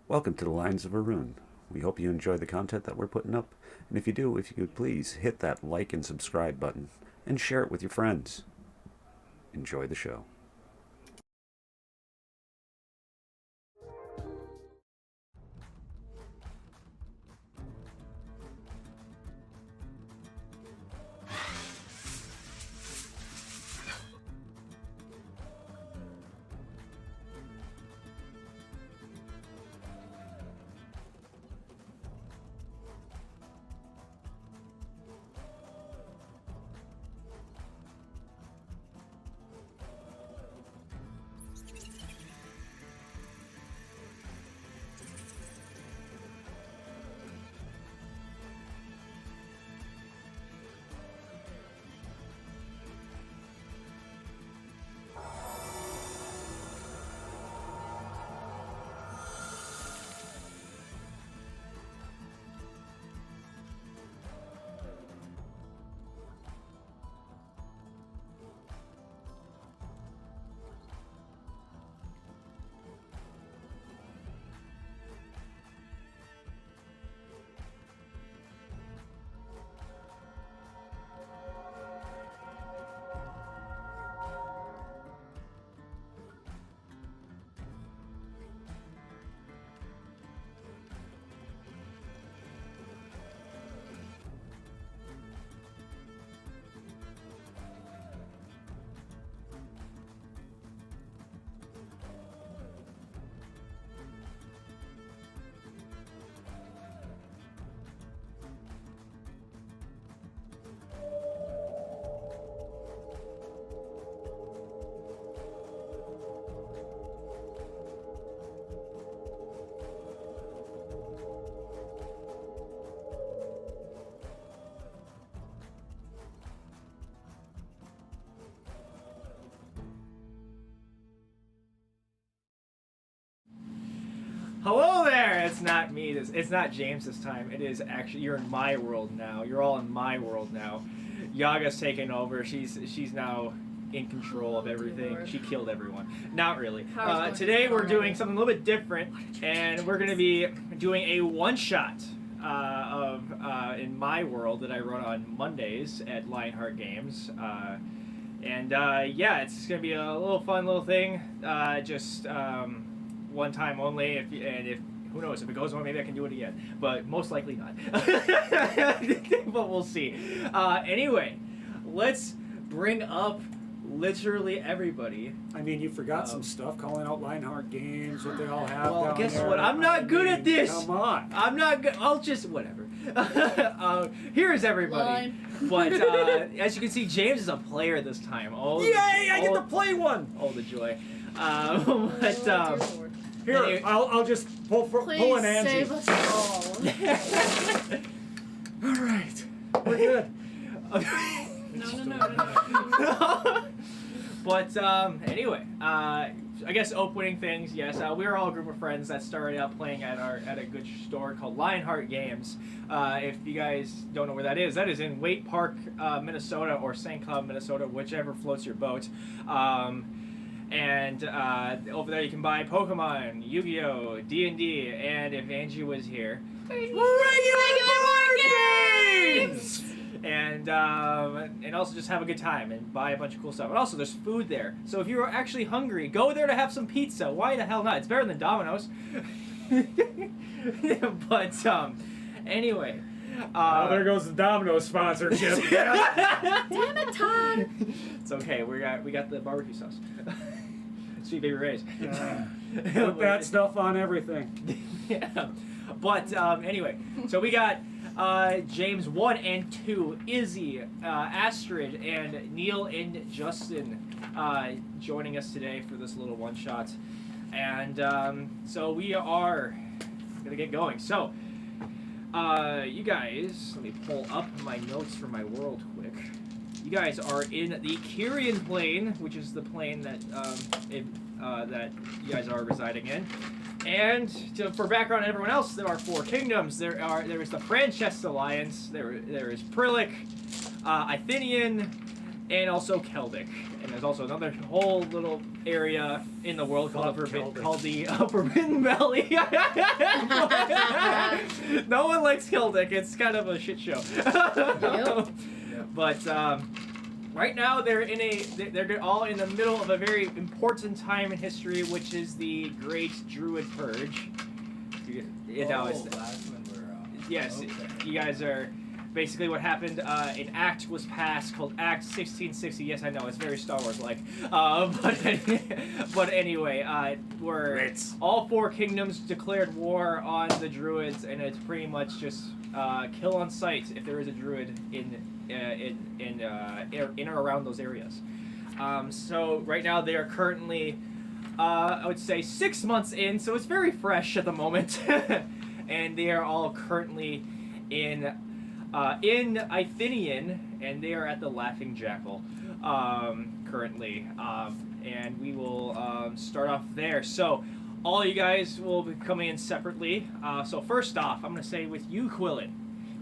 Welcome to the Lines of Arun. We hope you enjoy the content that we're putting up, and if you do, if you could please hit that like and subscribe button and share it with your friends. Enjoy the show. Hello there! It's not me. It's not James this time. It is actually, you're in my world now. You're all in my world now. Yaga's taken over. She's now in control of everything. She killed everyone. Not really. Today we're doing something a little bit different, and we're going to be doing a one-shot of in my world that I run on Mondays at Lionheart Games. Yeah, it's going to be a little fun little thing. Just one time only, if who knows, if it goes on, maybe I can do it again, but most likely not. But we'll see. Anyway, let's bring up literally everybody. I mean, you forgot some stuff, calling out Lionheart Games, what they all have Well, down guess there. what? I'm not good at this. Come on. I'm not good. I'll just, whatever. Here's everybody. But as you can see, James is a player this time. Oh, Yay, I get to play one. Oh, the joy. Here, Anyway. I'll just pull an Angie. Save us all. All right, we're good. No. But anyway, I guess opening things. Yes, we were all a group of friends that started out playing at a good store called Lionheart Games. If you guys don't know where that is in Waite Park, Minnesota, or St. Cloud, Minnesota, whichever floats your boat. And over there you can buy Pokemon, Yu-Gi-Oh, D&D, and if Angie was here, Regular board games! And also just have a good time and buy a bunch of cool stuff. And also there's food there. So if you're actually hungry, go there to have some pizza. Why the hell not? It's better than Domino's. But anyway. There goes the Domino's sponsorship. Damn it, Todd! It's okay. We got the barbecue sauce. Sweet Baby Ray's. Put that stuff on everything. Yeah. But anyway, so we got James 1 and 2, Izzy, Astrid, and Neil and Justin joining us today for this little one-shot. And so we are going to get going. So, you guys, let me pull up my notes for my world quick. You guys are in the Kirian plane, which is the plane that that you guys are residing in. And for background on everyone else, there are 4 kingdoms. There is the Francesca Alliance. There is Prillic, Ithinian, and also Celtic. And there's also another whole little area in the world called Love the Forbidden Valley. No one likes Keldic. It's kind of a shit show. Yep. But right now they're all in the middle of a very important time in history, which is the Great Druid Purge. That's when we're. Yes, Okay. you guys are. Basically, what happened? An act was passed called Act 1660. Yes, I know it's very Star Wars-like, but anyway, where all 4 kingdoms declared war on the druids, and it's pretty much just kill on sight if there is a druid in or around those areas. So right now they are currently, I would say, 6 months in, so it's very fresh at the moment, and they are all currently in Ithinian, and they are at the Laughing Jackal currently, and we will start off there. So all you guys will be coming in separately. So first off, I'm going to say with you, Quillen,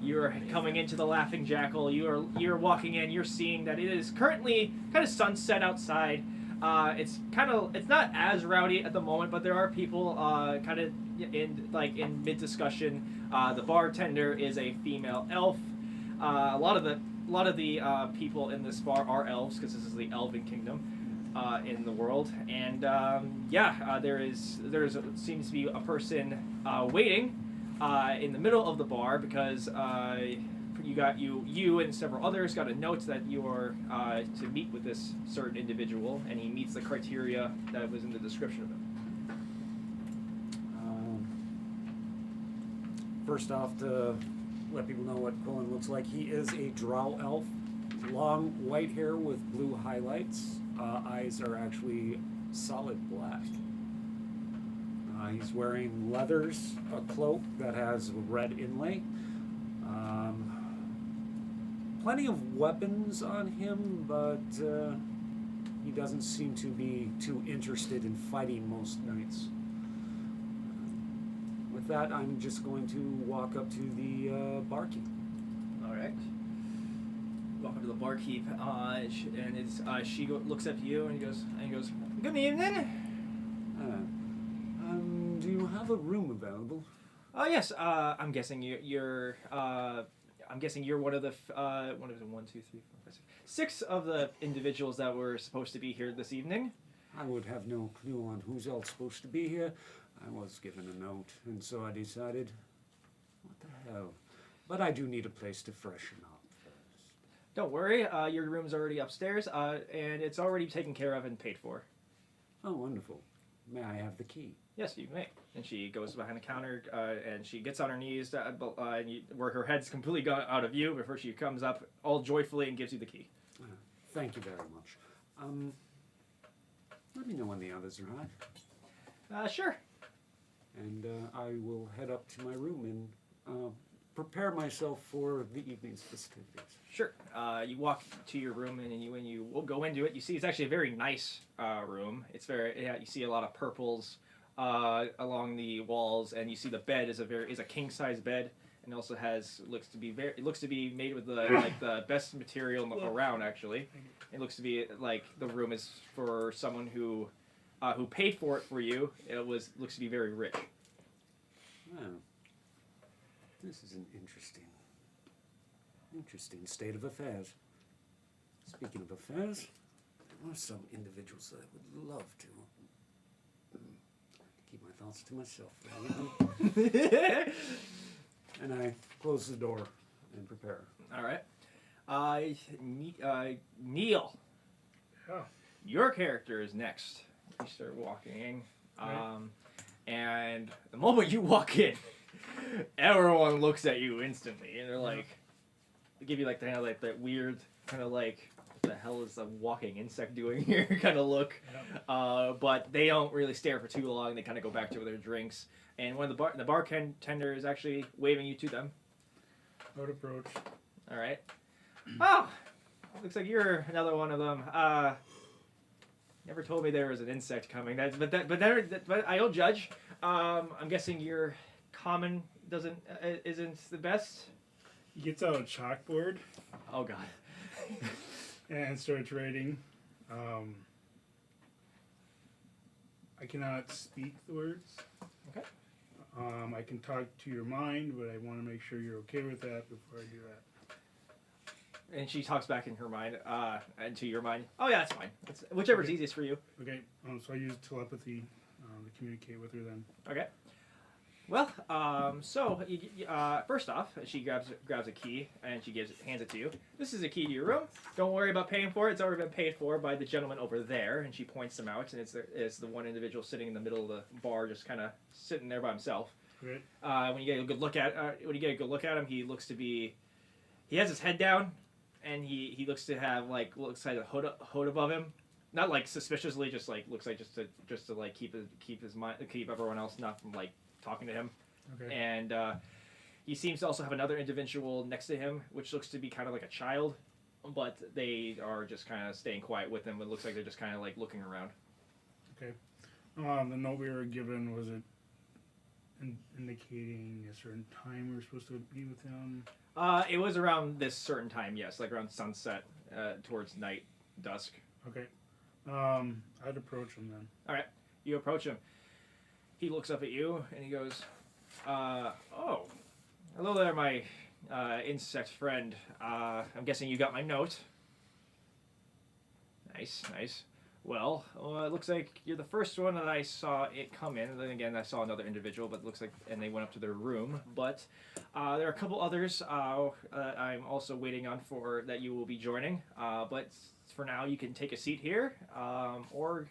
you're coming into the Laughing Jackal. You're walking in. You're seeing that it is currently kind of sunset outside. It's not as rowdy at the moment, but there are people kind of in mid discussion. The bartender is a female elf. A lot of the people in this bar are elves because this is the Elven Kingdom in the world. And there seems to be a person waiting in the middle of the bar because you and several others got a note that you are to meet with this certain individual, and he meets the criteria that was in the description of him. First off, to let people know what Quillen looks like, he is a drow elf. Long white hair with blue highlights. Eyes are actually solid black. He's wearing leathers, a cloak that has a red inlay. Plenty of weapons on him, but he doesn't seem to be too interested in fighting most nights. With that, I'm just going to walk up to the barkeep. All right. Walk up to the barkeep, and she looks up to you and goes, "Good evening." Do you have a room available? Oh yes. I'm guessing you're. I'm guessing you're one of the one of the 1, 2, 3, 4, 5, 6 of the individuals that were supposed to be here this evening. I would have no clue on who's else supposed to be here. I was given a note, and so I decided, what the hell? But I do need a place to freshen up first. Don't worry, your room's already upstairs, and it's already taken care of and paid for. Oh, wonderful. May I have the key? Yes, you may. And she goes behind the counter, and she gets on her knees, where her head's completely gone out of view before she comes up all joyfully and gives you the key. Thank you very much. Let me know when the others arrive. Sure. And I will head up to my room and prepare myself for the evening's festivities. Sure. You walk to your room, and when you will go into it, you see it's actually a very nice room. It's you see a lot of purples along the walls, and you see the bed is a king size bed, and also looks to be made with the best material around. Actually, it looks to be like the room is for someone who paid for it for you. Looks to be very rich. Wow. This is an interesting state of affairs. Speaking of affairs, there are some individuals that I would love to keep my thoughts to myself for a little. And I close the door and prepare. All right. Neil. Yeah. Your character is next. You start walking, Right. and the moment you walk in, everyone looks at you instantly, and they're like, they give you that weird kind of like, what the hell is a walking insect doing here kind of look. Yep. But they don't really stare for too long. They kind of go back to their drinks, and when the bartender is actually waving you to them. I would approach. All right. Oh, looks like you're another one of them. Never told me there was an insect coming. But I don't judge. I'm guessing your common isn't the best. He gets out a chalkboard Oh God. and starts writing. I cannot speak the words. Okay. I can talk to your mind, but I want to make sure you're okay with that before I do that. And she talks back in her mind, and to your mind. Oh yeah, that's fine. That's, whichever's Okay. easiest for you. Okay. So I use telepathy to communicate with her then. Okay. Well, first off, she grabs a key and she hands it to you. This is a key to your room. Don't worry about paying for it. It's already been paid for by the gentleman over there. And she points them out, and it's the one individual sitting in the middle of the bar, just kind of sitting there by himself. Okay. When you get a good look at him, he looks to be. He has his head down, and he looks to have like a hood above him. Not like suspiciously, just like looks like just to like keep everyone else not from like talking to him. Okay. And he seems to also have another individual next to him, which looks to be kind of like a child, but they are just kind of staying quiet with him. It looks like they're just kind of like looking around. Okay. The note we were given, was it indicating a certain time we were supposed to be with him? It was around this certain time, yes, like around sunset, towards night, dusk. Okay. I'd approach him then. All right, you approach him. He looks up at you and he goes, "Oh, hello there, my insect friend. I'm guessing you got my note." Nice. Well, it looks like you're the first one that I saw it come in. And then again, I saw another individual, but it looks like, and they went up to their room. But there are a couple others I'm also waiting on for that you will be joining. But for now, you can take a seat here or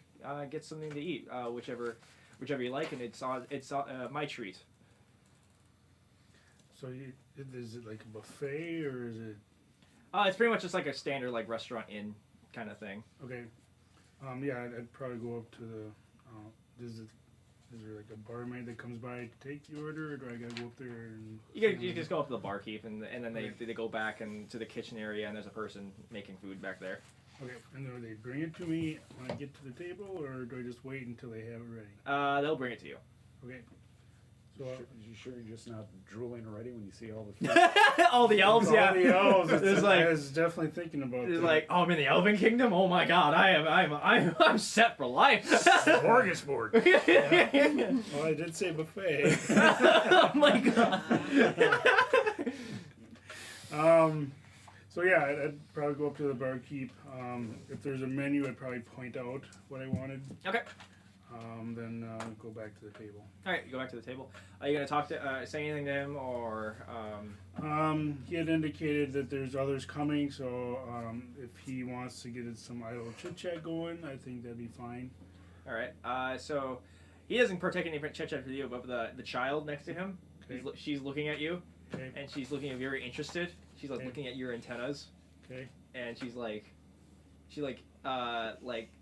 get something to eat, whichever you like, and it's my treat. So is it like a buffet or is it? It's pretty much just like a standard like restaurant inn kind of thing. Okay. Yeah, I'd probably go up to the. Is there like a barmaid that comes by to take the order, or do I gotta go up there and? You just go up to the barkeep, and then they go back and to the kitchen area, and there's a person making food back there. Okay, and then they bring it to me when I get to the table, or do I just wait until they have it ready? They'll bring it to you. Okay. So You sure you're just not drooling already when you see all the food? All the elves, yeah. all the elves. There's like- I was definitely thinking about It's that. like, oh, I'm in the Elven Kingdom. Oh my God, I'm set for life. Smorgasbord. Well, I did say buffet. Oh my God. So yeah, I'd probably go up to the barkeep. If there's a menu, I'd probably point out what I wanted. Okay. Then go back to the table. All right, you go back to the table. Are you gonna say anything to him, or? He had indicated that there's others coming, so if he wants to get some idle chit chat going, I think that'd be fine. All right. So he doesn't partake in any chit chat with you, but the child next to him, Okay. she's looking at you, Okay. and she's looking very interested. She's like Okay. looking at your antennas, Okay. and she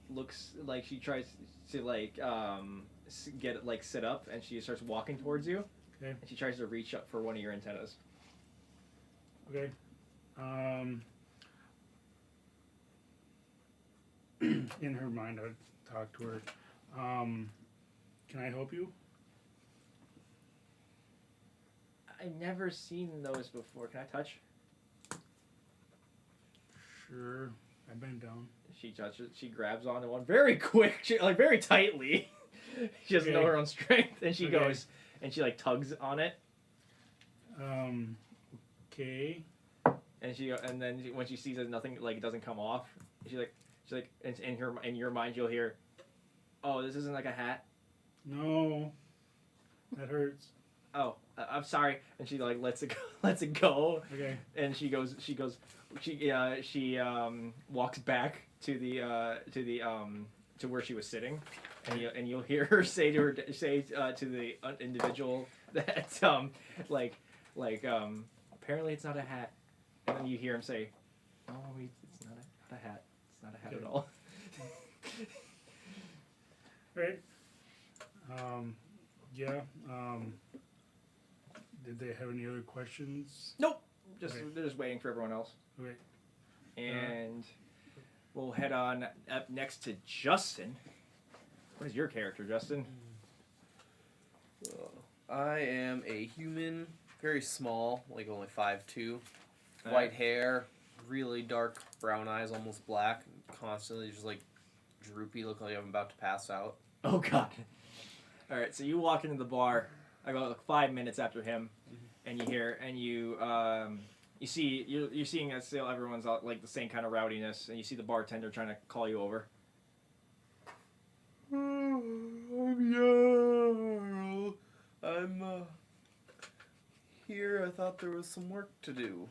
looks like she tries to get it like sit up, and she starts walking towards you. Okay. And she tries to reach up for one of your antennas. Okay. In her mind, I'd talk to her. Can I help you? I've never seen those before. Can I touch? Sure. I bend down. She touches. She grabs onto one very quick, very tightly. She doesn't know Okay. her own strength, and she Okay. goes and she like tugs on it, Okay. and then when she sees that nothing doesn't come off, she's like in your mind you'll hear, "Oh, this isn't like a hat." No. That hurts. Oh, I'm sorry, and she like lets it go, Okay. and she walks back to where she was sitting, and you'll hear her say to the individual that apparently it's not a hat, and then you hear him say, "Oh, it's not a hat. It's not a hat at all." Right. Yeah. Did they have any other questions? Nope. Okay. They're just waiting for everyone else. Okay. And we'll head on up next to Justin. What is your character, Justin? I am a human, very small, like only 5'2", white hair, really dark brown eyes, almost black, constantly just like droopy, look like I'm about to pass out. Oh God. All right, so you walk into the bar. I go like 5 minutes after him, and you hear and you see you're seeing that still everyone's like the same kind of rowdiness, and you see the bartender trying to call you over. I'm Jarl. I'm here. I thought there was some work to do.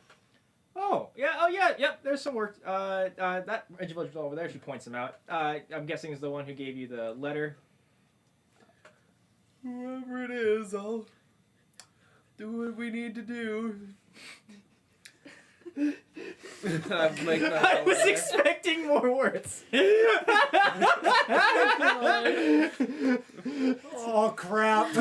Oh yeah, yep. There's some work. That individual over there. She points him out. I'm guessing is the one who gave you the letter. Whoever it is, I'll do what we need to do. I was expecting more words. Oh crap!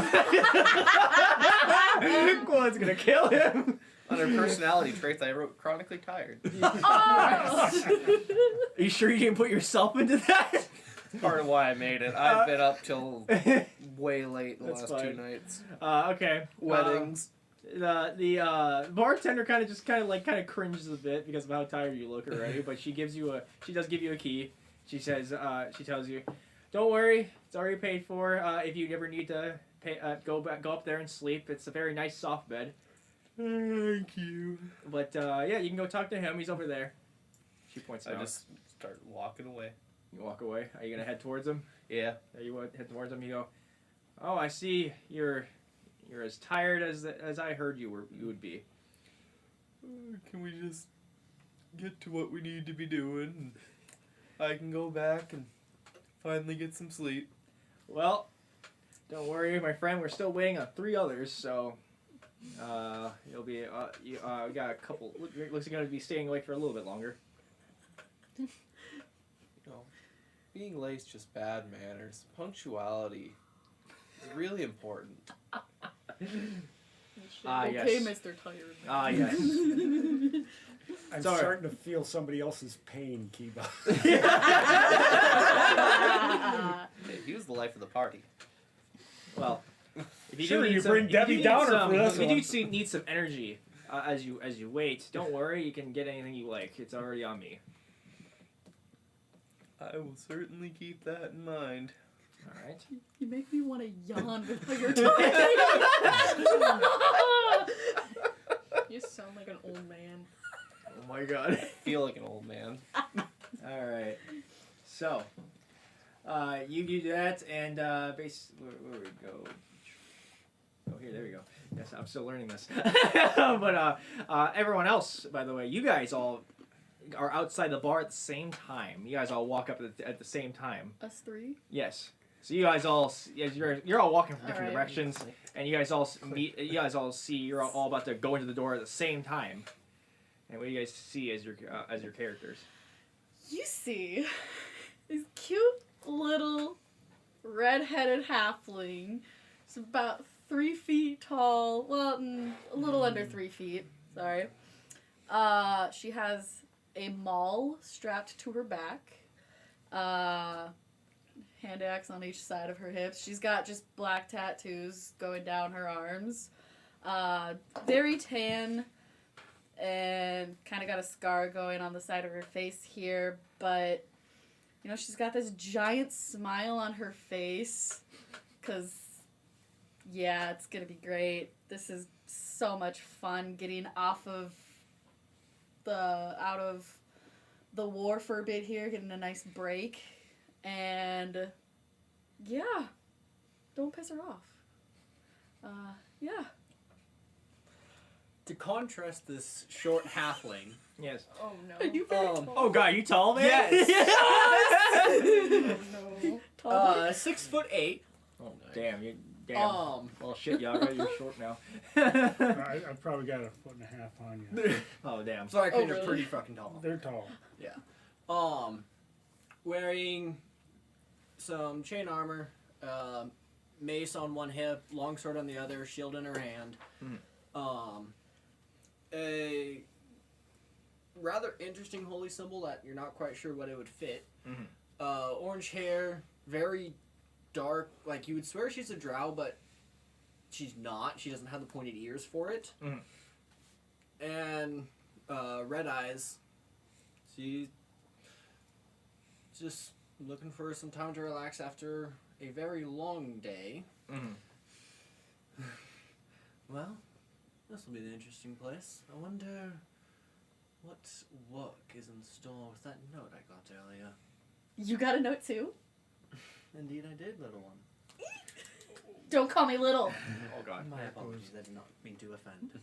Quan's gonna kill him. Under personality traits, I wrote chronically tired. Oh! Are you sure you didn't put yourself into that? Part of why I made it. I've been up till way late the That's last 2 fine. nights. Okay. Weddings. The bartender kind of cringes a bit because of how tired you look already, but she does give you a key. She says she tells you, "Don't worry, it's already paid for. If you ever need to go up there and sleep, it's a very nice soft bed." Thank you. But yeah, you can go talk to him. He's over there. She points I out. just start walking away. You walk away. Are you gonna head towards him? Yeah. Yeah, you head towards him. You go, "Oh, I see. You're as tired as I heard you would be." Can we just get to what we need to be doing? And I can go back and finally get some sleep. Well, don't worry, my friend. We're still waiting on 3 others, so you'll be we got a couple. Looks like you're gonna be staying awake for a little bit longer. You know, being late's just bad manners. Punctuality is really important. Ah, Okay, yes. Mr. Tired. Ah, yes. I'm Sorry. starting to feel somebody else's pain, Kiba. Hey, he was the life of the party. Well, if you Sure, do need you some, bring if you Debbie need Downer some, for this if you one. do need some energy as you wait, don't worry. You can get anything you like. It's already on me. I will certainly keep that in mind. All right. You make me want to yawn before you're talking. You sound like an old man. Oh my God. I feel like an old man. All right. So, you do that, and where we go? Oh, here, there we go. Yes, I'm still learning this. But everyone else, by the way, you guys all are outside the bar at the same time. You guys all walk up at the same time. Us 3? Yes. So you guys all, you're all walking from different All right. directions, and you guys all meet. You guys all see. You're all about to go into the door at the same time. And what do you guys see as your characters? You see this cute little red-headed halfling. It's about 3 feet tall. Well, a little under 3 feet. Sorry. She has a maul strapped to her back. Hand axe on each side of her hips. She's got just black tattoos going down her arms. Very tan. And kind of got a scar going on the side of her face here, but you know, she's got this giant smile on her face, cause yeah, it's gonna be great. This is so much fun getting out of the war for a bit here, getting a nice break, and yeah, don't piss her off. Yeah. To contrast this short halfling, Yes. Oh no. Are you very Oh God, you tall, man? Yes. Oh no. 6'8". Oh damn, you damn. Well shit, Yaga, you're short now. I probably got a 1.5 on you. Oh damn. Sorry, Oh, you're really? pretty fucking tall. They're tall. Yeah. Wearing some chain armor, mace on one hip, longsword on the other, shield in her hand. A rather interesting holy symbol that you're not quite sure what it would fit. Orange hair, very dark. Like you would swear she's a drow, but she's not. She doesn't have the pointed ears for it. And red eyes. She's just looking for some time to relax after a very long day. Mhm. Well, this will be an interesting place. I wonder what work is in store with that note I got earlier. You got a note too? Indeed, I did, little one. Don't call me little. Oh God. My apologies, I did not mean to offend.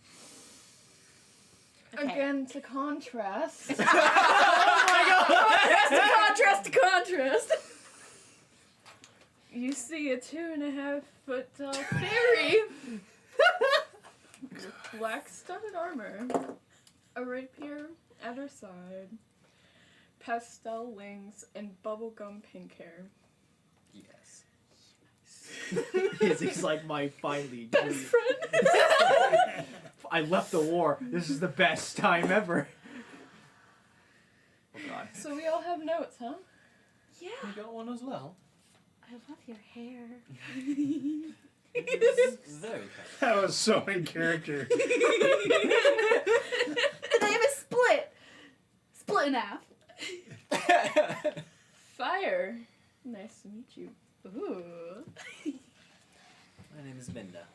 Okay. Again, to contrast. To contrast. You see a 2.5 foot tall fairy with black studded armor, a rapier at her side, pastel wings, and bubblegum pink hair. Yes. He's like my finally. Best friend. I left the war. This is the best time ever. Oh God. So we all have notes, huh? Yeah. You got one as well? I love your hair. Very kind. That was so in character. The name is Split. Split in half. Fire. Nice to meet you. Ooh. My name is Minda.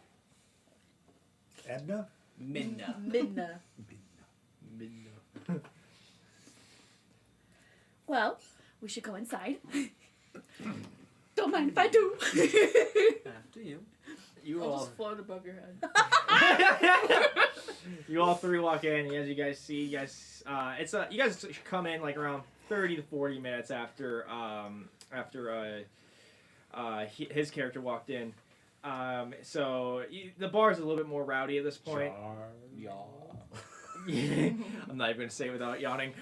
Edna? Minda. Midna. Minda. Well, we should go inside. Don't mind if I do. After you. You I'll all. just float above your head. You all three walk in, and as you guys see, you guys, you guys come in like around 30 to 40 minutes after his character walked in. The bar is a little bit more rowdy at this point. I'm not even gonna say it without yawning.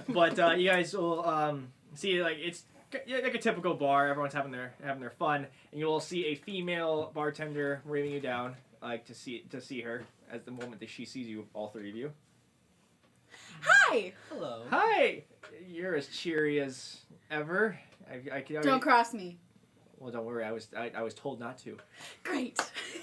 But you guys will see like it's like a typical bar. Everyone's having their fun, and you will see a female bartender waving you down, like to see her as the moment that she sees you, all three of you. Hi. Hello. Hi, you're as cheery as ever. I could already, Don't cross me. Well, don't worry. I was told not to. Great.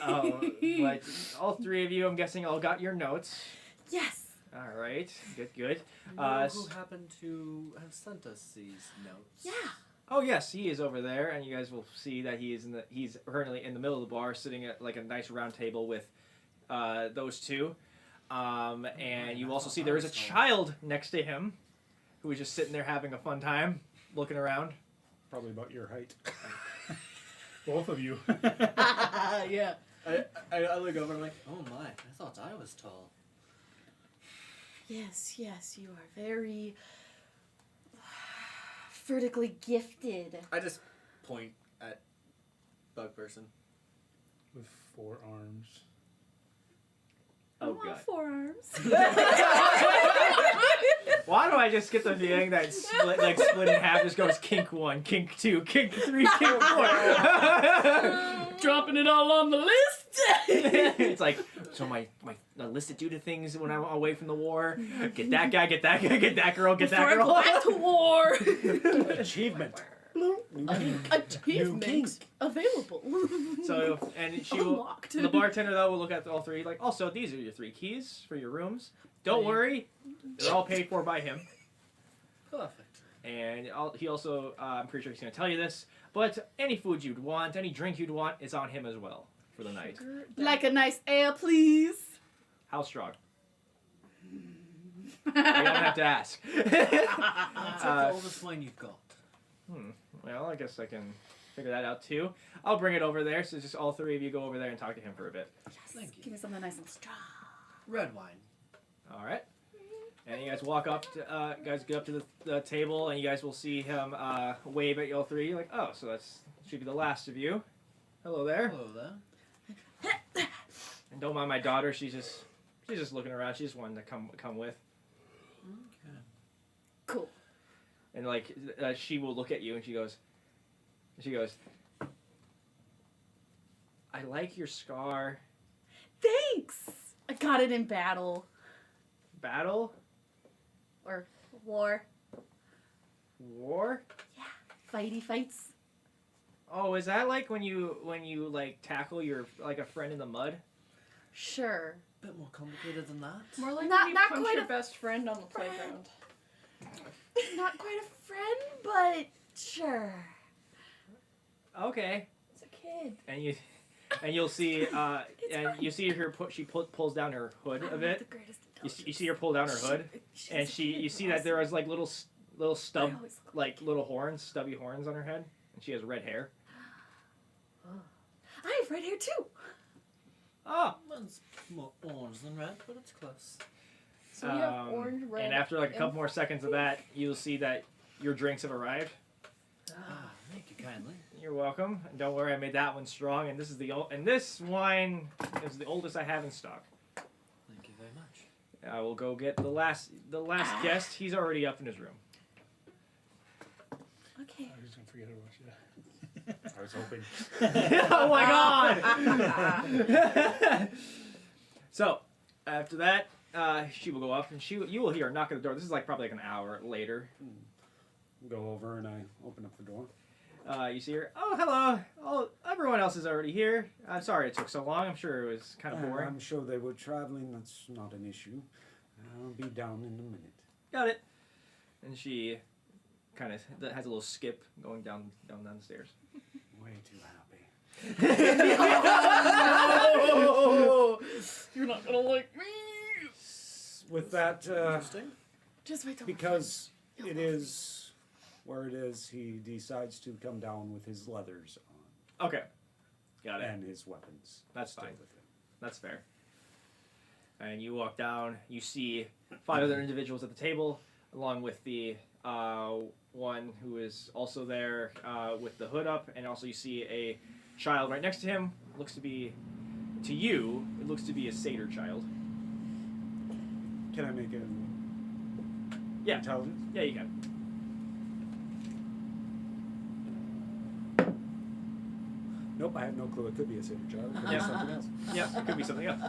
But all three of you, I'm guessing, all got your notes. Yes. All right, good. Who happened to have sent us these notes? Yeah. Oh yes, he is over there, and you guys will see that he's currently in the middle of the bar, sitting at like a nice round table with those two. And you also see there is a child next to him, who is just sitting there having a fun time, looking around. Probably about your height. Both of you. Yeah. I look over and I'm like, oh my, I thought I was tall. Yes, you are very vertically gifted. I just point at Bug Person. With 4 arms. I Oh want God. forearms. Why do I just get the feeling that split in half just goes kink 1, kink 2, kink 3, kink 4? Dropping it all on the list. It's like, so my list of duty things when I'm away from the war. Get that guy, get that guy, get that girl, get Before that girl. I go back to war. Achievement. Achievement available. So, and she will, Unlocked. the bartender though will look at all three like, also these are your 3 keys for your rooms. Don't worry, they're all paid for by him. Perfect. And he also, I'm pretty sure he's going to tell you this, but any food you'd want, any drink you'd want is on him as well for the night. Like a nice ale, please. How strong? You don't have to ask. What's the oldest wine you've got? Well, I guess I can figure that out too. I'll bring it over there, so just all 3 of you go over there and talk to him for a bit. Thank you. Give me something nice and strong. Red wine. All right. And you guys walk up, guys get up to the table, and you guys will see him wave at you all 3. You're like, oh, so that's should be the last of you. Hello there. Hello there. And don't mind my daughter. She's just looking around. She just wanted to come with. Okay. Cool. And like she will look at you and she goes, I like your scar. Thanks. I got it in battle. Battle? Or war. War? Fighty fights. Oh, is that like when you like tackle your like a friend in the mud? Sure. Bit more complicated than that. More like Not- when you not punch quite your a best friend on the playground. Not quite a friend, but Sure. Okay. It's a kid. And you'll see her pulls down her hood a bit. You see her pull down her hood, and you see that there is like little stub, like little horns, stubby horns on her head, and she has red hair. I have red hair too. Oh. Mine's more orange than red, but it's close. So we have orange, red. And after like a couple more seconds of that, you'll see that your drinks have arrived. Thank you kindly. You're welcome. And don't worry, I made that one strong. And this is this wine is the oldest I have in stock. Thank you very much. I will go get the last guest. He's already up in his room. Okay. I was gonna forget about you. I was hoping. Oh my god! So after that, she will go up and you will hear her knock at the door. This is like probably like an hour later. Go over and I open up the door. You see her. Oh, hello. Oh, everyone else is already here. I'm sorry it took so long. I'm sure it was kind of boring. I'm sure they were traveling. That's not an issue. I'll be down in a minute. Got it. And she kind of has a little skip going down the stairs. Way too happy. Oh, You're not gonna like me. With that, Interesting. Just wait till because it is where it is, he decides to come down with his leathers on okay. Got it. and his weapons. That's still fine. with him. That's fair. And you walk down. You see 5 other individuals at the table, along with the one who is also there with the hood up, and also you see a child right next to him. Looks to be, to you, it looks to be a satyr child. Can I make it Yeah. intelligence? Yeah, you can. Nope, I have no clue. It could be a satyr child. It could Yeah. be something else. Yeah, it could be something else.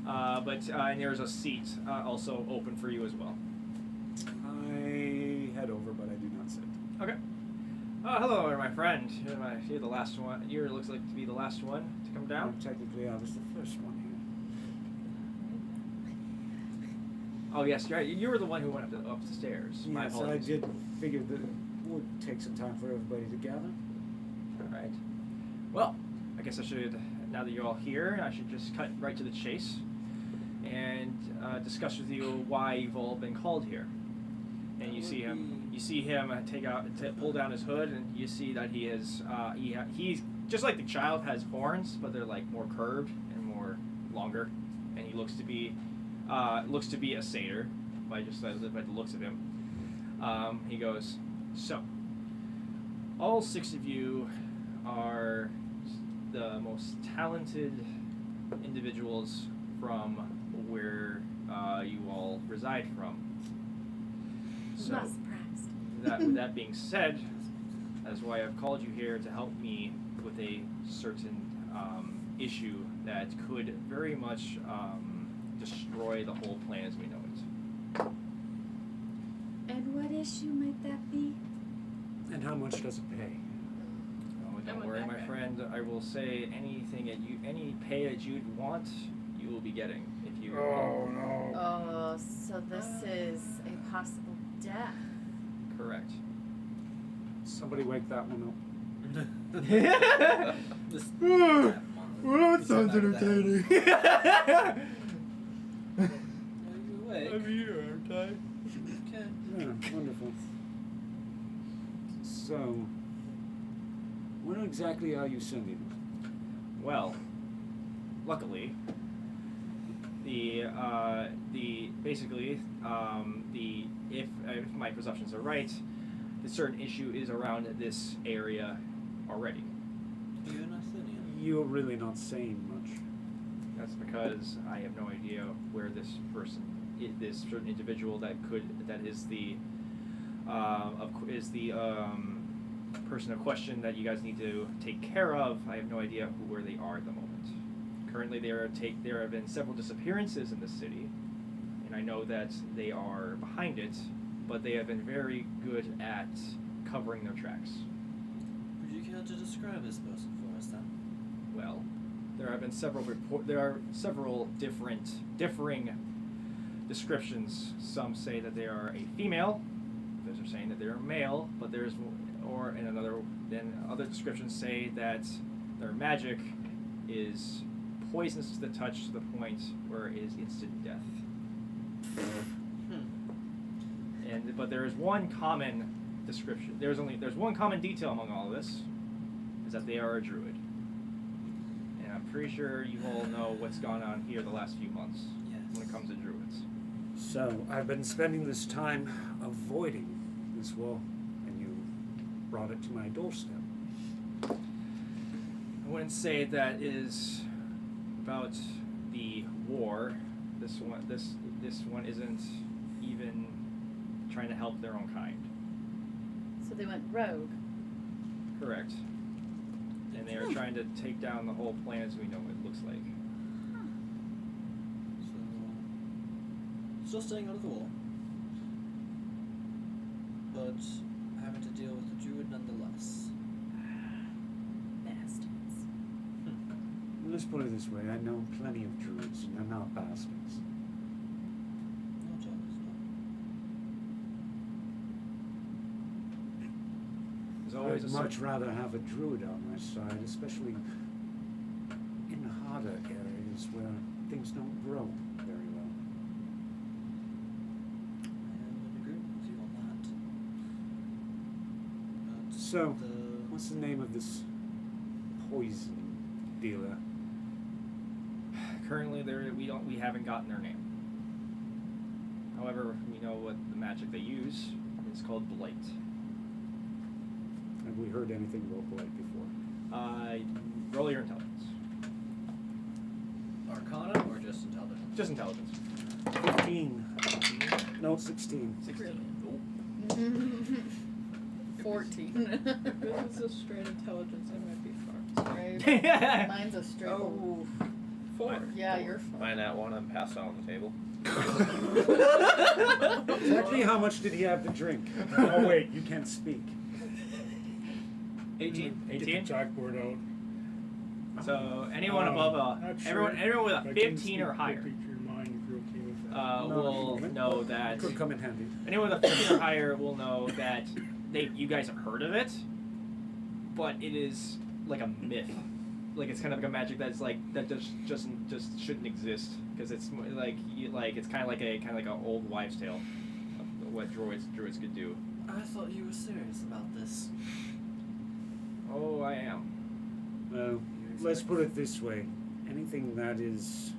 And there's a seat also open for you as well. I head over, but I do not sit. Okay. Hello, my friend. You're the last one. You looks like to be the last one to come down. Technically, I was the first one Oh yes, right. You were the one who went up the stairs. here. My Yes, I apologies. did figure that it would take some time for everybody to gather. All right. Well, I guess I should. Now that you're all here, I should just cut right to the chase and discuss with you why you've all been called here. And you see him. You see him pull down his hood, and you see that he is. He's just like the child has horns, but they're like more curved and more longer. And he looks to be a satyr by the looks of him. He goes, so all 6 of you are the most talented individuals from where you all reside from. I'm not surprised. With that being said, that's why I've called you here to help me with a certain issue that could very much destroy the whole plan as we know it. And what issue might that be? And how much does it pay? Oh, And don't with worry, that my guy. friend. I will say anything any pay that you'd want, you will be getting if you. Oh no. Oh, so this is a possible death. Correct. Somebody wake that one This Well, that sounds entertaining. Are you awake? I'm here, aren't I? Okay. up. Yeah, wonderful. So, when exactly are you sending? Well, luckily, if my perceptions are right, the certain issue is around this area already. You're an Athenian. You're really not saying much. That's because I have no idea where this this certain individual that is the person of question that you guys need to take care of. I have no idea where they are at the moment. Currently, there have been several disappearances in the city, and I know that they are behind it, but they have been very good at covering their tracks. Would you care to describe this person for us then? Well, there have been there are several differing descriptions. Some say that they are a female. There's a are saying that they're male, but there's then other descriptions say that their magic is poisonous to the touch to the point where it is instant death. But there is one common description. There's one common detail among all of this, is that they are a druid. And I'm pretty sure you all know what's gone on here the last few months when it comes to druids. So, I've been spending this time avoiding this war, and you brought it to my doorstep. I wouldn't say that is about the war. This one isn't even trying to help their own kind. So they went rogue. Correct. And they are trying to take down the whole planet as we know it looks like. So, still staying out of the wall, but having to deal with the druid nonetheless. Bastards. Let's put it this way, I know plenty of druids, and they're not bastards. Not always, no. There's always I'd a much rather have a druid on my side, especially in harder areas where things don't grow very well. I would agree with you on that. But So, what's the name of this poison dealer? Currently, we haven't gotten their name. However, we know what the magic they use is called blight. Have we heard anything about blight before? Roll your intelligence. Arcana or just intelligence? Just intelligence. 15. No, 16. 16. 14. If this is a straight intelligence, I might be fucked. Right? Mine's a straight. Oh. 4. Yeah, you're fine. Find that one and pass it on the table. Exactly how much did he have to drink? Oh wait, you can't speak. 18. Get 18. the chalkboard out. So anyone above not sure. everyone with I a can 15 speak or higher quickly to your mind if you're okay with that. will know that Could come in handy. anyone with a 15 or higher will know that you guys have heard of it, but it is like a myth. Like it's kind of like a magic that's like that just shouldn't exist because it's it's kind of like a old wives' tale of what druids could do. I thought you were serious about this. Oh, I am. Well, let's put it this way. Anything that is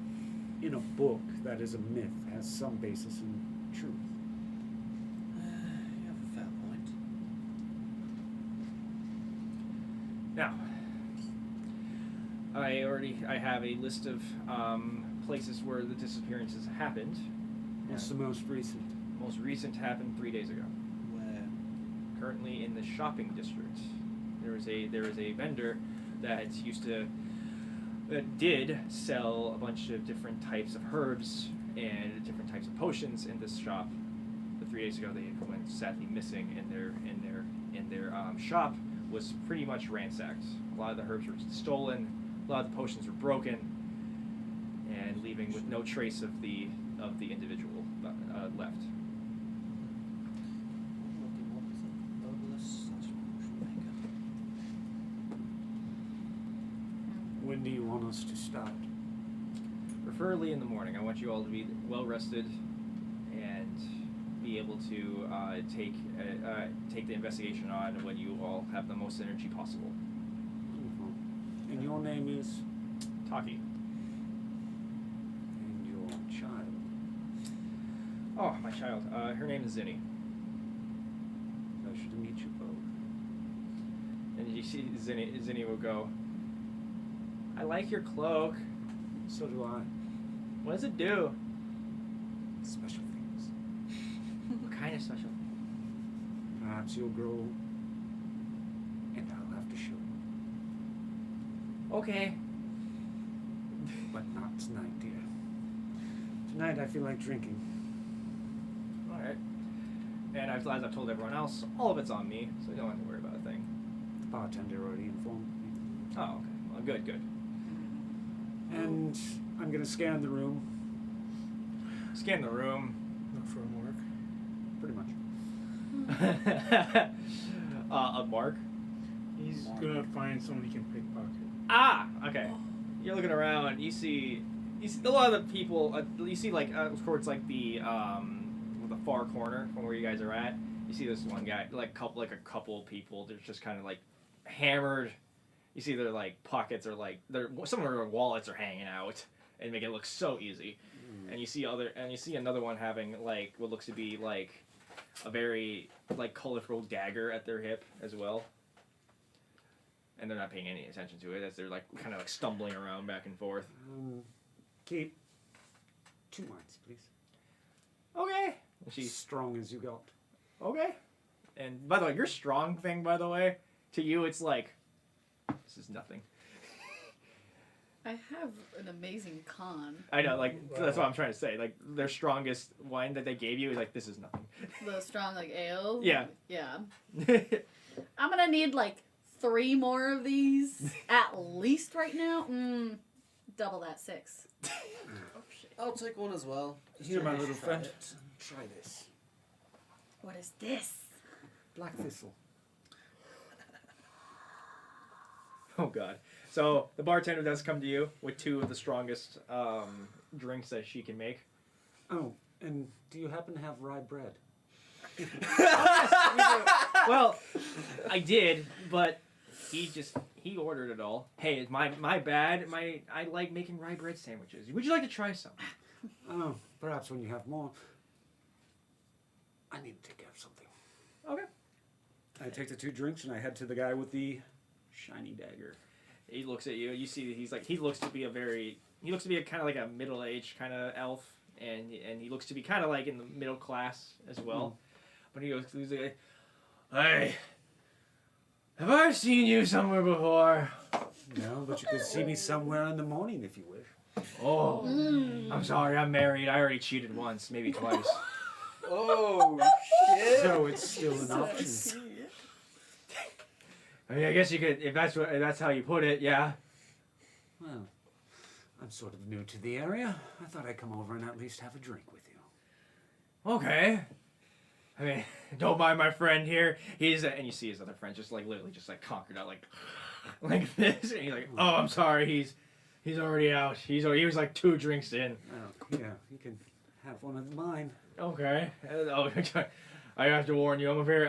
in a book that is a myth has some basis in truth. You have a fair point. Now, I have a list of places where the disappearances happened. What's the most recent? Most recent happened 3 days ago. Where? Currently in the shopping district, there is a vendor that did sell a bunch of different types of herbs and different types of potions in this shop. But 3 days ago, they went sadly missing, and their shop was pretty much ransacked. A lot of the herbs were stolen. A lot of the potions were broken, and leaving with no trace of the individual left. When do you want us to start? Preferably in the morning. I want you all to be well rested and be able to take the investigation on when you all have the most energy possible. Wonderful. And your name is? Taki. And your child? Oh, my child. Her name is Zinni. Pleasure to meet you both. And you see Zinni will go, I like your cloak. So do I. What does it do? Special things. What kind of special? Perhaps you'll grow, and I'll have to show you. Okay. But not tonight, dear. Tonight I feel like drinking. All right. And as I've told everyone else, all of it's on me, so you don't have to worry about a thing. The bartender already informed me. Oh, okay. Well, good. And I'm gonna scan the room. Scan the room. Look for homework. Pretty much. A mark. He's gonna find someone he can pickpocket. Ah, okay. You're looking around. You see a lot of the people. You see like towards like the far corner from where you guys are at. You see this one guy, like a couple people. They're just kind of like hammered. You see their like pockets are like some of their wallets are hanging out and make it look so easy. And you see another one having like what looks to be like a very like colorful dagger at their hip as well. And they're not paying any attention to it as they're like kind of like stumbling around back and forth. Keep 2 lines, please. Okay. And she's Strong as you got. okay. And by the way, your strong thing, by the way, to you it's like this is nothing. I have an amazing con. I know, like that's what I'm trying to say. Like their strongest wine that they gave you is like this is nothing. The strong like ale. Yeah. Yeah. I'm gonna need like 3 more of these at least right now. Double that 6. Oh shit. I'll take one as well. Here, my Try little friend. it. Try this. What is this? Black thistle. Oh god. So the bartender does come to you with 2 of the strongest drinks that she can make. Oh, and do you happen to have rye bread? Well, I did, but he ordered it all. Hey, it's my bad. I like making rye bread sandwiches. Would you like to try some? Oh, perhaps when you have more. I need to take care of something. Okay. I take the 2 drinks and I head to the guy with the shiny dagger. He looks at you. You see he looks to be a kind of like a middle-aged kind of elf, and he looks to be kind of like in the middle class as well. But he's like, hey, have I seen you somewhere before? No, but you could see me somewhere in the morning if you wish. Oh, I'm sorry, I'm married. I already cheated once, maybe twice. Oh shit! So it's still an option. I mean, I guess you could, if that's how you put it, yeah. Well, I'm sort of new to the area. I thought I'd come over and at least have a drink with you. Okay. I mean, don't mind my friend here. And you see his other friend just like literally just like conquered out like this, and he's like, oh, I'm sorry, he's already out. He was like 2 drinks in. Oh, yeah, you can have one of mine. Okay. Oh, I have to warn you, I'm a very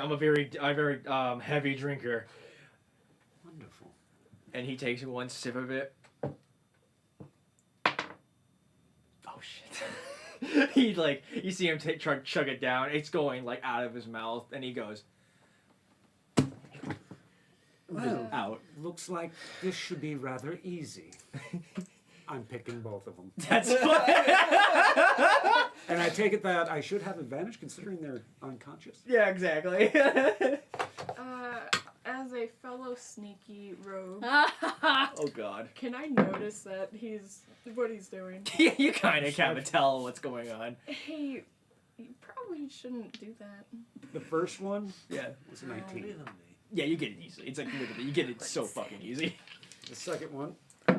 heavy drinker. Wonderful. And he takes 1 sip of it. Oh shit. He like you see him try to chug it down. It's going like out of his mouth, and he goes Well, out. looks like this should be rather easy. I'm picking both of them. That's fine. And I take it that I should have advantage considering they're unconscious. Yeah, exactly. As a fellow sneaky rogue, Oh god. can I notice that what he's doing? You kind of can't tell what's going on. Hey, you probably shouldn't do that. The first one Yeah. was 19. Yeah, you get it easily. It's like literally, you get it so fucking easy. The second one, You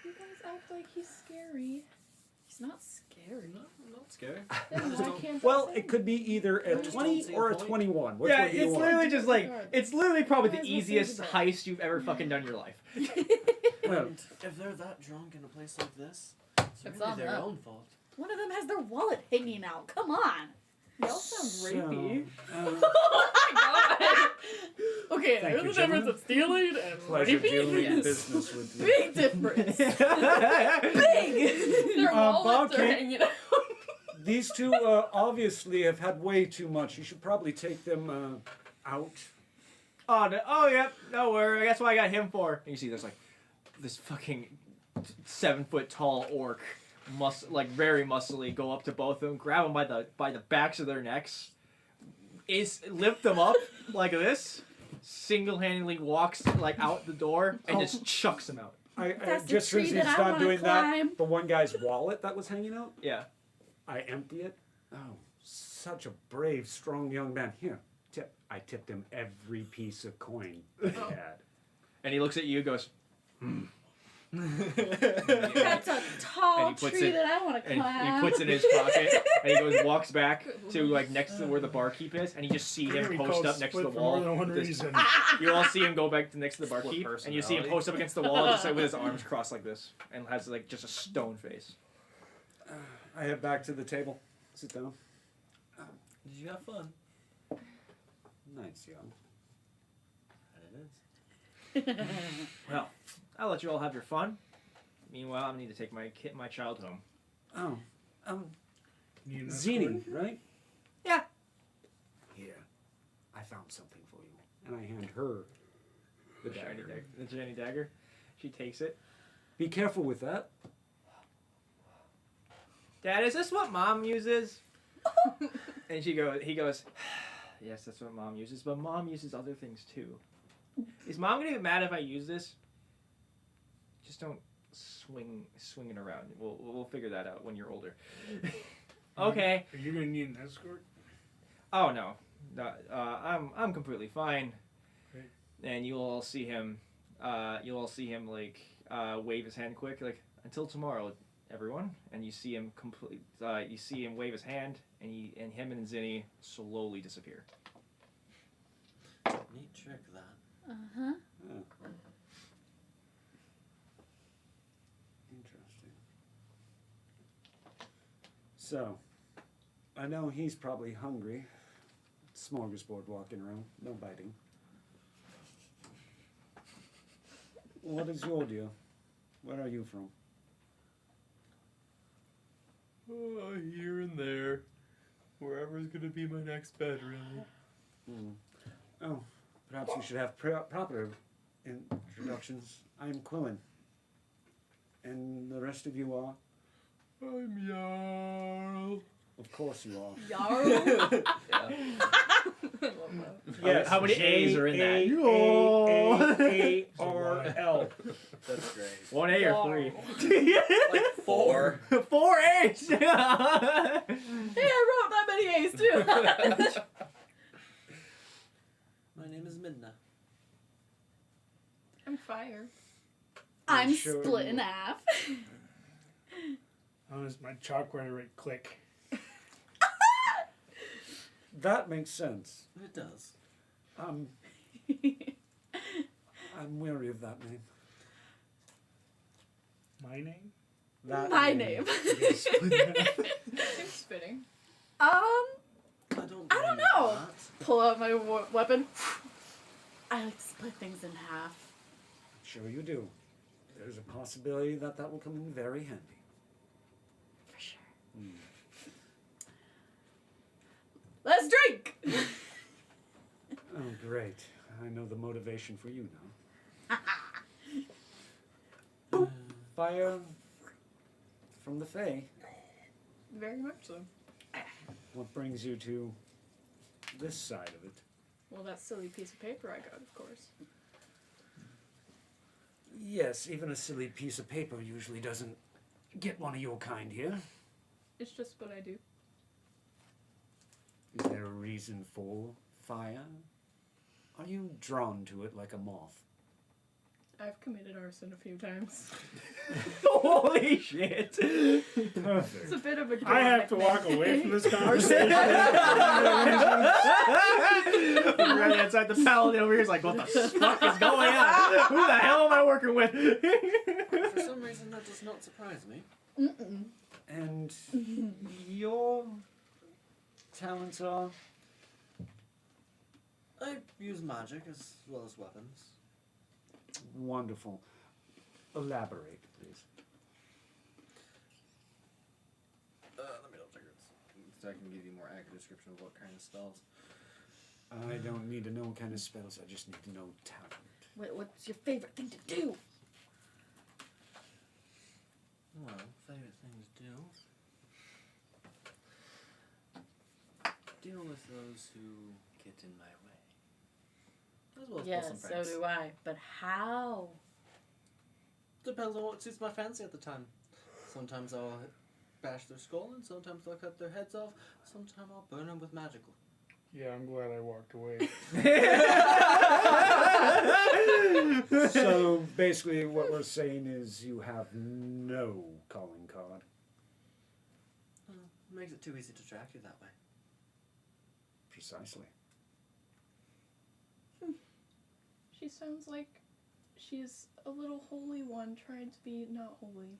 guys act like he's scary. He's not scary. Not scary. Then why can't well, I it could be either a Just 20 don't see a or a point. 21. Which Yeah, one do you it's want? literally just like, it's literally probably Might the as well easiest save it. heist you've ever fucking done in your life. Well, If they're that drunk in a place like this, it's It's really on their them. own fault. One of them has their wallet hanging out. Come on. Y'all sound rapey. Oh my god. Okay, Thank there's you, a difference gentlemen. of stealing and pleasure dealing raping. business with you. Big difference. Big. Their wallets are Barkeep. hanging out. These two obviously have had way too much. You should probably take them out. Oh, yeah, no worry. That's what I got him for. And you see, there's like this fucking 7-foot tall orc, very muscly, go up to both of them, grab them by the backs of their necks, lift them up like this, single-handedly walks like out the door and just chucks them out. That's the Just tree since that he's I not wanna doing climb. that, the one guy's wallet that was hanging out, Yeah. I empty it. Oh, such a brave, strong young man. Here, tip. I tipped him every piece of coin that he had. And he looks at you and goes, That's a tall And he puts tree it- that I want to And climb. he puts it in his pocket, and he goes walks back to like next to where the barkeep is, and you just see him We post call up next to split the for more wall. than one with his- reason. You all see him go back to next to the Split barkeep, and you see him personality. post up against the wall, just like with his arms crossed like this, and has like just a stone face. I head back to the table. Sit down. Did you have fun? Nice, young. It is. Well, I'll let you all have your fun. Meanwhile, I need to take my child home. Oh, Need an Zini, right? Yeah. Here, I found something for you, and I hand her the dagger. The shiny dagger. She takes it. Be careful with that. Dad, is this what Mom uses? And he goes, yes, that's what Mom uses, but Mom uses other things too. Is Mom gonna get mad if I use this? Just don't swing it around. We'll figure that out when you're older. Okay. Are you gonna need an escort? Oh no, I'm completely fine. Great. And you'll all see him. Like wave his hand quick, like until tomorrow, everyone. And you see him You see him wave his hand, and him and Zinni slowly disappear. Neat trick, that. Uh-huh. Oh. Interesting. So, I know he's probably hungry. Smorgasbord walking around, no biting. What is your deal? Where are you from? Here and there. Wherever's gonna be my next bed, really. Oh, perhaps we should have proper introductions. I'm Quillen. And the rest of you are? I'm Jarl. Of course you are. Yarl. I love that. How many A's are in that? A-R-L. That's great. 1 A or 3? Like 4. 4 A's. Hey, I wrote that many A's too. My name is Midna. I'm fire. I'm Sure. split in half. How does my chalk writer rate click? That makes sense. It does. I'm weary of that name. My name? That My name. Seems fitting. I don't don't know. know. Pull out my weapon. I like to split things in half. Sure you do. There's a possibility that will come in very handy. For sure. Let's drink! Oh, great. I know the motivation for you now. Fire from the Fae. Very much so. What brings you to this side of it? Well, that silly piece of paper I got, of course. Yes, even a silly piece of paper usually doesn't get one of your kind here. It's just what I do. Is there a reason for fire? Are you drawn to it like a moth? I've committed arson a few times. Holy shit. Perfect. It's a bit of a I have to walk away from this conversation. Right outside the paladin over here is like, what the fuck is going on? Who the hell am I working with? For some reason, that does not surprise me. Mm-mm. And your talents are? I use magic as well as weapons. Wonderful. Elaborate, please. Let me double check it so I can give you a more accurate description of what kind of spells. I don't need to know what kind of spells, I just need to know talent. What's your favorite thing to do? Well, favorite things to do. Deal with those who get in my way. As well as pull Yes, some so pranks. do I. But how? Depends on what suits my fancy at the time. Sometimes I'll bash their skull, and sometimes I'll cut their heads off. Sometimes I'll burn them with magical. Yeah, I'm glad I walked away. So Basically, what we're saying is you have no calling card. Makes it too easy to track you that way. Precisely. She sounds like she's a little holy one trying to be not holy.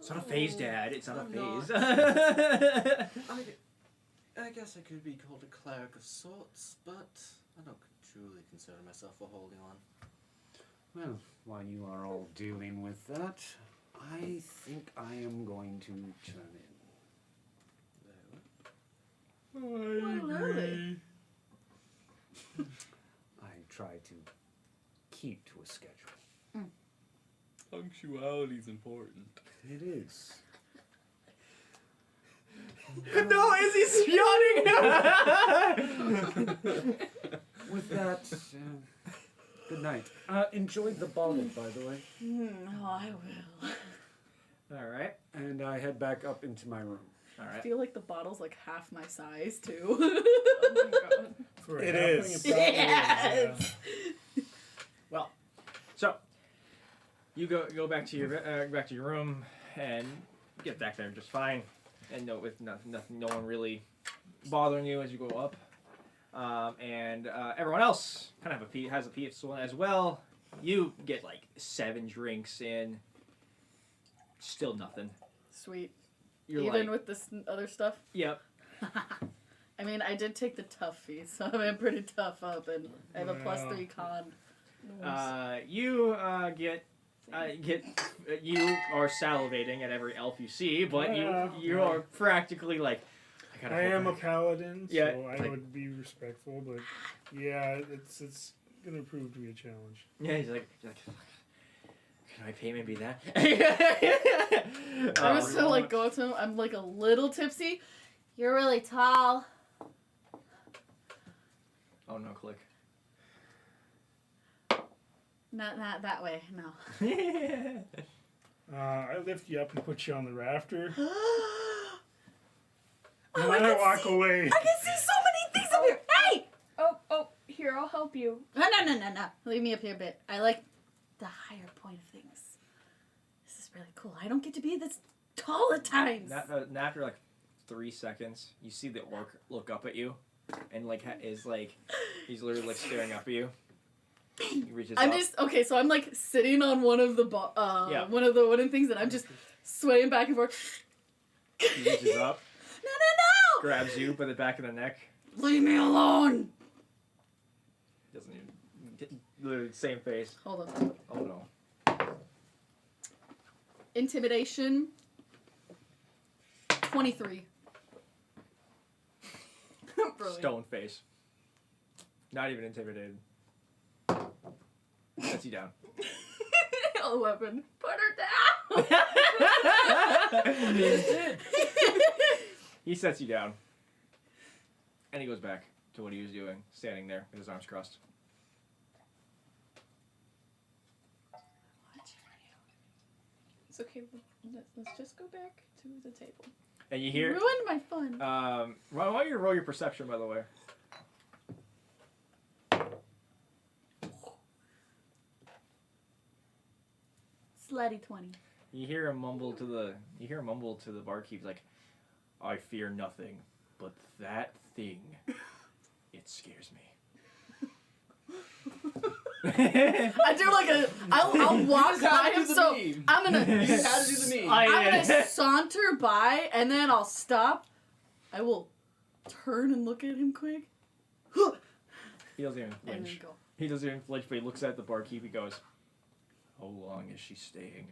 It's not a phase, Dad. It's not a I'm phase. I guess I could be called a cleric of sorts, but I don't truly consider myself a holy one. Well, while you are all dealing with that, I think I am going to turn in. I Well, agree. I try to keep to a schedule. Punctuality's important. It is. No, Izzy's yawning. With that, good night. Enjoy the bottle, by the way. Oh, I will. All right. And I head back up into my room. All I right. feel like the bottle's like half my size too. Oh my god. For a It halfling, is. it probably is, Yes. Well, so you go back to your room and get back there just fine, and with nothing, no one really bothering you as you go up, and everyone else kind of has a peaceful one as well. You get like 7 drinks in, still nothing. Sweet. You're Even like, with this other stuff. yep. I mean, I did take the tough feat, so I'm pretty tough up, and I have a Yeah. +3 con. You you are salivating at every elf you see, but Yeah, you yeah. are practically like, I am a paladin, so Yeah, I like- would be respectful, but yeah, it's gonna prove to be a challenge. Yeah, he's like, can my payment be that? I was to like go up to him. I'm like a little tipsy. You're really tall. Oh no, click. Not that way. No. I lift you up and put you on the rafter, Oh, and I then I can walk see- away. I can see so many things up here. Hey! Oh, here, I'll help you. No. Leave me up here a bit. I like the higher point of things. This is really cool. I don't get to be this tall at times. And after like 3 seconds, you see the orc look up at you, and like is like, he's literally like staring up at you. He reaches I'm up. just okay. So I'm like sitting on one of the Yeah. one of the wooden things, and I'm just swaying back and forth. He reaches up, No! grabs you by the back of the neck. Leave me alone. Doesn't even. Literally same face. Hold on. Oh no. Intimidation. 23. Brilliant. Stone face. Not even intimidated. Sets you down. 11. Put her down. He sets you down. And he goes back to what he was doing, standing there with his arms crossed. It's okay. Let's just go back to the table. And you hear. Ruined my fun. Why don't you roll your perception, by the way? Slutty 20. You hear him mumble to the barkeep like, "I fear nothing, but that thing, it scares me." I do like a. I'll walk by him. So I'm gonna. You just had to do the meme. I'm gonna saunter by and then I'll stop. I will turn and look at him quick. He doesn't even And then flinch. go. He doesn't even flinch, but he looks at the barkeep. He goes, "How long is she staying?"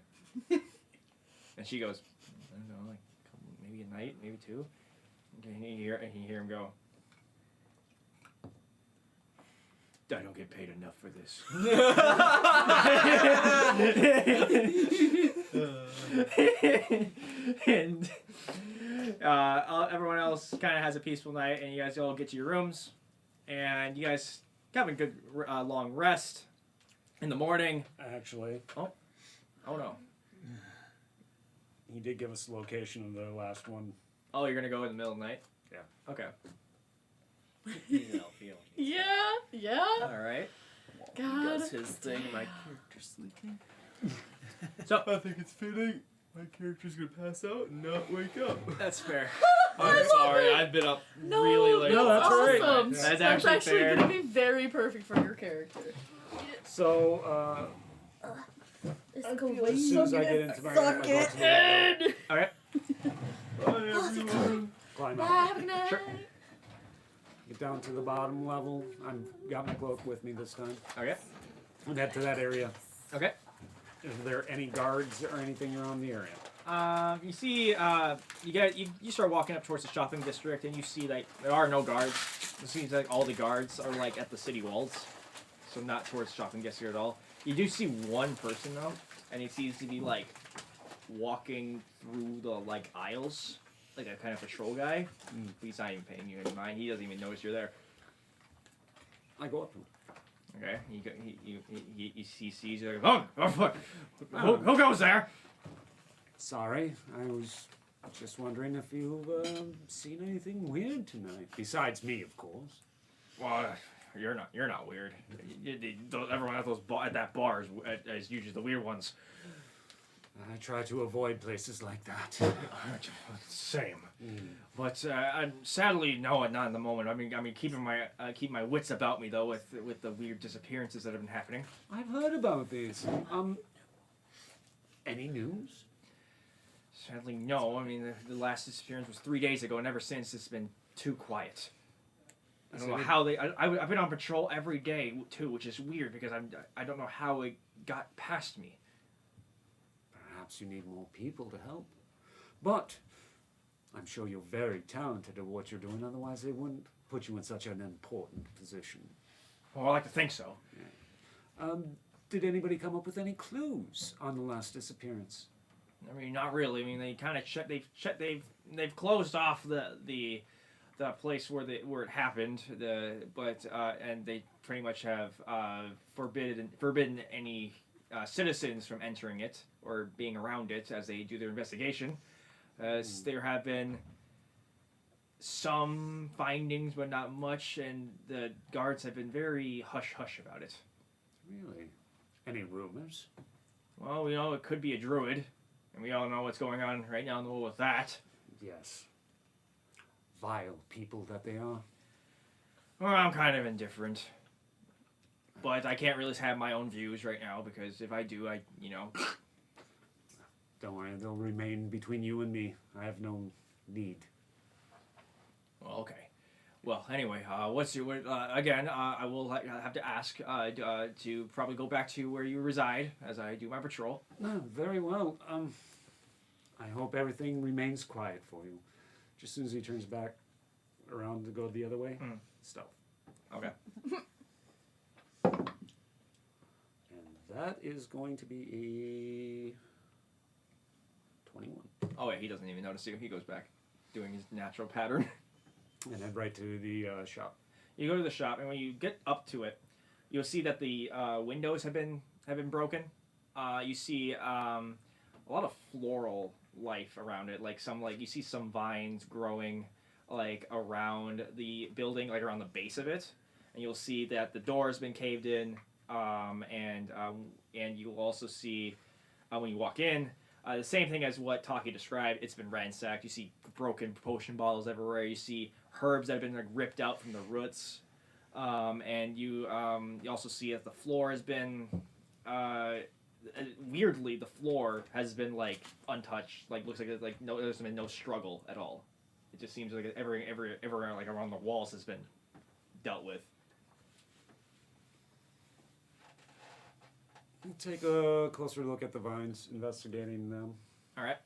And she goes, "I don't know, like maybe a night, maybe 2." And you hear him go, "I don't get paid enough for this." And everyone else kind of has a peaceful night, and you guys all get to your rooms, and you guys have a good long rest. In the morning, Actually, oh no, he did give us the location of the last one. oh, you're gonna go in the middle of the night? Yeah. Okay. You know, feeling. Yeah. All right. God. Does his thing, my character's sleeping. So I think it's fitting. My character's gonna pass out and not wake up. that's fair. I'm sorry, I've been up No, really late. No, that's all right. awesome. That's That's actually actually fair. going to be very perfect for your character. So, It's as soon as I get into my room, I go to the window, All right. Bye, everyone. climb Bye, up, have a good night. Sure. get down to the bottom level. I've got my cloak with me this time. Okay. And head to that area. Okay. Is there any guards or anything around the area? You see, you start walking up towards the shopping district, and you see like there are no guards. It seems like all the guards are like at the city walls, so not towards the shopping district at all. You do see one person though, and he seems to be like walking through the like aisles, like a kind of patrol guy. But he's not even paying you any mind. He doesn't even notice you're there. I go up to him. Okay. He sees you. Like, who goes there? Sorry, I was just wondering if you've seen anything weird tonight. Besides me, of course. Well, you're not weird. Everyone at at that bar is usually the weird ones. I try to avoid places like that. Same, but sadly, no, not in the moment. I mean, keeping my wits about me though with the weird disappearances that have been happening. I've heard about these. Any news? Sadly, no. I mean, the last disappearance was 3 days ago, and ever since it's been too quiet. I don't know how they. I've been on patrol every day too, which is weird because I don't know how it got past me. Perhaps you need more people to help. But I'm sure you're very talented at what you're doing, otherwise they wouldn't put you in such an important position. Well, I like to think so. Did anybody come up with any clues on the last disappearance? I mean, not really. I mean, they kind of they've closed off the place where it happened. And they pretty much have forbidden any citizens from entering it or being around it as they do their investigation. There have been some findings, but not much, and the guards have been very hush-hush about it. Really? Any rumors? Well, we know it could be a druid, and we all know what's going on right now in the world with that. Yes. Vile people that they are. Well, I'm kind of indifferent. But I can't really have my own views right now, because if I do, Don't worry, they'll remain between you and me. I have no need. Well, okay. Well, anyway, what's your again? I will have to ask to probably go back to where you reside as I do my patrol. No, very well. I hope everything remains quiet for you. Just as soon as he turns back around to go the other way, stealth. Okay. And that is going to be a 21. Oh wait, he doesn't even notice you. He goes back, doing his natural pattern. And head right to the shop. You go to the shop, and when you get up to it, you'll see that the windows have been broken. You see a lot of floral life around it, you see some vines growing around the building, around the base of it, and you'll see that the door has been caved in, and you'll also see when you walk in. The same thing as what Taki described. It's been ransacked. You see broken potion bottles everywhere. You see herbs that have been ripped out from the roots, and you also see that the floor has been weirdly the floor has been untouched. Looks like no, there's been no struggle at all. It just seems like everywhere around the walls has been dealt with. Take a closer look at the vines, investigating them. All right.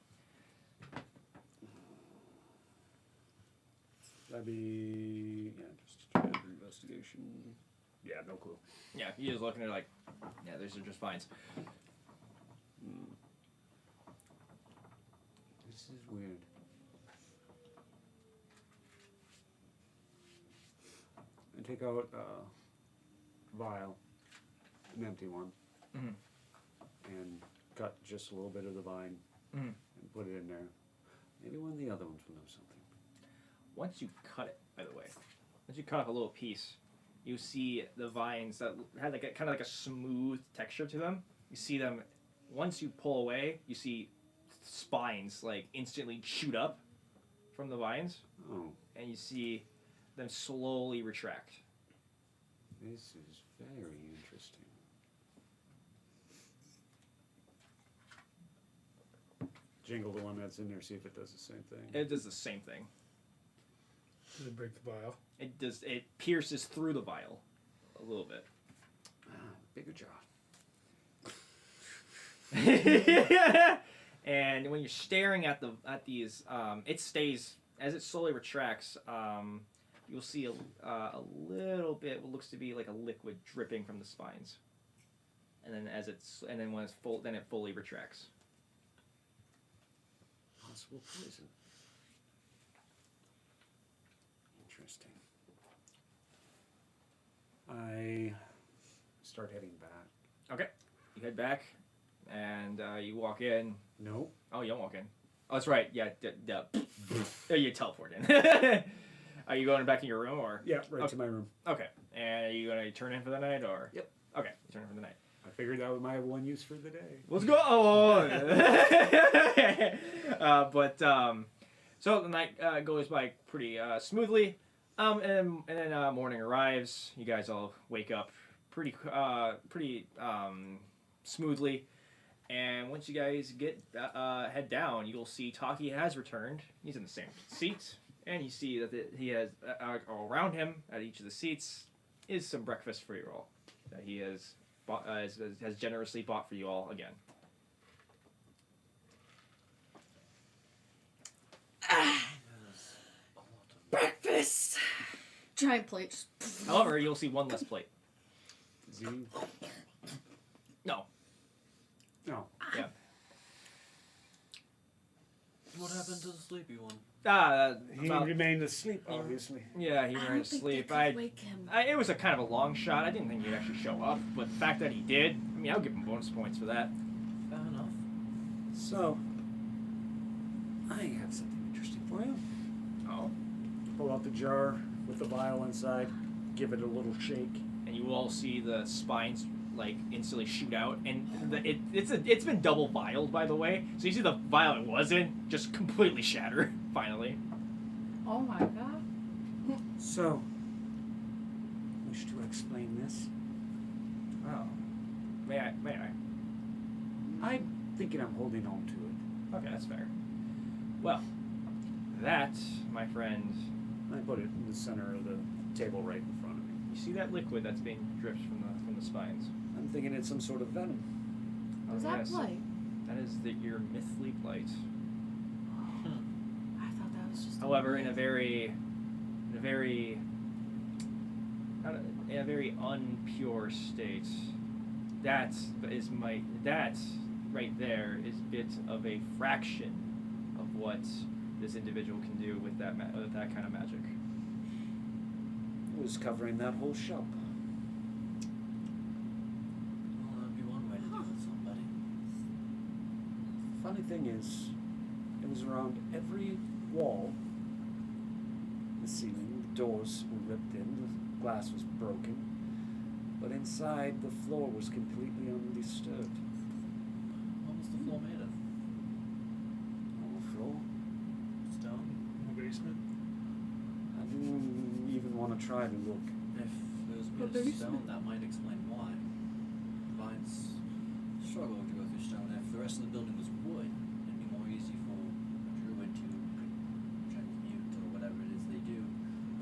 That'd be, just standard investigation. Yeah, no clue. Yeah, you just looking at these are just vines. This is weird. I take out a vial, an empty one, and cut just a little bit of the vine and put it in there. Maybe one of the other ones will know something. Once you cut it, by the way, once you cut off a little piece, you see the vines that had like a kind of like a smooth texture to them. You see them once you pull away. You see spines like instantly shoot up from the vines, Oh, and you see them slowly retract. this is very interesting. Jingle the one that's in there, see if it does the same thing. It does the same thing. Does it break the vial? It does. It pierces through the vial a little bit. Bigger jaw. And when you're staring at these, it stays as it slowly retracts. You'll see a little bit what looks to be like a liquid dripping from the spines, and then when it's full, then it fully retracts. Possible poison. Interesting. I start heading back. Okay, you head back, and you walk in. No. Oh, you don't walk in. Oh, that's right. Yeah, you teleport in. Are you going back in your room or? Yeah, right Okay. to my room. Okay. And are you gonna turn in for the night or? Yep. Okay, you turn in for the night. I figured that was my one use for the day. Let's go. So the night goes by pretty smoothly, and then morning arrives. You guys all wake up pretty smoothly, and once you guys get head down, you'll see Taki has returned. He's in the same seat, and you see that he has all around him at each of the seats is some breakfast for you all that he has has generously bought for you all again. Breakfast. Giant plate. However, you'll see one less plate. Z? No. No. Yeah. What happened to the sleepy one? He remained asleep, obviously. Yeah, he I ran don't to think sleep. they could wake him. It was a kind of a long shot. I didn't think he'd actually show up, but the fact that he did, I mean, I'll give him bonus points for that. Fair enough. So, I have something interesting for you. Oh. Pull out the jar with the vial inside, give it a little shake. And you all see the spines like instantly shoot out, and it's been double vialed, by the way. So you see the vial it was in just completely shatter finally. Oh my god. So, wish to explain this? Oh. May I? I'm thinking I'm holding on to it. Okay, that's fair. Well, that, my friend, I put it in the center of the table right in front of me. you see that liquid that's being dripped from the spines. I'm thinking it's some sort of venom. Was Oh, that yes. blight? That is your mythly blight. I thought that was just. However, in a very unpure state, that right there is bit of a fraction of what this individual can do with that kind of magic. It was covering that whole shop. Well, that'd be one way to deal with somebody. Funny thing is, it was around every wall, the ceiling, the doors were ripped in, the glass was broken, but inside the floor was completely undisturbed. What was the floor made of? On the floor. Stone? In the basement? I didn't even want to try to look. If it was The made of stone, basement. that might explain why. Vines struggle to go through stone. If the rest of the building was wood, it'd be more easy for a druid to transmute or whatever it is they do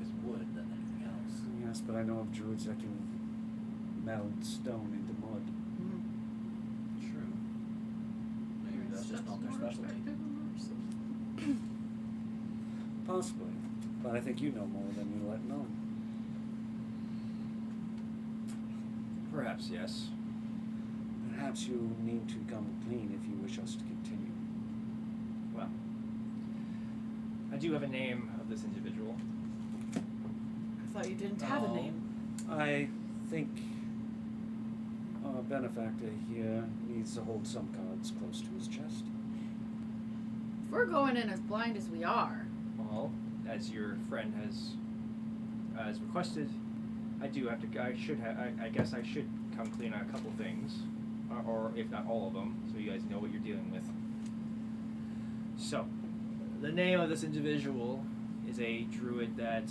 with wood than anything else. Yes, but I know of druids that can meld stone into mud. True. Maybe that's just not their specialty. Possibly. But I think you know more than you let on. Perhaps, yes. Perhaps you need to come clean if you wish us to continue. Well, I do have a name of this individual. I thought you didn't have a name. I think our benefactor here needs to hold some cards close to his chest. If we're going in as blind as we are, Well, as your friend has requested, I do have to. I should have. I guess I should come clean on a couple things, or if not all of them, so you guys know what you're dealing with. So, the name of this individual is a druid that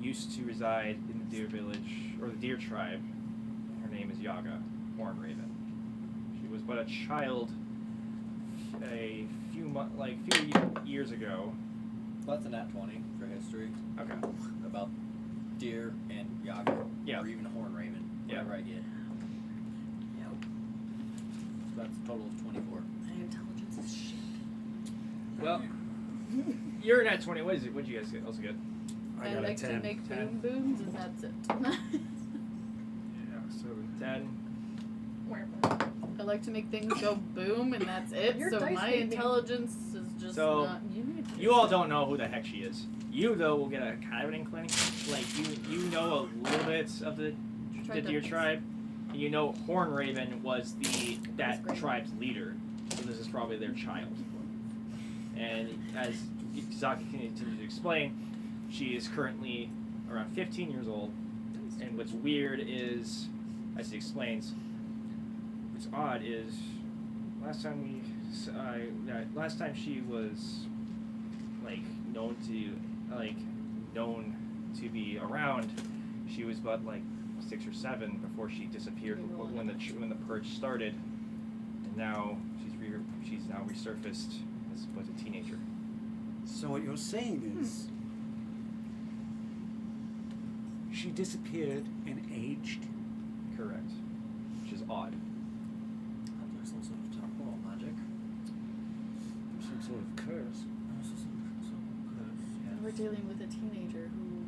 used to reside in the Deer Village or the Deer Tribe. Her name is Yaga Hornraven. She was but a child a few years ago. That's a nat 20 for history. Okay. About deer and yaga. Yeah. Or even horn raven. Yeah. Whatever I get. Yep. So that's a total of 24. My intelligence is shit. Well, you're at 20. What is it? What'd you guys get? Also get? I got a like to 10. make 10. boom booms, and that's it. Yeah, 7. 10. I like to make things go boom, and that's it. Your So dice my made me- intelligence is just So, not. You all don't know who the heck she is. You though will get a kind of an inkling. Like you know a little bit of the Deer Tribe. You know Hornraven was that tribe's leader. So this is probably their child. And as Zaki continues to explain, she is currently around 15 years old. And what's weird is, as he explains, what's odd is last time she was known to be around, she was but 6 or 7 before she disappeared when the purge started, and now she's now resurfaced as a teenager. So what you're saying is she disappeared and aged? Correct. Which is odd. There's some sort of temporal magic. Some sort of curse. We're dealing with a teenager who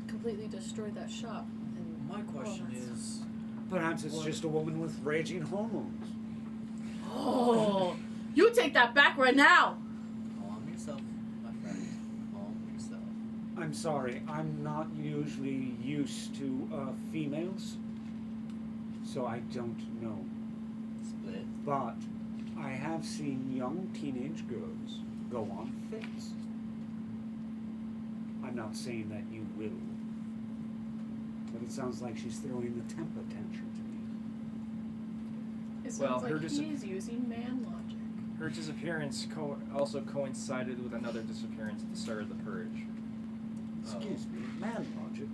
completely destroyed that shop. And My question is, Perhaps it's What? just a woman with raging hormones. Oh, you take that back right now. calm yourself, my friend. Calm yourself. I'm sorry, I'm not usually used to females, so I don't know. Split. But I have seen young teenage girls go on fits. I'm not saying that you will, but it sounds like she's throwing the temper tantrum to me. It Well, sounds her like dis- he's using man logic. Her disappearance also coincided with another disappearance at the start of the purge. Excuse me, man logic.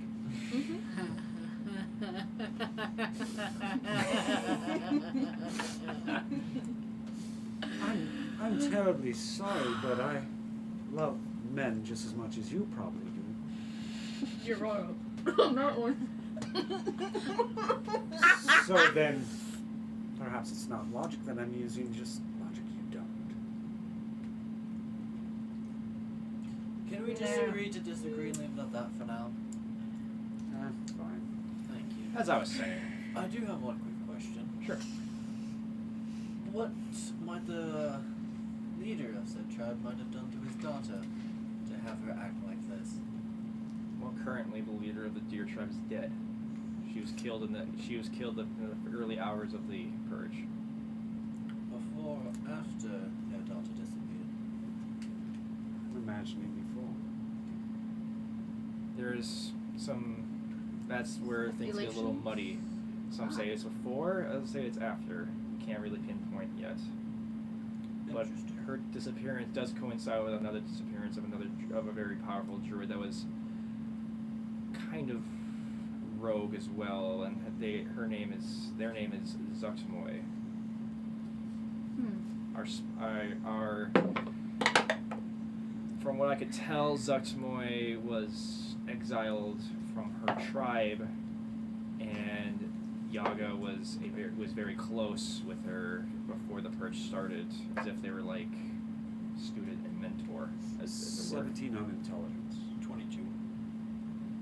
I'm terribly sorry, but I love men just as much as you probably do. You're wrong. Not one. So then, perhaps it's not logic that I'm using, just logic you don't. Can we just agree to disagree and leave it at that for now? Fine. Thank you. As I was saying. I do have one quick question. Sure. What might the leader of said tribe might have done to his daughter to have her act like this? Well, currently the leader of the Deer Tribe is dead. She was killed in the early hours of the purge. Before or after her daughter disappeared? I'm imagining before. There's some. That's where things get a little Relation? muddy. Some say it's before, others say it's after. Can't really pinpoint yet. But Interesting. her disappearance does coincide with another disappearance of a very powerful druid that was kind of rogue as well, and their name is Zuggtmoy. From what I could tell, Zuggtmoy was exiled from her tribe, and Yaga was very close with her before the purge started, as if they were like student and mentor. As it were. 17 on intelligence. 22.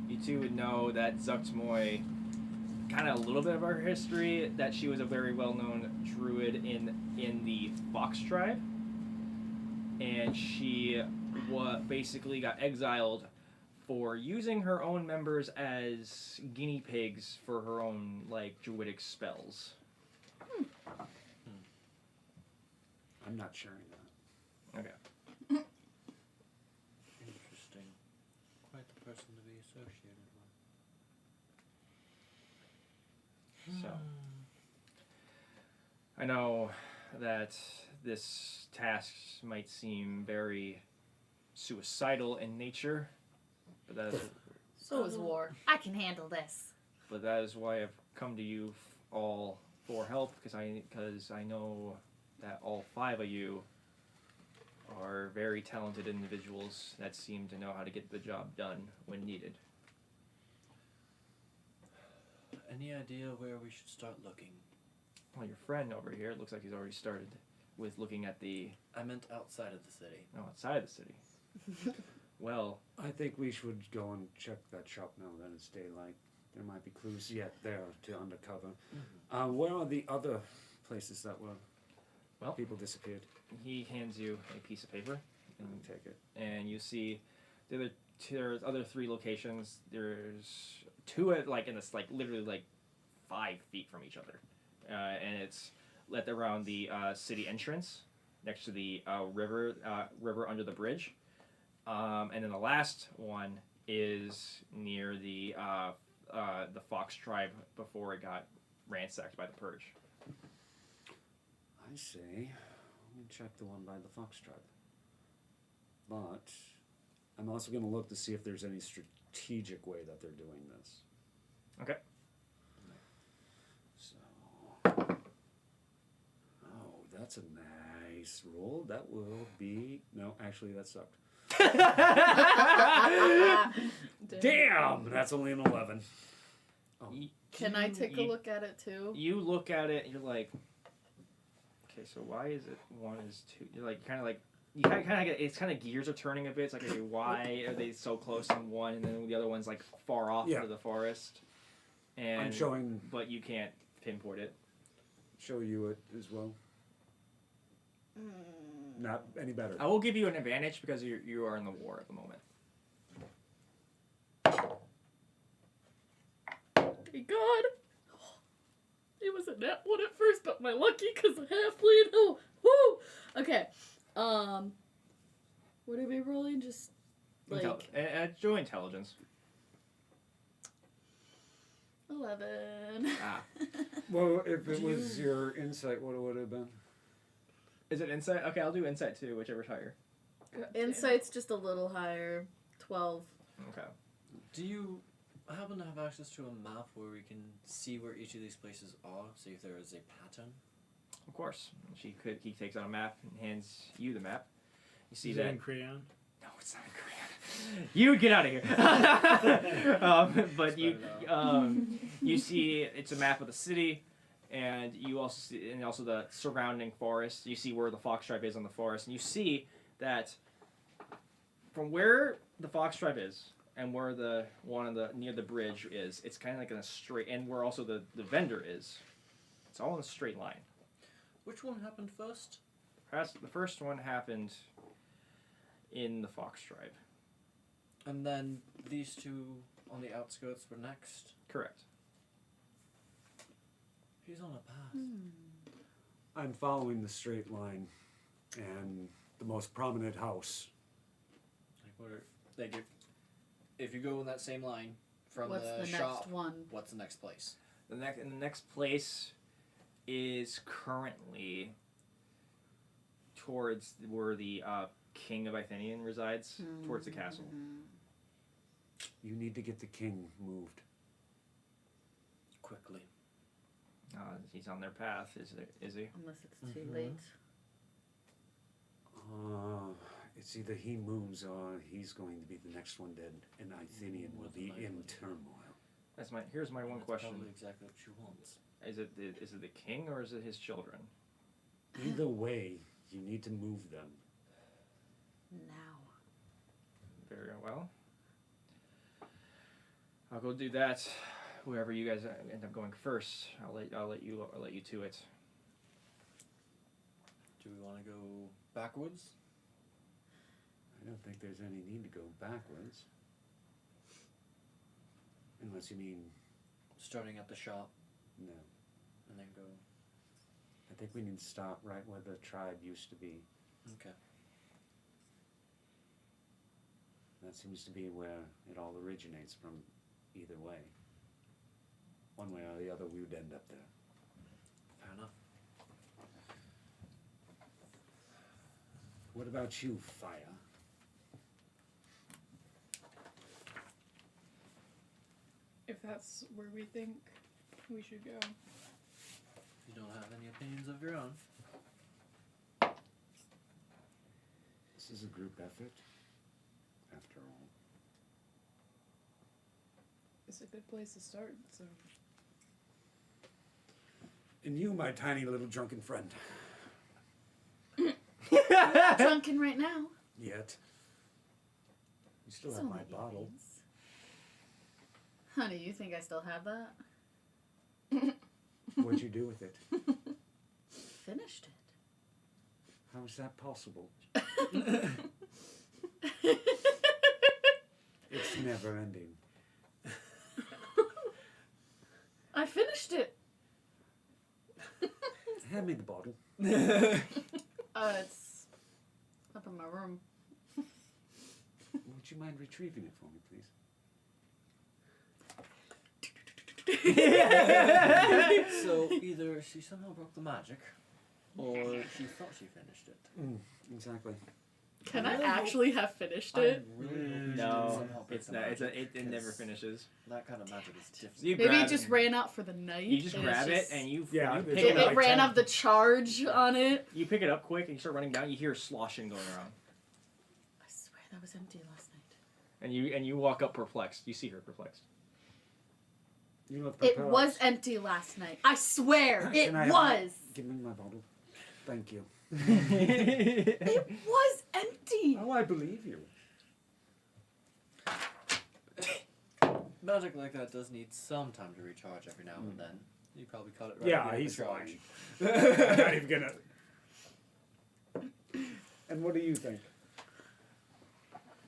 You two would know that Zuggtmoy, kind of a little bit of her history, that she was a very well-known druid in the Fox tribe, and she basically got exiled for using her own members as guinea pigs for her own druidic spells. I'm not sharing that. Okay. Interesting. Quite the person to be associated with. So, I know that this task might seem very suicidal in nature, but that is, So is war. I can handle this. but that is why I've come to you all for help, because I know that all 5 of you are very talented individuals that seem to know how to get the job done when needed. Any idea where we should start looking? Well, your friend over here, it looks like he's already started with looking at the I meant outside of the city. outside of the city. Well, I think we should go and check that shop now that it's daylight. There might be clues yet there to undercover. Where are the other places that were Well- people disappeared? he hands you a piece of paper, And take it. and you see there's other 3 locations. There's 2 at like in this like literally like 5 feet from each other, and it's let around the city entrance next to the river under the bridge, and then the last one is near the Fox tribe before it got ransacked by the Purge. I say, let me check the one by the Fox tribe. But I'm also going to look to see if there's any strategic way that they're doing this. Okay. So, oh, that's a nice roll. That will be no. Actually, that sucked. Damn, that's only an 11. Oh. Can I take a look at it too? You look at it, and you're like, okay, so why is it 1 is 2? You're like, kind of like, you kind of get, it's kind of gears are turning a bit. It's like, okay, why are they so close in one, and then the other one's like far off into the forest? And I'm showing. but you can't pinpoint it. Show you it as well. Not any better. I will give you an advantage because you are in the war at the moment. Thank God. It was a net 1 at first, but my lucky because of half bleed. Oh, woo! Okay. What are we rolling? Just like Joe intelligence. 11. Ah, Well, if it was your insight, what would it have been? is it insight? Okay, I'll do insight too, whichever's higher. Insight's just a little higher. 12. Okay. Do you happen to have access to a map where we can see where each of these places are? See if there is a pattern? Of course. He takes out a map and hands you the map. You see Is that it in crayon? No, it's not in Korean. You get out of here. But you see it's a map of the city, and you also see the surrounding forest. You see where the Fox tribe is on the forest, and you see that from where the Fox tribe is and where the one near the bridge is, it's kind of like in a straight, and where also the vendor is, it's all in a straight line. Which one happened first? Perhaps the first one happened in the Fox tribe. And then these 2 on the outskirts were next? Correct. He's on a path. I'm following the straight line, and the most prominent house. If you go in that same line from What's the shop, next one? what's the next place? The next place is currently towards where the king of Ithanian resides, towards the castle. You need to get the king moved. Quickly. He's on their path, is he? Unless it's too late. It's either he moves or he's going to be the next one dead, and Ithanian will be in turmoil. Here's my one That's question. probably exactly what she wants. Is it the king or is it his children? Either way, you need to move them. Now. Very well. I'll go do that. Wherever you guys end up going first, I'll let you to it. Do we want to go backwards? I don't think there's any need to go backwards. Unless you mean, Starting at the shop no. and then go. I think we need to stop right where the tribe used to be. Okay. That seems to be where it all originates from either way. One way or the other, we would end up there. What about you, Fire? If that's where we think we should go. You don't have any opinions of your own. This is a group effort, after all. It's a good place to start, so. And you, my tiny little drunken friend. Not drunken right now. Yet. You still It's have my only bottle. beans. Honey, you think I still have that? What'd you do with it? Finished it. How is that possible? It's never ending. I finished it. Hand me the bottle. It's up in my room. Would you mind retrieving it for me, please? So either she somehow broke the magic, or she thought she finished it. Exactly. Can I I really actually have finished I'm it? really hoping she didn't No, somehow break it's the not. magic, It never 'cause finishes. That kind of magic is different. You Maybe grab it just it. ran out for the night. You just and grab it's it just- and you Yeah, you it's pick It, it like up. it ran 10. off the charge on it. You pick it up quick and you start running down. You hear sloshing going around, I swear that was empty last night. and you walk up perplexed. You see her perplexed. You look It perplexed. was empty last night. I swear, it Can I have was. Give me my bottle. Thank you. It was empty. Oh, I believe you. Magic like that does need some time to recharge every now and then. You probably caught it right. Yeah, at the he's charge. lying. I'm not even gonna. And what do you think?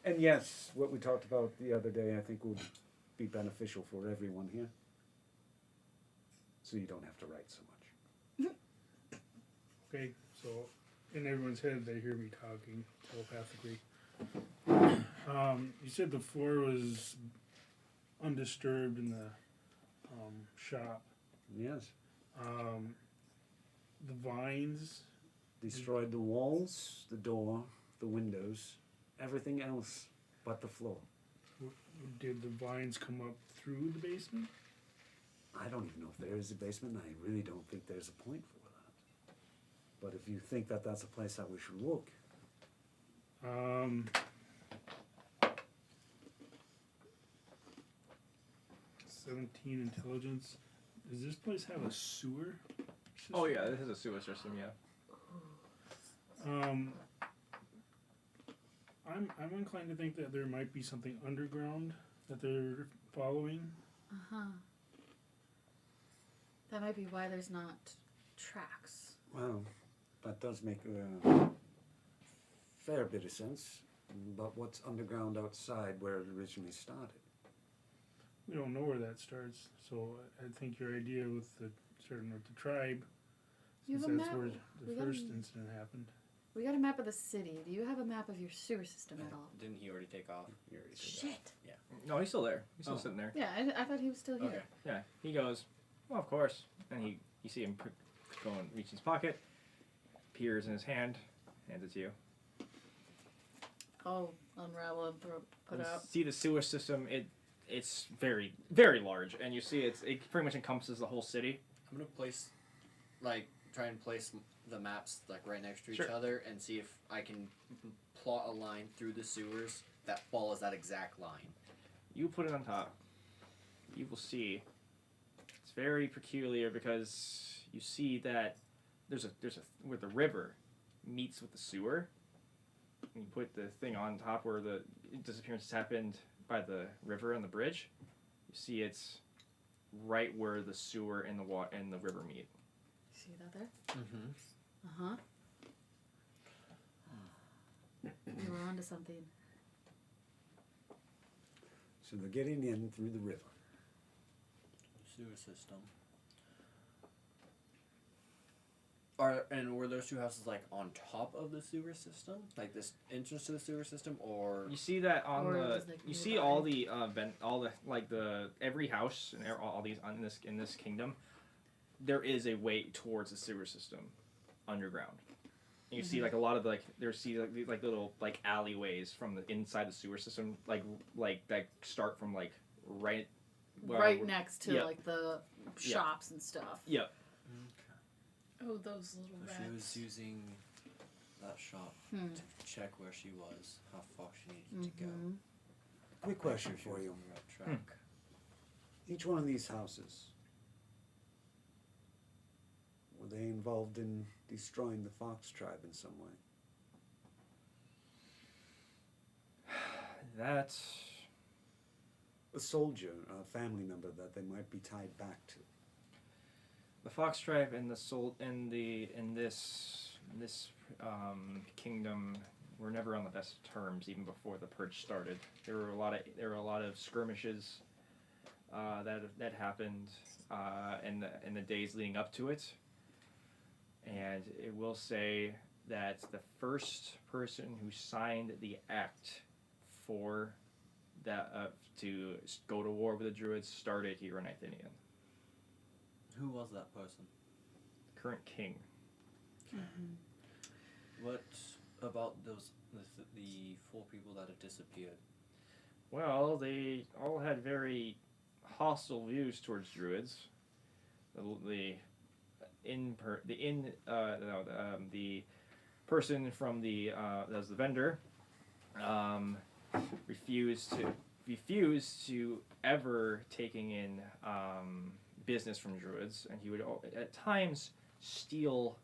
And yes, what we talked about the other day, I think would be beneficial for everyone here. So you don't have to write so much. Okay, so in everyone's head they hear me talking telepathically. You said the floor was undisturbed in the shop. Yes. The vines. Destroyed the walls, the door, the windows, everything else but the floor. Did the vines come up through the basement? I don't even know if there is a basement, and I really don't think there's a point for that. But if you think that that's a place that we should look, 17 intelligence. Does this place have a sewer system? Oh yeah, this is a sewer system. Yeah. I'm inclined to think that there might be something underground that they're following. Uh-huh. That might be why there's not tracks. well, that does make a fair bit of sense. But what's underground outside where it originally started? We don't know where that starts, so I think your idea with the starting with the tribe, You since have a that's map. where We the got first a- incident happened. We got a map of the city. Do you have a map of your sewer system at all? Didn't he already take off? You already said Shit. No, he's still there. He's still Oh. sitting there. Yeah, I thought he was still here. Okay. Yeah. He goes, well, of course. And you see him going, reach his pocket, peers in his hand, hands it to you. Oh, unravel and put You out. see the sewer system. It's very, very large, and you see it pretty much encompasses the whole city. I'm gonna try and place the maps right next to each Sure. other and see if I can plot a line through the sewers that follows that exact line. You put it on top. You will see. It's very peculiar because you see that there's a where the river meets with the sewer. And you put the thing on top where the disappearance happened by the river and the bridge. You see it's right where the sewer and the river meet. See that there? Mm-hmm. Uh-huh. You were onto something. So they're getting in through the river. Sewer system. Were those two houses on top of the sewer system, like this entrance to the sewer system, or You see that on Or the just, you see nearby. all the every house and all these in this kingdom, there is a way towards the sewer system underground. You see like a lot of like little like alleyways from the inside the sewer system, like that start from like right right next to Yep. like the shops and stuff. Yep. Oh, those little So she was rats. using that shop to check where she was, how far she needed to go. Quick question Make sure for she you. was on the right track. Each one of these houses, were they involved in destroying the Fox tribe in some way? That's A soldier, a family member that they might be tied back to. the Fox tribe and in this kingdom were never on the best terms even before the purge started. There were a lot of skirmishes that happened in the days leading up to it. And it will say that the first person who signed the act for that to go to war with the Druids started here in Ithinian. Who was that person? Current king. What about the 4 people that have disappeared? Well, they all had very hostile views towards Druids. The person from that was the vendor refused to ever taking in business from Druids, and he would at times steal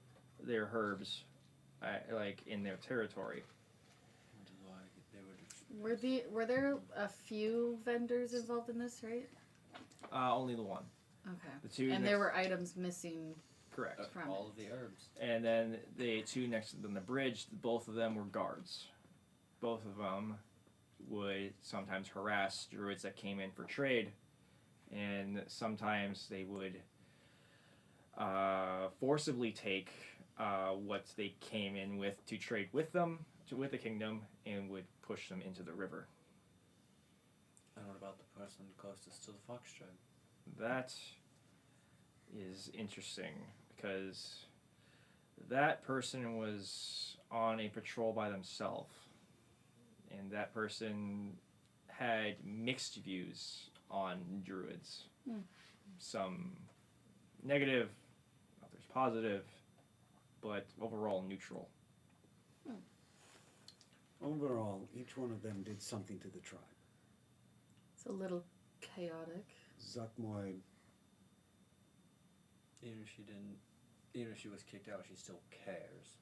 their herbs like in their territory. Which is why they would. Were there a few vendors involved in this, right? Only the one. Okay. The two And there were items missing. correct. From all of the herbs. And then the two next to them, the bridge, both of them were guards. Both of them would sometimes harass Druids that came in for trade, and sometimes they would forcibly take what they came in with to trade with them, with the kingdom, and would push them into the river. And what about the person closest to the Fox tribe? That is interesting because that person was on a patrol by themselves, and that person had mixed views on Druids. Some negative, others positive, but overall neutral. Overall, each one of them did something to the tribe. It's a little chaotic. Zuggtmoy, Even if she was kicked out, she still cares.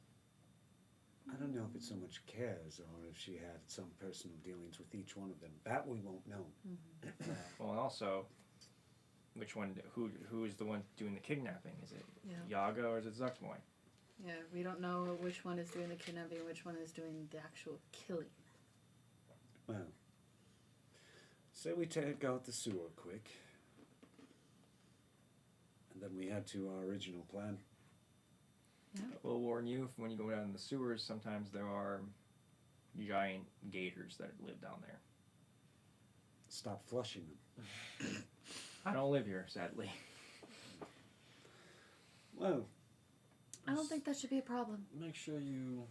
I don't know if it's so much cares or if she had some personal dealings with each one of them. That we won't know. Well, and also, who is the one doing the kidnapping? Is it Yaga or is it Zuggtmoy? Yeah, we don't know which one is doing the kidnapping and which one is doing the actual killing. Well, say we take out the sewer quick, and then we head to our original plan. We'll warn you, when you go down in the sewers, sometimes there are giant gators that live down there. Stop flushing them. I don't live here, sadly. Well, I don't think that should be a problem. Make sure you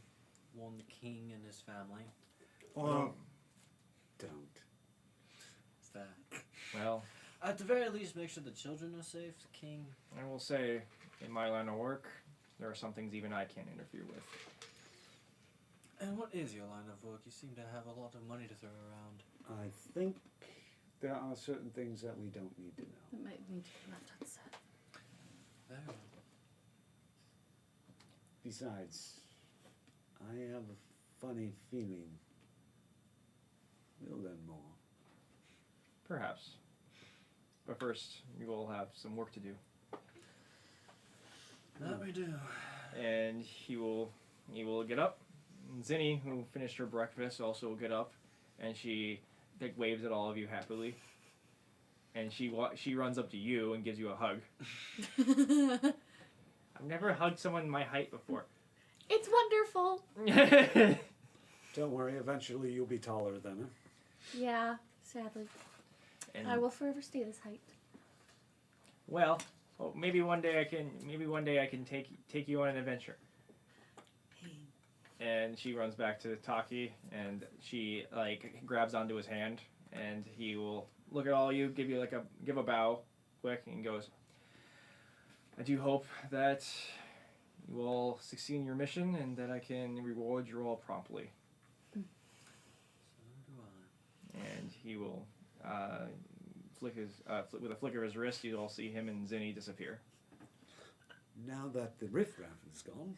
warn the king and his family. or don't. Is that? Well, At the very least, make sure the children are safe. The king. I will say, in my line of work, there are some things even I can't interfere with. And what is your line of work? You seem to have a lot of money to throw around. I think there are certain things that we don't need to know. It might need to be left unsaid. Very well. Besides, I have a funny feeling we'll learn more. Perhaps. But first, you will have some work to do. That we do. And he will get up. And Zinni, who finished her breakfast, also will get up, and she waves at all of you happily. And she runs up to you and gives you a hug. I've never hugged someone my height before. It's wonderful. Don't worry, eventually you'll be taller than her. Yeah, sadly. And I will forever stay this height. well, maybe one day I can take you on an adventure. and she runs back to Taki, and she like grabs onto his hand, and he will look at all of you, give a bow, quick, and goes, "I do hope that you will succeed in your mission, and that I can reward you all promptly." So do I. And he will flick his with a flick of his wrist. You all see him and Zinni disappear. Now that the riffraff is gone,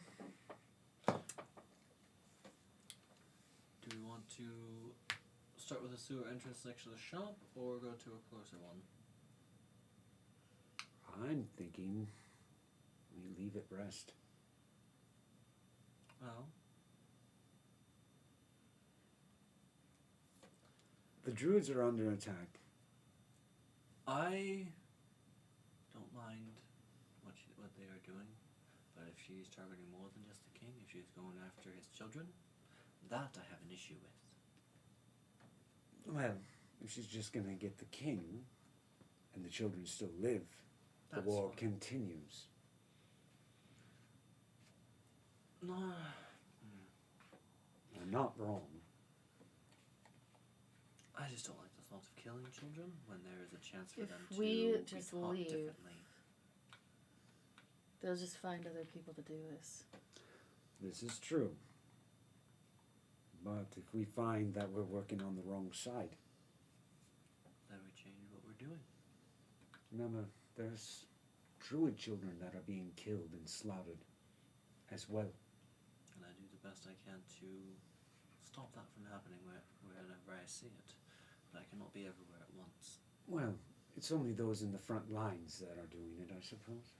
Do we want to start with a sewer entrance next to the shop, or go to a closer one? I'm thinking we leave it rest. Well, The druids are under attack. I don't mind what they are doing, but if she's targeting more than just the king, if she's going after his children, that I have an issue with. Well, if she's just going to get the king and the children still live, the That's war fine. continues. No. I'm not wrong. I just don't like the thought of killing children when there is a chance for If them we to just be taught leave. differently. They'll just find other people to do this. This is true. But if we find that we're working on the wrong side, Then we change what we're doing. remember, there's druid children that are being killed and slaughtered as well. And I do the best I can to stop that from happening whenever I see it. But I cannot be everywhere at once. Well, it's only those in the front lines that are doing it, I suppose.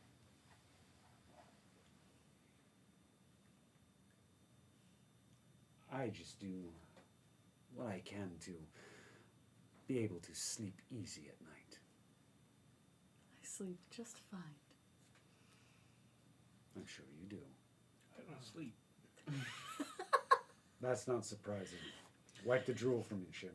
I just do what I can to be able to sleep easy at night. I sleep just fine. I'm sure you do. I don't sleep. That's not surprising. Wipe the drool from your chin.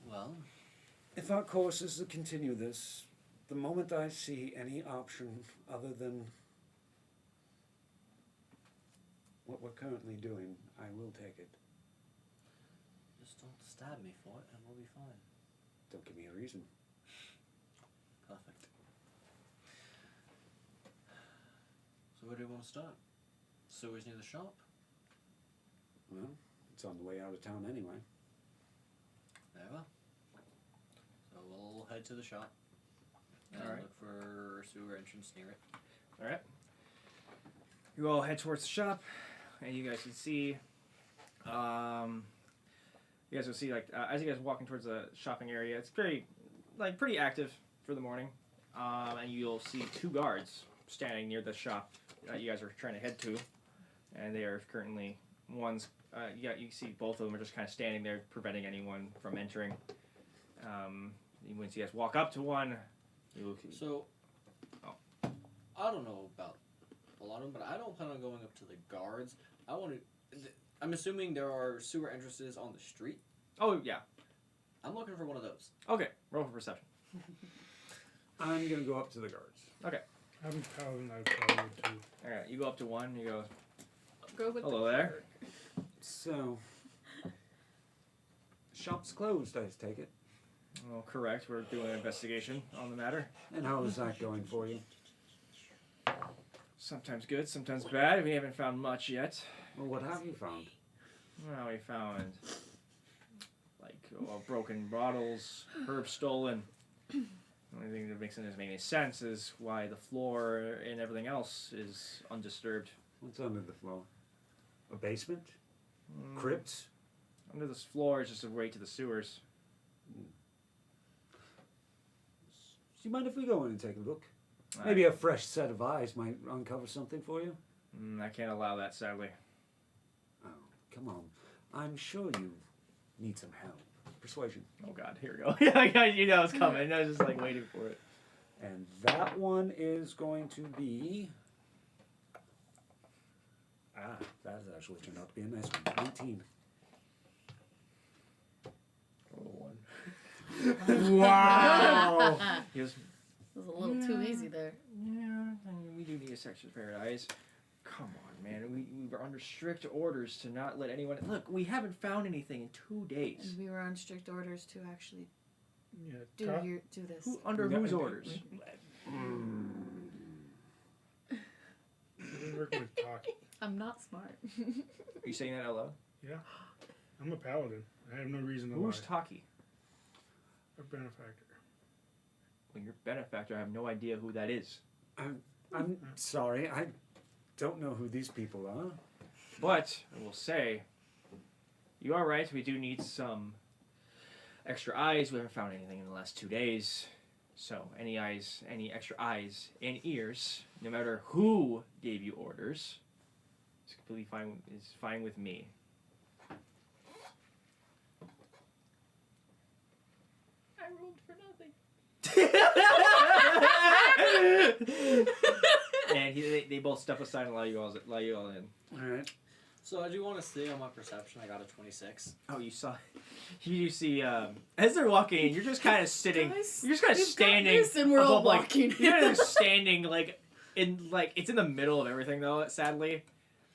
Well, If our course is to continue this, the moment I see any option other than what we're currently doing, I will take it. just don't stab me for it and we'll be fine. Don't give me a reason. Perfect. So where do we want to start? Sewers near the shop? Well, it's on the way out of town anyway. Very well. So we'll head to the shop and Alright. look for a sewer entrance near it. All right. You all head towards the shop, and you guys can see. You guys will see as you guys are walking towards the shopping area, it's pretty active for the morning, and you'll see two guards standing near the shop that you guys are trying to head to, and they are currently you see both of them are just kind of standing there, preventing anyone from entering. Once you guys walk up to one, So, I don't know about a lot of them, but I don't plan on going up to the guards. I'm assuming there are sewer entrances on the street. Oh yeah. I'm looking for one of those. Okay. Roll for perception. I'm gonna go up to the guards. I'm paladin, I probably would too. All right. You go up to one. You go. Go with Hello the there. clerk. So, shop's closed, I take it. Well, correct. We're doing an investigation on the matter. And how is that going for you? Sometimes good, sometimes bad. We haven't found much yet. Well, what have you found? Well, we found broken bottles, herbs stolen. The only thing that doesn't make any sense is why the floor and everything else is undisturbed. What's under the floor? A basement? Crypts? Under this floor is just a way to the sewers. Do you mind if we go in and take a look? Maybe a fresh set of eyes might uncover something for you. I can't allow that, sadly. Oh, come on. I'm sure you need some help. Persuasion. Oh God, here we go. Yeah, you know it's coming. I was just waiting for it. And that one is going to be... that actually turned out to be a nice one. 19. Wow. It was a little too easy there. do need a section of paradise. Come on, man. We were under strict orders to not let anyone. Look, we haven't found anything in 2 days. And we were on strict orders to actually Yeah. do this. Under whose orders? We're working with Taki. I'm not smart. Are you saying that out loud? Yeah. I'm a paladin. I have no reason to Who's lie. Taki? A benefactor. Well, your benefactor. I have no idea who that is. I'm sorry. I don't know who these people are. But I will say, you are right. We do need some extra eyes. We haven't found anything in the last 2 days. So any extra eyes and ears, no matter who gave you orders, is completely fine. Is fine with me. I rolled for nothing. And they both step aside and allow you all in. All right. So I do want to say on my perception, I got a 26. Oh, you see, as they're walking, you're just kind of sitting. Guys, You're just kind of we've got standing. this and we're all above, like, walking. You're kind of standing it's in the middle of everything though. Sadly,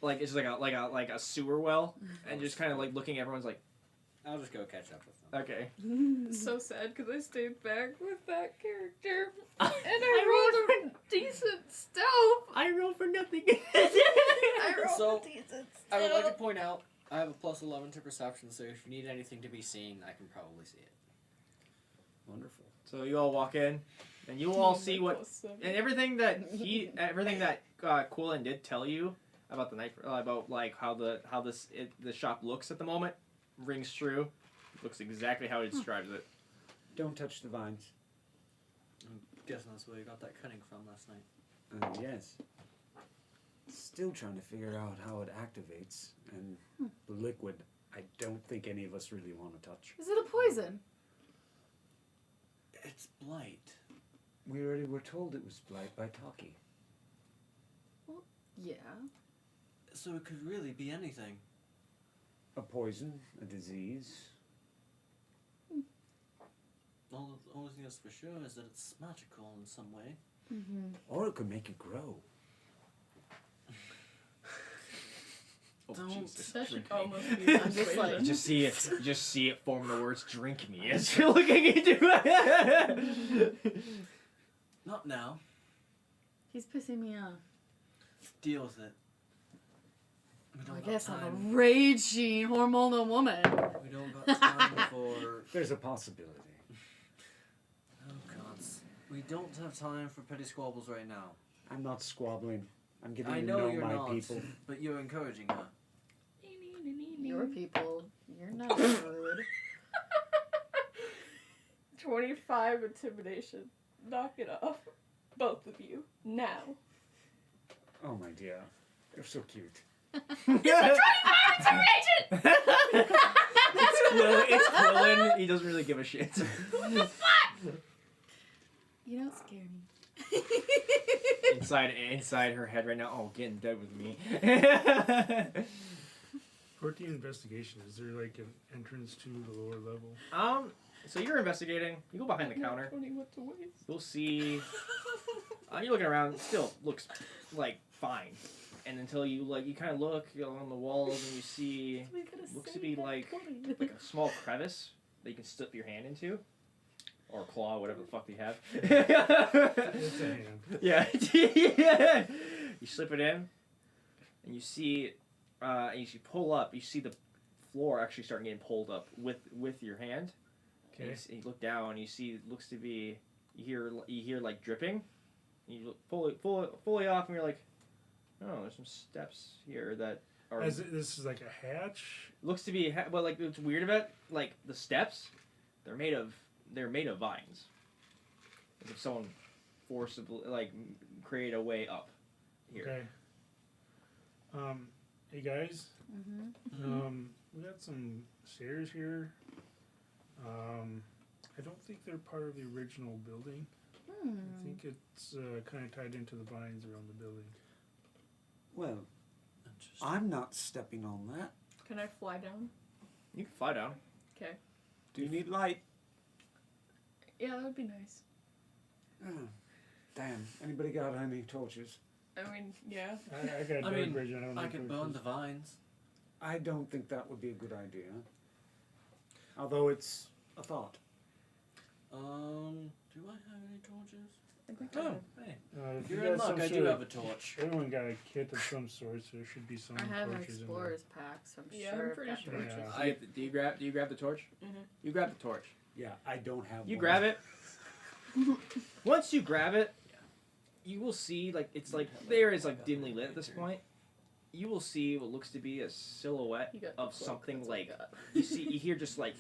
like it's just like a sewer well, and just kind of like looking. Everyone's like, I'll just go catch up with them. okay. It's so sad because I stayed back with that character. And I rolled a decent stealth. I rolled for nothing. I rolled So, a decent I would like to stealth. point out, I have a plus 11 to perception, so if you need anything to be seen, I can probably see it. Wonderful. So you all walk in, and you all see what Plus 7. and everything that Quillen did tell you about the night, about like how the shop looks at the moment, rings true. Looks exactly how he describes it. Don't touch the vines. I'm guessing that's where you got that cutting from last night. Yes. Still trying to figure out how it activates, and the liquid, I don't think any of us really want to touch. Is it a poison? It's blight. We already were told it was blight by Taki. Yeah. So it could really be anything. A poison, a disease. All the only thing that's for sure is that it's magical in some way. Mm-hmm. Or it could make you grow. Oh, Don't. Jesus. That should Drink me. almost be I'm just like- You just see it forming the words "drink me" as you're looking into it. Not now. He's pissing me off. Deal with it. We I don't guess got I'm a time. raging hormonal woman. We don't got time for... There's a possibility. Oh, gods. We don't have time for petty squabbles right now. I'm not squabbling. I'm getting I to know know you're my not, people. but you're encouraging her. Your people. You're not rude. 25 intimidation. Knock it off. Both of you. Now. Oh my dear, you're so cute. It's Quillen. He doesn't really give a shit. You don't scare me. inside her head right now. Oh, get in bed with me. 14 investigation. Is there like an entrance to the lower level? So you're investigating. You go behind the counter. 20 what to waste. You'll see. You're looking around. It still looks like fine. And until you kind of look on the walls and you see looks to be like a small crevice that you can slip your hand into, or claw, whatever the fuck they have. It's a hand. Yeah. Yeah. You slip it in, and you see, and you pull up. You see the floor actually starting getting pulled up with your hand. Okay. And you look down, and you see it looks to be you hear like dripping. And you look fully off, and you're like, oh, there's some steps here that are. This is like a hatch. Looks to be, but like what's weird about like the steps, they're made of vines. As if someone forcibly create a way up here. Okay. Hey guys. Mm-hmm. We got some stairs here. I don't think they're part of the original building. I think it's kind of tied into the vines around the building. Well, I'm not stepping on that. Can I fly down? You can fly down. Okay. Do you need light? Yeah, that would be nice. Oh, damn. Anybody got any torches? I mean, yeah. I got a dark vision. I don't I like could torches. burn the vines. I don't think that would be a good idea. Although it's a thought. Do I have any torches? I think Oh, hey. If you You're got in luck, some I sort do of- have a torch. Everyone got a kit of some sort, so there should be some I have an torches in there. explorer's pack, so I'm Yeah, sure I'm I've pretty got sure. torches. Yeah. Do you grab the torch? Mhm. You grab the torch. Yeah, I don't have You one. grab it. Once you grab it, you will see it's like there is like dimly lit at this point. You will see what looks to be a silhouette You got the of cloak, something that's what I like got. you hear just like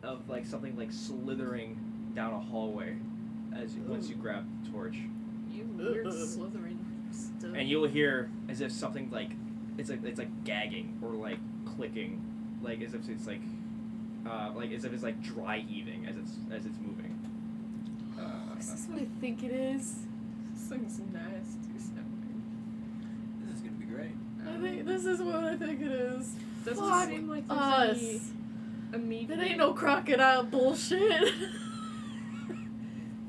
of like something like slithering down a hallway once you grab the torch, You weird Slytherin stuff. and you will hear as if something like it's like gagging or like clicking, like as if it's like as if it's like dry heaving as it's moving. Is this what I think it is? This thing's nasty sounding. This is gonna be great. I think this is what I think it is. Doesn't Fuck seem like us. there's any immediate. It ain't no crocodile bullshit.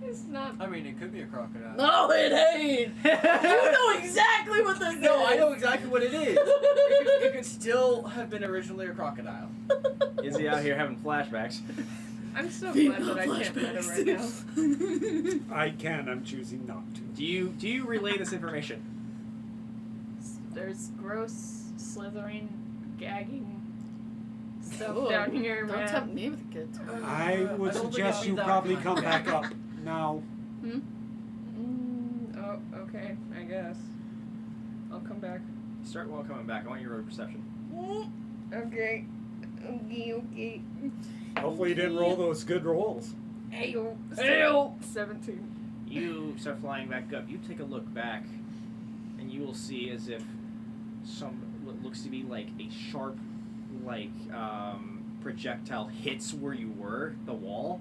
It's not. I mean, it could be a crocodile. No, it ain't. You know exactly what this is. No, I know exactly what it is. It could still have been originally a crocodile. Is he out here having flashbacks? I'm so glad that I can't let him right now. I can. I'm choosing not to. Do you relay this information? There's gross, slithering, gagging stuff Ooh, down here, don't man. tempt me with a good time. I would I don't think suggest I'll you be that probably kind. come back up now. Oh, okay. I guess. I'll come back. Start while coming back. I want your roll perception. Okay. Okay. Hopefully you didn't roll those good rolls. Ayo. 17. You start flying back up. You take a look back, and you will see as if what looks to be like a sharp, projectile hits where you were, the wall,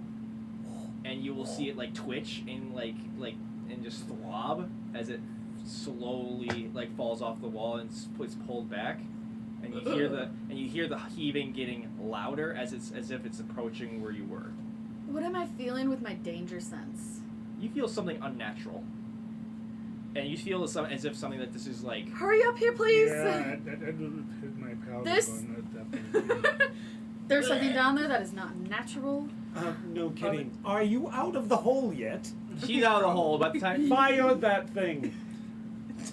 and you will see it like twitch and and just throb as it slowly falls off the wall and is pulled back, and you hear the heaving getting louder as if it's approaching where you were. What am I feeling with my danger sense? You feel something unnatural, and you feel as if something that this is like. Hurry up here, please. Yeah, I didn't hit my paladin This- button at that point. There's something down there that is not natural. No kidding. Are you out of the hole yet? She's out of the hole by the time. Fire that thing.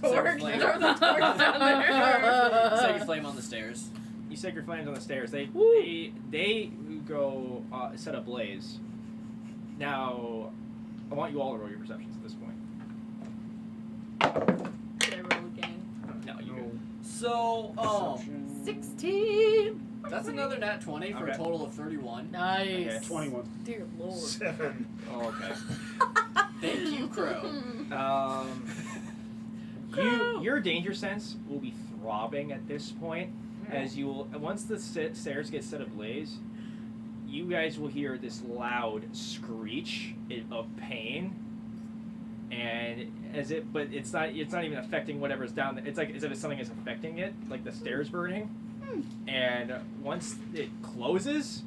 Torch. flame. Throw the torch down there. Sacred flame on the stairs. You sacred flames on the stairs. They go set ablaze. Now, I want you all to roll your perceptions at this point. Should I roll again? No, you good. So, 16. that's another nat 20 for Okay. a total of 31. Nice. Okay. 21. Dear Lord. 7. Oh, okay. Thank you, Crow. Your danger sense will be throbbing at this point, as you will once the stairs get set ablaze. You guys will hear this loud screech of pain, and but it's not even affecting whatever's down there. It's like as if something is affecting it, like the stairs burning. And once it closes,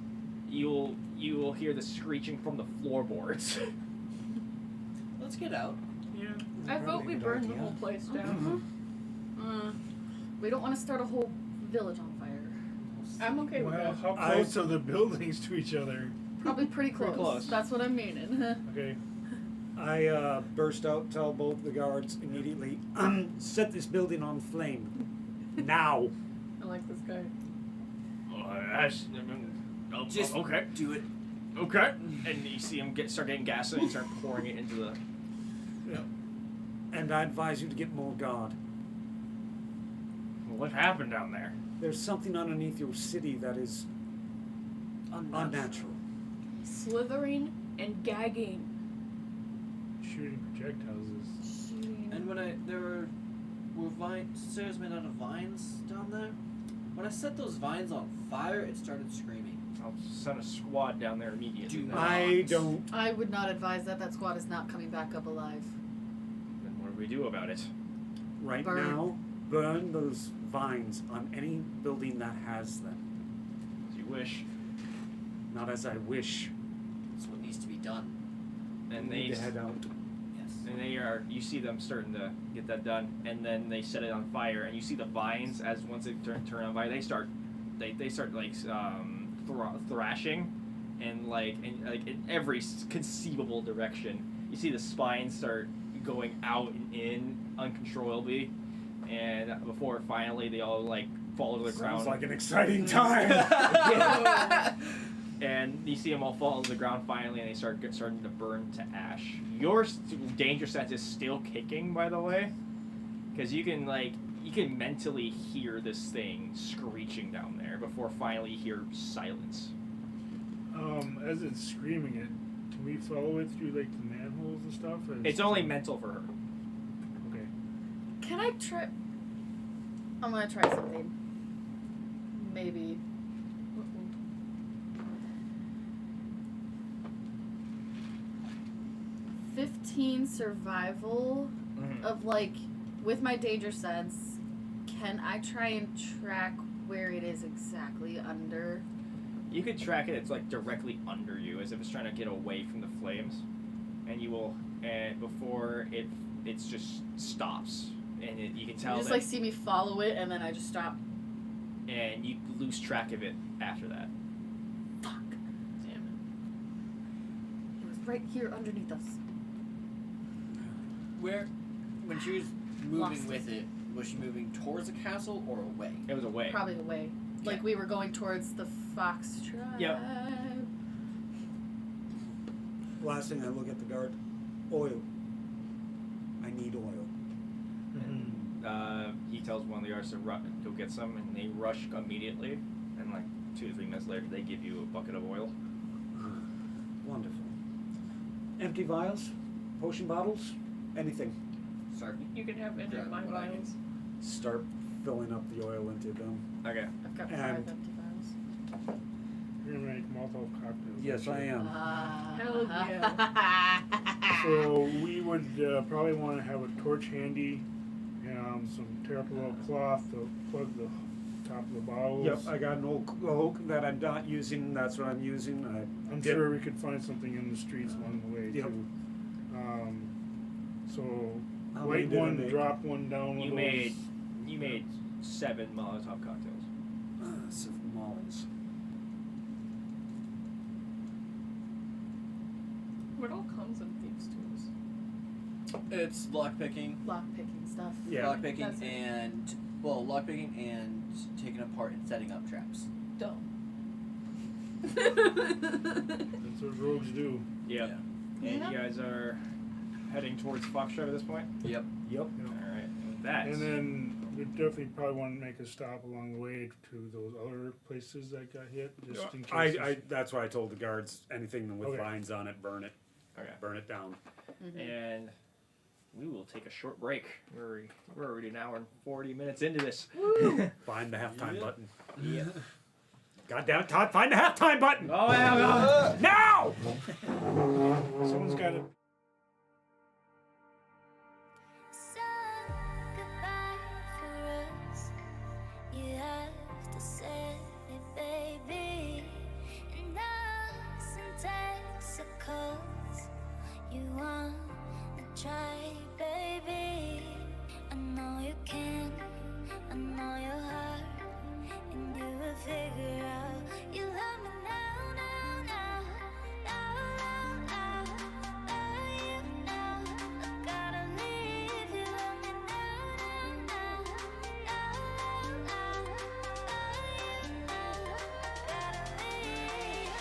you will hear the screeching from the floorboards. Let's get out. Yeah. I vote we burn the whole place down. We don't want to start a whole village on fire. I'm okay with Well, that. how close are the buildings to each other? Probably pretty close. Pretty close. That's what I'm meaning. Okay. I burst out, tell both the guards immediately, set this building on flame. Now. I like this guy. Just okay. do it. Okay. And you see him start getting gasoline and start pouring it into the. And I advise you to get more guard. What happened down there? There's something underneath your city that is unnatural. Slithering and gagging. Shooting projectiles. And when there were stairs made out of vines down there. When I set those vines on fire, it started screaming. I'll send a squad down there immediately. Do then. not. I don't. I would not advise that. That squad is not coming back up alive. Then what do we do about it? Right Burn. now, burn those vines on any building that has them. As you wish. Not as I wish. That's what needs to be done. And We need they to head out. Yes. And you see them starting to get that done, and then they set it on fire, and you see the vines as once they turn on fire, they start like thrashing, and like in every conceivable direction. You see the spines start going out and in uncontrollably, and before finally they all like fall to the ground. Sounds like an exciting time. Yeah. And you see them all fall to the ground finally, and they starting to burn to ash. Your danger sense is still kicking, by the way, because you can mentally hear this thing screeching down there before finally you hear silence. As it's screaming it, can we follow it through like the manholes and stuff? It's only mental for her. Okay. Can I try? I'm gonna try something. Maybe. 15 survival of like with my danger sense. Can I try and track where it is exactly under? You could track it. It's like directly under you, as if it's trying to get away from the flames, and you will. And before it just stops, and you can tell You just that, like see me follow it, and then I just stop. and you lose track of it after that. Fuck. Damn it. It was right here underneath us. Where, when she was moving Lost with it, was she moving towards the castle or away? It was away. Probably away. Like we were going towards the fox tribe. Yep. Last thing I look at the guard, oil. I need oil. He tells one of the guards to go get some, and they rush immediately. And like 2 to 3 minutes later, they give you a bucket of oil. Wonderful. Empty vials, potion bottles, anything. Sorry. You can have any of my what I need. vials. Start filling up the oil into them. Okay. I've got 5 And- empty vials. You're gonna make Molotov cocktails. Yes, I am. Hell So we would probably want to have a torch handy, some terephthalate cloth to plug the top of the bottles. Yep, I got an old cloak that I'm not using. That's what I'm using. I'm sure we could find something in the streets along the way Yep. too. So How light many did I one, make? drop one down. You made 7 Molotov cocktails. Some molls. What all comes in thieves' tools? It's lockpicking, Lockpicking stuff. Yeah. lockpicking, That's it. and lockpicking and taking apart and setting up traps. Dumb. That's what rogues do. Yep. Yeah. And Yeah. you guys are heading towards Foxtrot at this point? Yep. Yep. Alright. With that. And then we definitely probably want to make a stop along the way to those other places that got hit, just in case. That's why I told the guards anything with Okay. vines on it, burn it. Okay. Burn it down. And we will take a short break. We're already an hour and 40 minutes into this. Find the halftime Yep. button. Yep. God damn it, Todd, find the halftime button! Oh, yeah, Now! Someone's got to. Goodbye for us. You have to say it, baby. And us in Texas, you wanna try, baby. I know you can, I know your heart, and you will figure out. You love me now, now, now, now, now, now, you know I gotta leave. You love me now, now, now, now, now, you know gotta leave.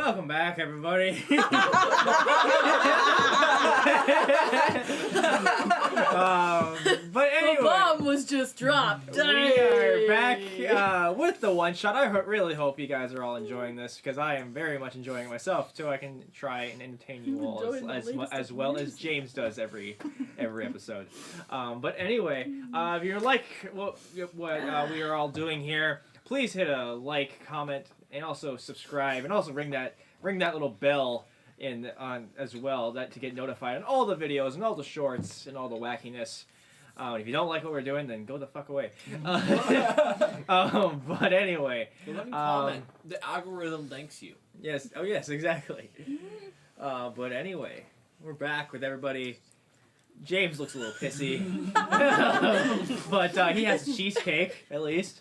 Welcome back, everybody. But anyway, The bomb was just dropped. we are back with the one shot. I really hope you guys are all enjoying this because I am very much enjoying it myself, so I can try and entertain you all as well as James does every episode. But anyway, if you like what we are all doing here, please hit a like, comment, and also subscribe, and also ring that little bell on as well to get notified on all the videos and all the shorts and all the wackiness. If you don't like what we're doing, then go the fuck away. But anyway, Let me comment. The algorithm thanks you. yes, oh yes, exactly. But anyway, we're back with everybody. James looks a little pissy, but he has a cheesecake at least.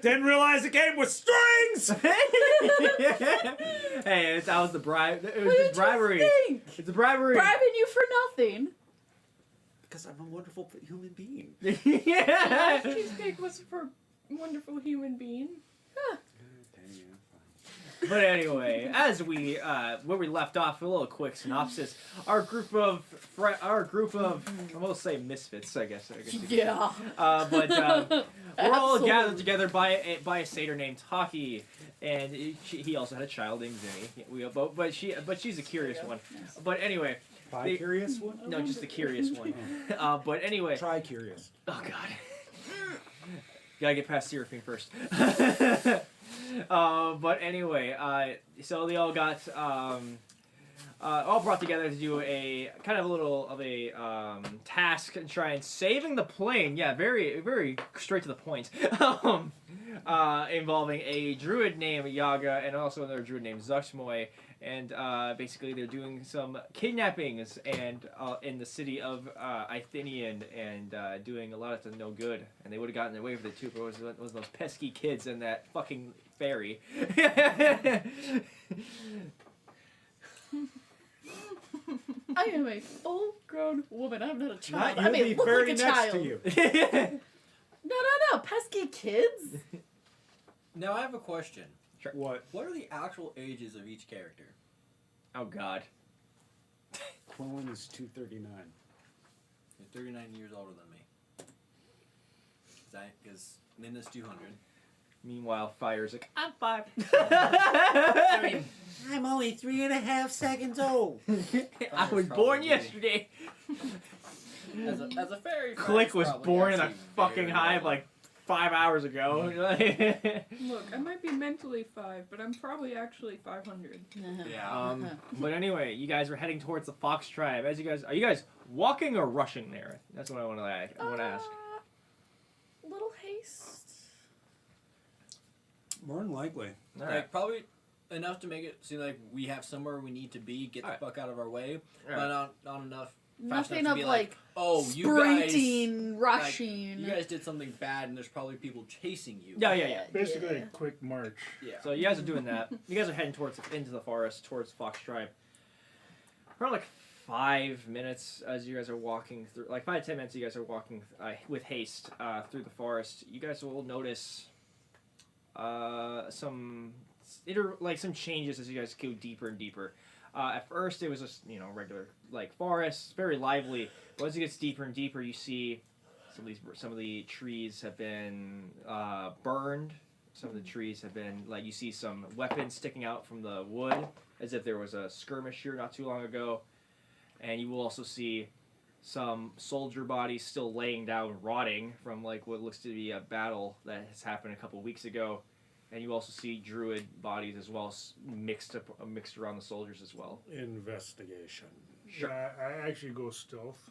Didn't realize the game was strings! Hey, that was the bribe. It was What just did bribery. you think? It's a bribery. Bribing you for nothing. Because I'm a wonderful human being. Yeah. Cheesecake was for a wonderful human being. But anyway, as we where we left off, a little quick synopsis. Our group of I will say misfits, I guess. Yeah. But we're all Absolutely. gathered together by a satyr named Taki, and he also had a child named Zinni. But she's a curious one. But anyway, Bi-curious one? no, just the curious one. But anyway, Tri-curious. oh god, gotta get past Seraphine first. But anyway, so they all got all brought together to do a kind of a little of a task and try and saving the plane. Yeah, very very straight to the point. Involving a druid named Yaga and also another druid named Zuggtmoy. And basically, they're doing some kidnappings and in the city of Ithinian and doing a lot of no good. And they would have gotten away with it too, but it was those pesky kids and that fucking fairy. I am a full-grown woman. I'm not a child. Not I you, may the look fairy like a next child. to you. No. Pesky kids. Now I have a question. What? What are the actual ages of each character? Oh god. Quillen is 239. You're 39 years older than me. Because Nina's 200. Meanwhile, Fire's like, I'm 5. I mean, I'm only 3.5 seconds old. I was born yesterday. As a fairy, Click was probably born in a actually fucking very hive old. like 5 hours ago. Look, I might be mentally 5, but I'm probably actually 500. Yeah. But anyway, you guys are heading towards the Fox Tribe. Are you guys walking or rushing there? That's what I want to ask. Little haste. More than likely. All right. Like, probably enough to make it seem like we have somewhere we need to be, get the Alright. fuck out of our way, Alright. but not enough. fast Nothing enough of to be like oh, you sprinting, guys, rushing. you guys did something bad, and there's probably people chasing you. Yeah. Basically, a quick march. Yeah. So you guys are doing that. You guys are heading into the forest, towards Fox Tribe. Around like 5 minutes as you guys are walking through, like 5 to 10 minutes. You guys are walking with haste through the forest. You guys will notice some changes as you guys go deeper and deeper. At first, it was just regular like forest, very lively. But as it gets deeper and deeper, you see some of the trees have been burned. Some of the trees have been you see some weapons sticking out from the wood, as if there was a skirmish here not too long ago. And you will also see some soldier bodies still laying down, rotting from what looks to be a battle that has happened a couple weeks ago. And you also see druid bodies as well, mixed around the soldiers as well. Investigation. Sure. Yeah, I actually go stealth.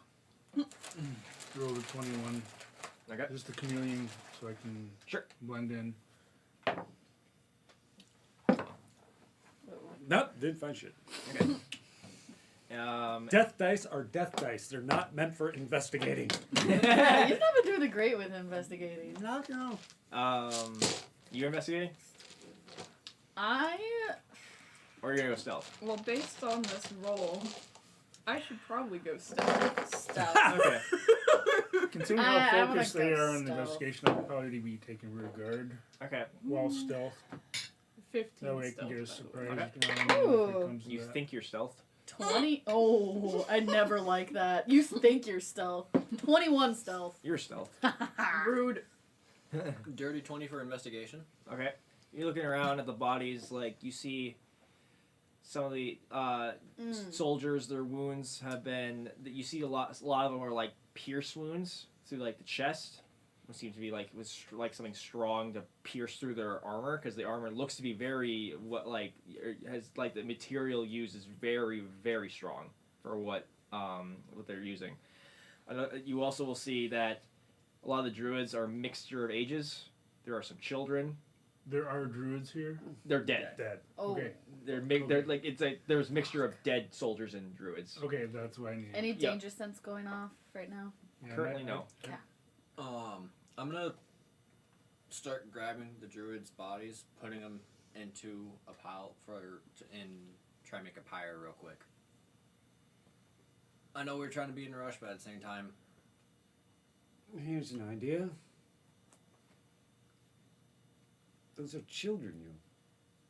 Roll the 21. Okay. Just the chameleon, so I can blend in. Nope, didn't find shit. Okay. Death dice are death dice. They're not meant for investigating. You've not been doing the great with investigating. No. You investigating? I Or you're gonna go stealth? Well, based on this roll, I should probably go stealth. Stealth. Okay. Considering I how wanna focused they go are on the stealth. investigation, I'll probably be taking rear guard Okay. while stealth. 15 That way I can stealth, get a by the way. surprise Okay. round if Ooh. it comes to You that. think you're stealth? 20? Oh, I never like that. You think you're stealth. 21 stealth. You're stealth. Rude. Dirty 20 for investigation. Okay. You're looking around at the bodies, like you see some of the soldiers. Their wounds have been. You see a lot of them are like pierce wounds through like the chest. It seems to be like like something strong to pierce through their armor because the armor looks to be very has like the material used is very very strong for what they're using. You also will see that a lot of the druids are a mixture of ages. There are some children. There are druids here? They're dead. Dead. Oh. Okay. They're like there's a mixture of dead soldiers and druids. Okay, that's what I need. Any Yeah. danger sense going off right now? Yeah, Currently, I- no. I'm gonna start grabbing the druids' bodies, putting them into a pile and try to make a pyre real quick. I know we're trying to be in a rush, but at the same time, Here's an idea. Those are children you're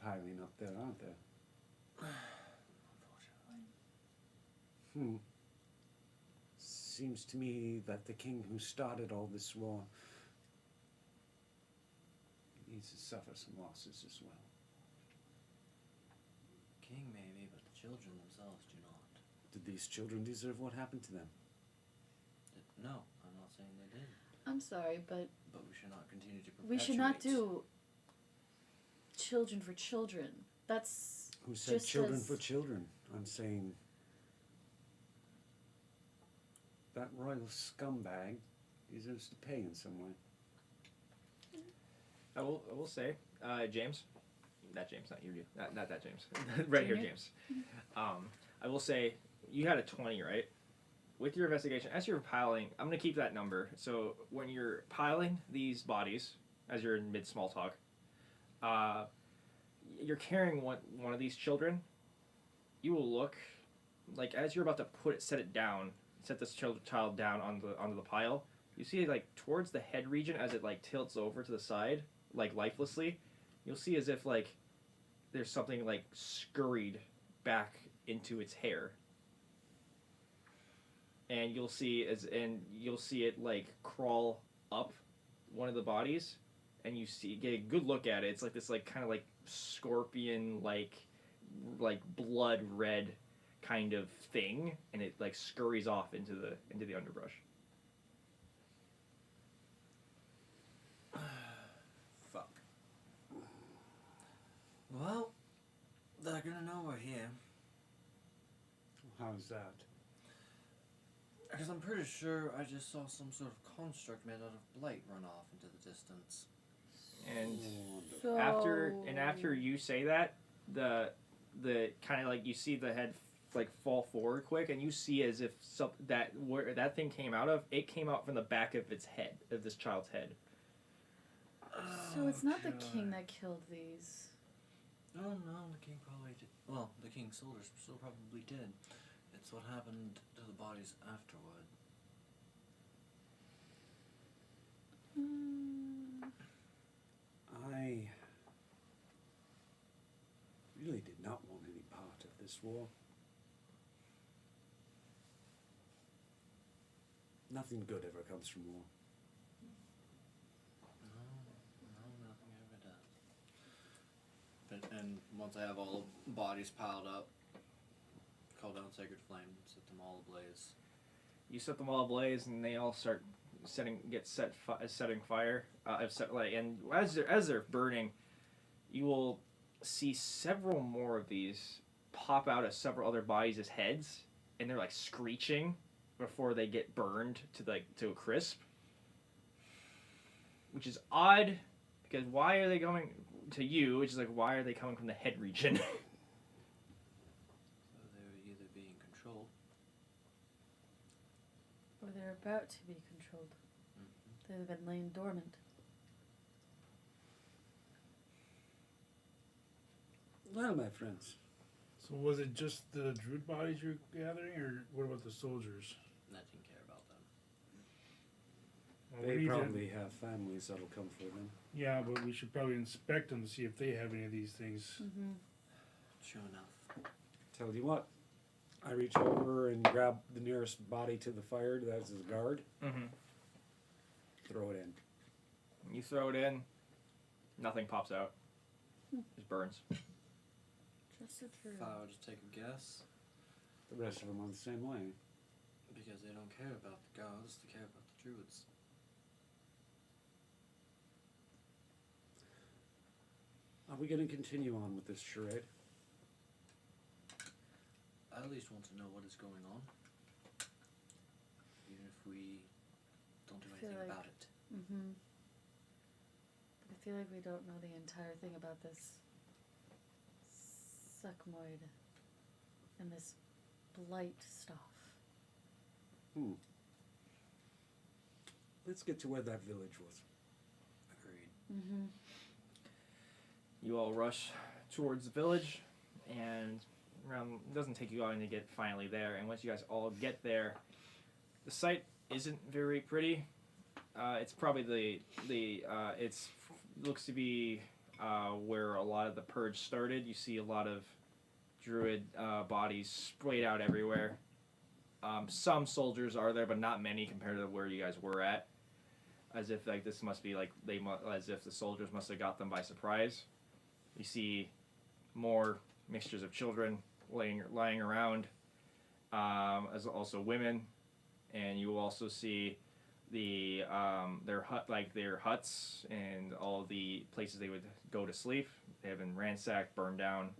piling up there, aren't they? Seems to me that the king who started all this war needs to suffer some losses as well. king maybe, but the children themselves do not. Did these children deserve what happened to them? No, I'm not saying they did. I'm sorry, but But we should not continue to perpetuate. we should not do children for children. That's Who said just children as- for children? I'm saying that royal scumbag deserves to pay in some way. I will say, James, not James, not you, not that James, right here, James. I will say you had a 20, right? With your investigation, as you're piling, I'm gonna keep that number. So when you're piling these bodies, as you're in mid small talk, you're carrying one of these children. You will look like as you're about to set this child down onto the pile. You see like towards the head region as it like tilts over to the side, like lifelessly. You'll see as if like there's something like scurried back into its hair. And you'll see it like crawl up one of the bodies, and get a good look at it. It's like this like kind of like scorpion like blood red kind of thing, and it like scurries off into the underbrush. Fuck. Well, they're gonna know we're here. How's that? Because I'm pretty sure I just saw some sort of construct made out of blight run off into the distance. And So after you say that, the kind of like you see the head like fall forward quick, and you see as if where that thing came out of, it came out from the back of its head, of this child's head. So it's not the king that killed these. Oh no, the king probably did. Well, the king's soldiers still probably did. It's what happened to the bodies afterward. I really did not want any part of this war. Nothing good ever comes from war. No, nothing ever does. And once I have all the bodies piled up, call down Sacred Flame and set them all ablaze. You set them all ablaze, and they all start setting fire. And as they're burning, you will see several more of these pop out of several other bodies' heads, and they're like screeching before they get burned to a crisp. Which is odd, because why are they going to you? Which is like, why are they coming from the head region? So they were either being controlled. Or they're about to be controlled. They've been laying dormant. Well, my friends, So was it just the druid bodies you're gathering, or what about the soldiers? I didn't care about them. Well, we They need to- probably have families that'll come for them. Yeah, but we should probably inspect them to see if they have any of these things. Mm-hmm. True enough. Tell you what, I reach over and grab the nearest body to the fire that's his guard, Mm-hmm. throw it in. You throw it in, nothing pops out. Just burns. Just a true. If I were to take a guess, The rest of them are the same way. because they don't care about the gods, they care about the druids. Are we going to continue on with this charade? I at least want to know what is going on. Even if we don't do I feel anything like- about it. Mm-hmm. I feel like we don't know the entire thing about this Zuggtmoy and this blight stuff. Let's get to where that village was. Agreed. Mm-hmm. You all rush towards the village, and it doesn't take you long to get finally there. And once you guys all get there, the site isn't very pretty. It's probably it's looks to be where a lot of the purge started. You see a lot of druid bodies sprayed out everywhere. Some soldiers are there, but not many compared to where you guys were at. As if like this must be like as if the soldiers must have got them by surprise. You see more mixtures of children lying around, as also women, and you will also see the their huts and all the places they would go to sleep. They have been ransacked, burned down.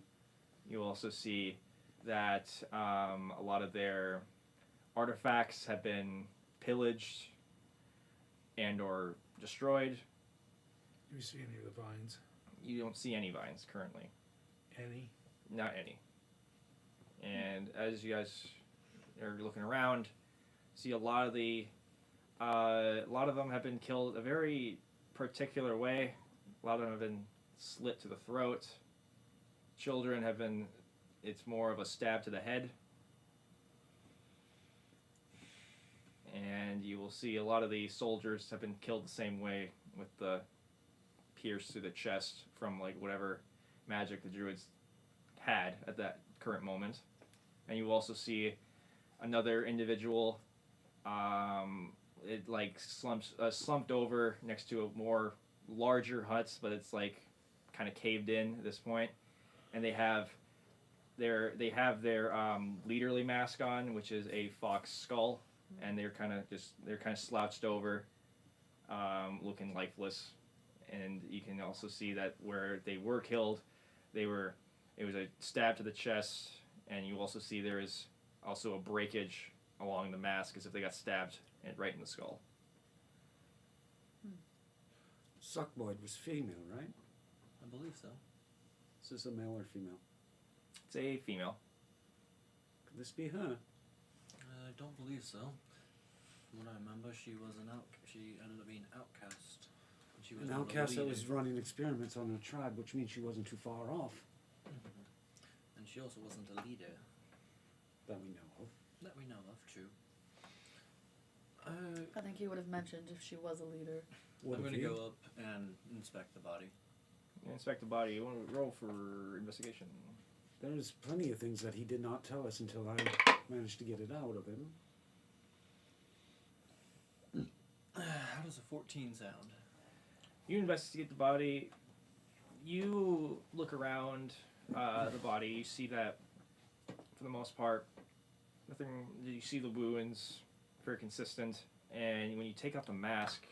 You will also see that a lot of their artifacts have been pillaged and or destroyed. Do we see any of the vines? You don't see any vines currently. Any? Not any. And as you guys are looking around, see a lot of them have been killed a very particular way. A lot of them have been slit to the throat. Children have been. It's more of a stab to the head. And you will see a lot of the soldiers have been killed the same way, with the pierce through the chest from like whatever magic the druids had at that current moment. And you also see another individual it like slumped over next to a more larger huts, but it's like kind of caved in at this point. And they have their leaderly mask on, which is a fox skull, and they're kind of slouched over, looking lifeless. And you can also see that where they were killed, it was a stab to the chest, and you also see there is also a breakage along the mask as if they got stabbed right in the skull. Zuggtmoy was female, right? I believe so. Is this a male or female? It's a female. Could this be her? I don't believe so. From what I remember, she ended up being outcast. And she was An one of the outcast that was leaders. running experiments on her tribe, which means she wasn't too far off. And she also wasn't a leader That we know of. that we know of. True. I think he would have mentioned if she was a leader. What I'm of going to you? go up and inspect the body. You inspect the body. You want to roll for investigation. There's plenty of things that he did not tell us until I managed to get it out of him. How does a 14 sound? You investigate the body. You look around the body. You see that, for the most part, nothing. You see the wounds, very consistent. And when you take off the mask,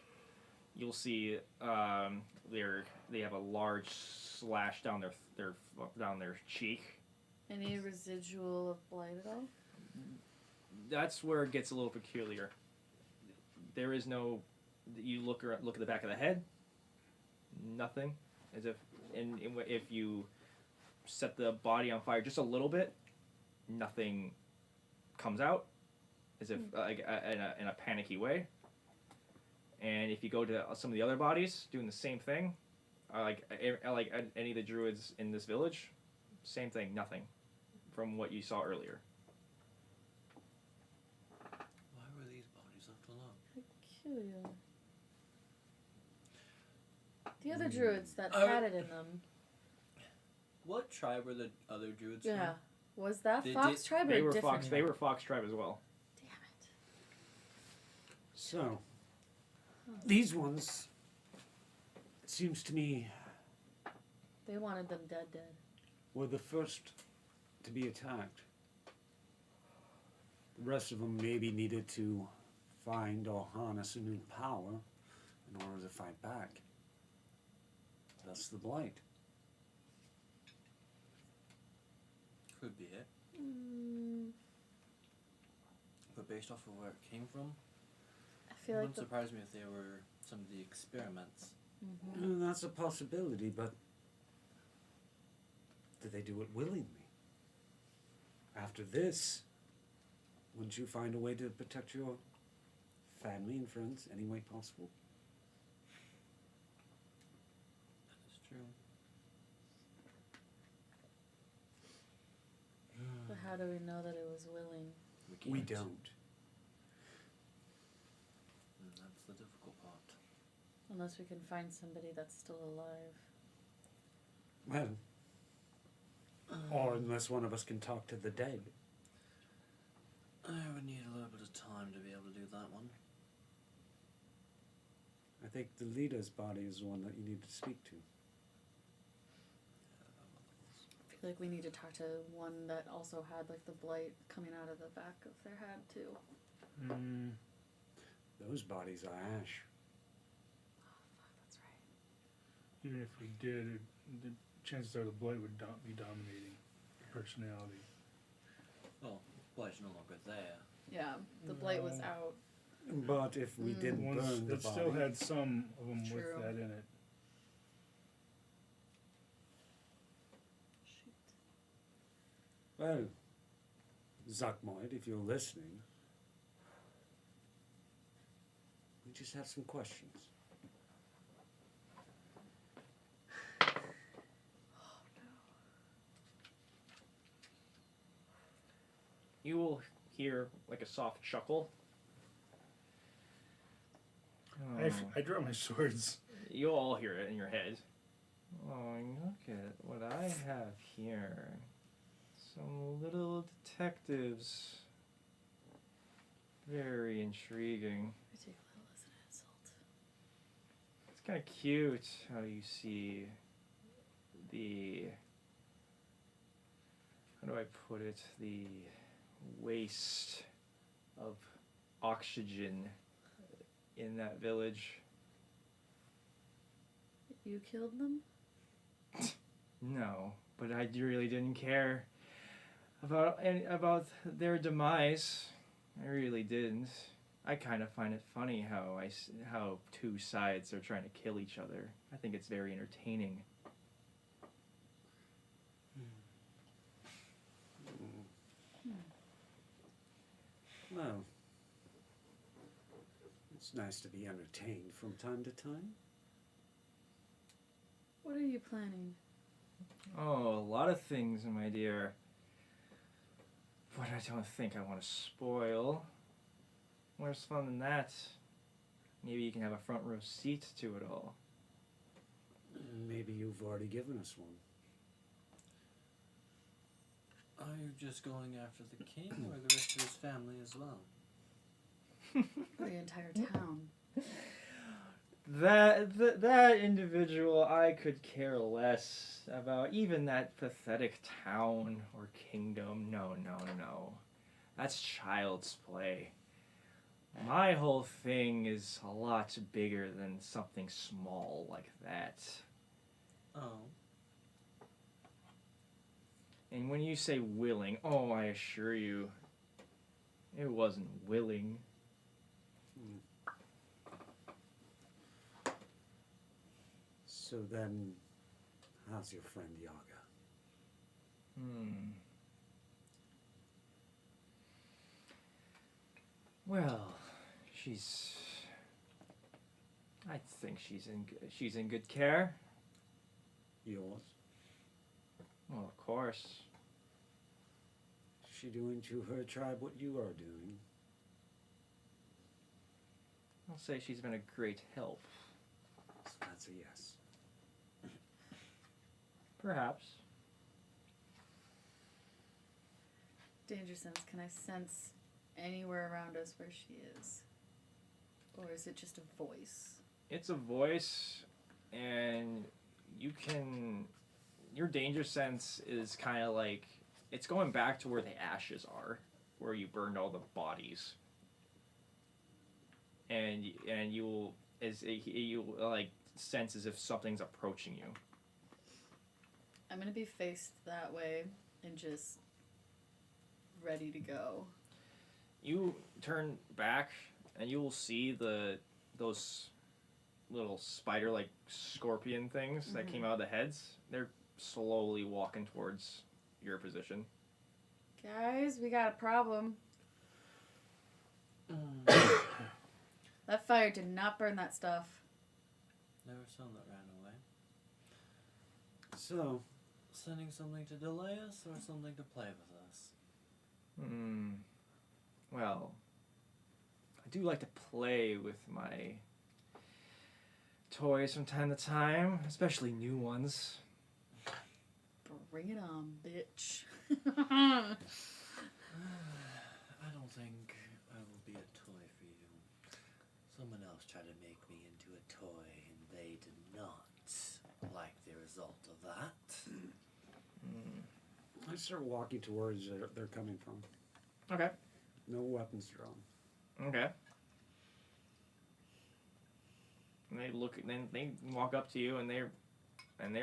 you'll see they have a large slash down their cheek. Any residual of blight at all? That's where it gets a little peculiar. There is no. You look at the back of the head. Nothing, as if if you set the body on fire just a little bit, nothing comes out, as if like in a panicky way. And if you go to some of the other bodies doing the same thing, like any of the druids in this village, same thing, nothing from what you saw earlier. Why were these bodies left alone? Peculiar. The other druids that had it in them. What tribe were the other druids Yeah. Was that They Fox did- tribe or They were different? Fox. They were Fox tribe as well. Damn it. So, these ones, it seems to me, They wanted them dead. were the first to be attacked. The rest of them maybe needed to find or harness a new power in order to fight back. That's the blight. Could be it. Mm, But based off of where it came from, I it feel like wouldn't surprise me if they were some of the experiments. That's a possibility, but did they do it willingly? After this, wouldn't you find a way to protect your family and friends any way possible? That is true. But how do we know that it was willing? We can't. don't. That's the difficult part. Unless we can find somebody that's still alive. Well, or unless one of us can talk to the dead. I would need a little bit of time to be able to do that one. I think the leader's body is the one that you need to speak to. I feel like we need to talk to one that also had like the blight coming out of the back of their head too. Those bodies are ash. That's right. Even if we did, the chances are the blight would be dominating the personality. Well, Blight's no longer there. Yeah, the blight was No. out. But if we didn't Ones burn the that body, still had some of them True. with that in it. well, Zuggtmoy, if you're listening, we just have some questions. You will hear like a soft chuckle. I draw my swords. You'll all hear it in your head. Oh, look at what I have here. Some little detectives. Very intriguing. I take a little as an insult. It's kind of cute how you see the. How do I put it? The waste of oxygen in that village. You killed them? No, but I really didn't care about their demise. I really didn't. I kind of find it funny how two sides are trying to kill each other. I think it's very entertaining. Well, it's nice to be entertained from time to time. What are you planning? Oh, a lot of things, my dear. But I don't think I want to spoil. Where's fun in that? Maybe you can have a front row seat to it all. Maybe you've already given us one. Are you just going after the king or the rest of his family as well? The entire town. That individual, I could care less about. Even that pathetic town or kingdom. No. That's child's play. My whole thing is a lot bigger than something small like that. Oh. And when you say willing, oh, I assure you, it wasn't willing. So then, how's your friend Yaga? Well, I think she's in good care. Yours? Well, of course. she doing to her tribe what you are doing? I'll say she's been a great help. So that's a yes. Perhaps. Danger sense. Can I sense anywhere around us where she is? Or is it just a voice? It's a voice, and you can. Your danger sense is kind of like. It's going back to where the ashes are, where you burned all the bodies. And you will. You like sense as if something's approaching you. I'm gonna be faced that way and just ready to go. You turn back and you will see those little spider-like scorpion things that came out of the heads. They're slowly walking towards your position. Guys, we got a problem. That fire did not burn that stuff. There were some that ran away. So, Sending something to delay us or something to play with us? Well, I do like to play with my toys from time to time, especially new ones. Bring it on, bitch. I don't think I will be a toy for you. Someone else tried to make me into a toy, and they did not like the result of that. I start walking towards where they're coming from. Okay. No weapons drawn. Okay. And they look, then they walk up to you, and they're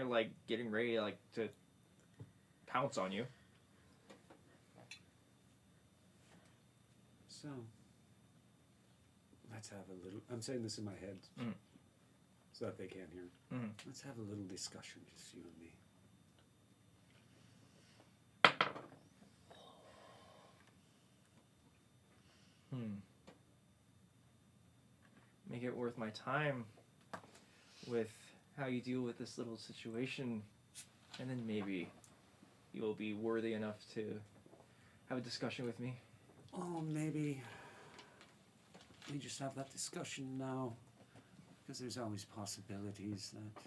like getting ready to pounce on you. So, let's have a little. I'm saying this in my head, so that they can't hear. Let's have a little discussion, just you and me. Make it worth my time with how you deal with this little situation, and then maybe you will be worthy enough to have a discussion with me. Oh, maybe we just have that discussion now, because there's always possibilities that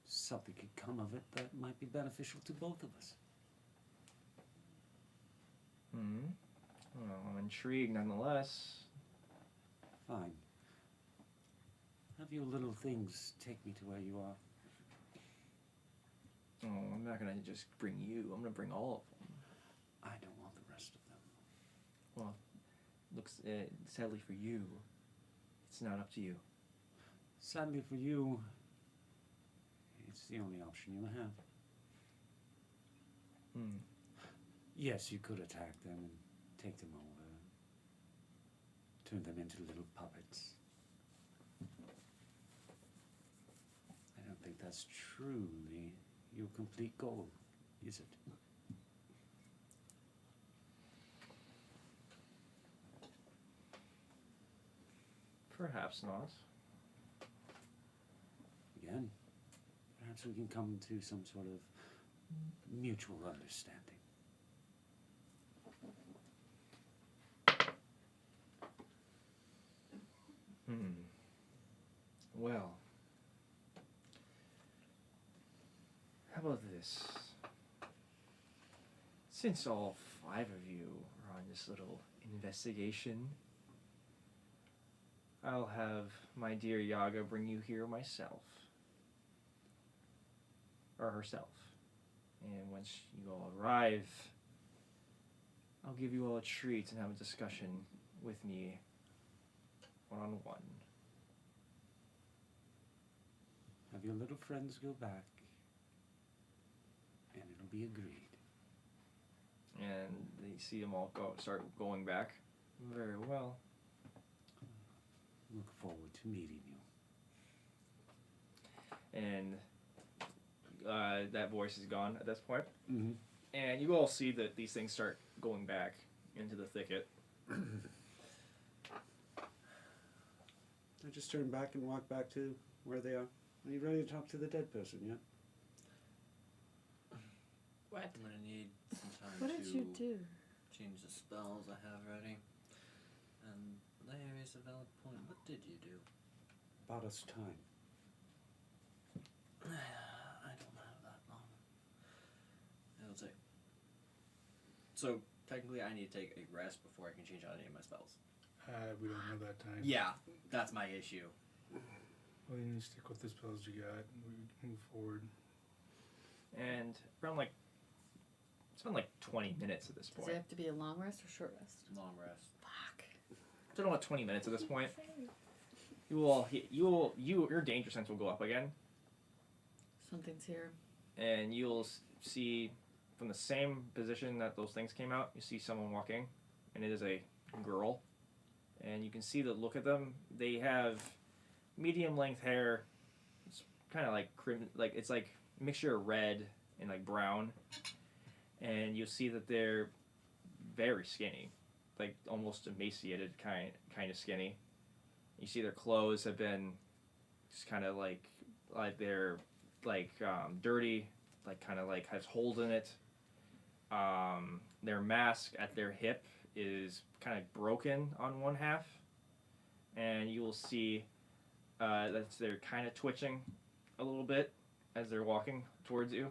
something could come of it that might be beneficial to both of us. Well, I'm intrigued nonetheless. Fine. Have your little things take me to where you are. Oh, I'm not gonna just bring you. I'm gonna bring all of them. I don't want the rest of them. Well, looks sadly for you, it's not up to you. Sadly for you, it's the only option you have. Yes, you could attack them and take them over. Turn them into little puppets. I don't think that's truly your complete goal, is it? Perhaps not. Again, perhaps we can come to some sort of mutual understanding. Well, how about this? Since all 5 of you are on this little investigation, I'll have my dear Yaga bring you here myself. Or herself. And once you all arrive, I'll give you all a treat and have a discussion with me one-on-one. Have your little friends go back, and it'll be agreed. And they see them all start going back. Very well. Look forward to meeting you. And that voice is gone at this point. Mm-hmm. And you all see that these things start going back into the thicket. I just turn back and walk back to where they are. Are you ready to talk to the dead person yet? What? I'm gonna need some time What to did you do? change the spells I have ready. And there is a valid point. What did you do? Bought us time. I don't have that long. It'll take. So technically, I need to take a rest before I can change out any of my spells. We don't have that time. Yeah, that's my issue. Well, you need to stick with the spells you got and we move forward. And around like it's been like 20 minutes at this Does it point. have to be a long rest or short rest? Long rest. Fuck. It's been about 20 minutes at this point. Your danger sense will go up again, Something's here. and you'll see from the same position that those things came out. You see someone walking, and it is a girl, and you can see the look at them. They have medium length hair. It's kind of like like it's like a mixture of red and like brown, and you'll see that they're very skinny, like almost emaciated kind of skinny. You see their clothes have been just kind of like they're like dirty, like kind of like has holes in it. Their mask at their hip is kind of broken on one half, and you will see that they're kind of twitching a little bit as they're walking towards you.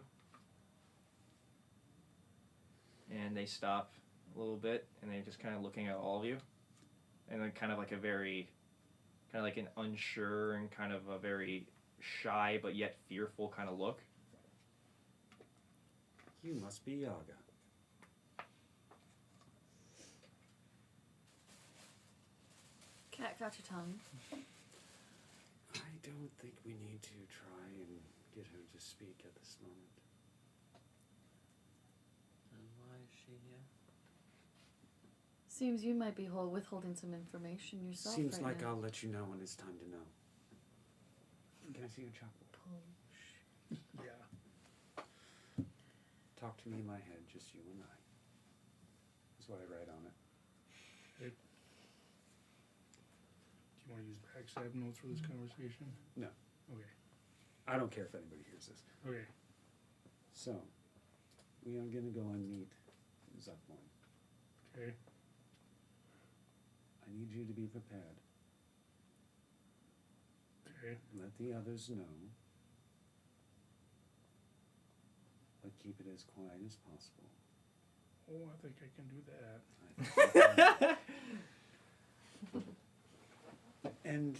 And they stop a little bit, and they're just kind of looking at all of you, and then kind of like an unsure and kind of a very shy but yet fearful kind of look. You must be Yaga. Cat got your tongue. I don't think we need to try and get her to speak at this moment. And why is she here? Seems you might be withholding some information yourself. Seems right like now. I'll let you know when it's time to know. Can I see your chalkboard? Yeah. Talk to me in my head, just you and I. That's what I write on it. Do you want to use backstab notes for this conversation? No. Okay. I don't care if anybody hears this. Okay. So, we are going to go and meet Zuggtmoy. Okay. I need you to be prepared. Okay. Let the others know. But keep it as quiet as possible. Oh, I think I can do that. I think you can. And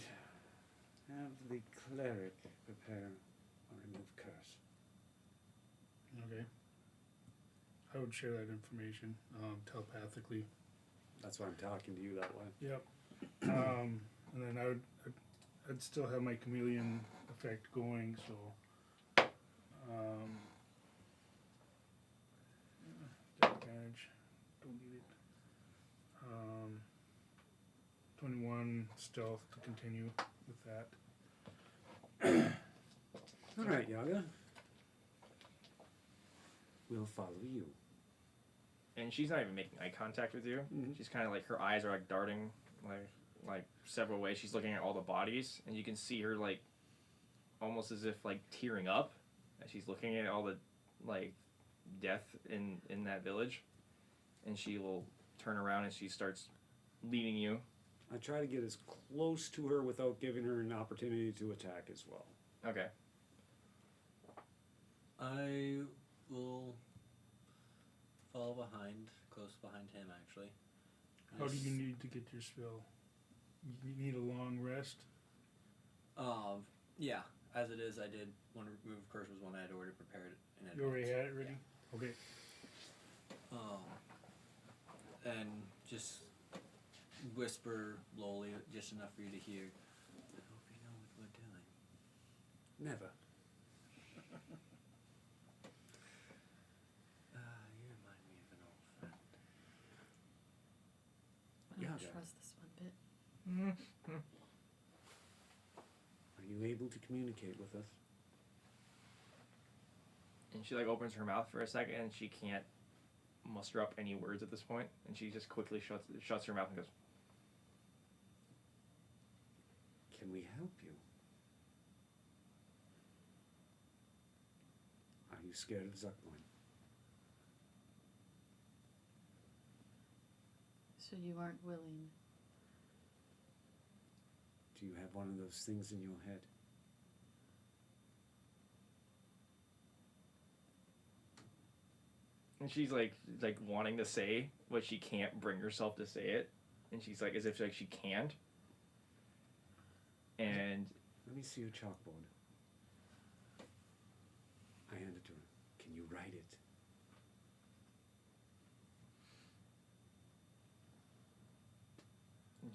have the cleric prepare a remove curse. Okay. I would share that information telepathically. That's why I'm talking to you that way. Yep. And then I'd still have my chameleon effect going, so advantage. Don't need it. 21 stealth to continue with that. All right, Yaga. We'll follow you. And she's not even making eye contact with you. Mhm. She's kind of like her eyes are like darting like several ways. She's looking at all the bodies, and you can see her like almost as if like tearing up as she's looking at all the like death in that village. And she will turn around and she starts leading you. I try to get as close to her without giving her an opportunity to attack as well. Okay. I will fall behind, close behind him actually. How do you need to get your spell? You need a long rest? Yeah, as it is, I did one remove curse was one I had already prepared in advance. You already had it ready? Yeah. Okay. And just whisper lowly, just enough for you to hear. I hope you know what we're doing. Never. You remind me of an old friend. I don't Yeah. trust this one bit. Are you able to communicate with us? And she like opens her mouth for a second, and she can't muster up any words at this point, and she just quickly shuts her mouth and goes, Can we help you? Are you scared of Zuggtmoy? said you weren't willing. Do you have one of those things in your head? And she's like wanting to say, but she can't bring herself to say it. And she's like, as if like she can't. And Let me see your chalkboard. I hand it to her. Can you write it?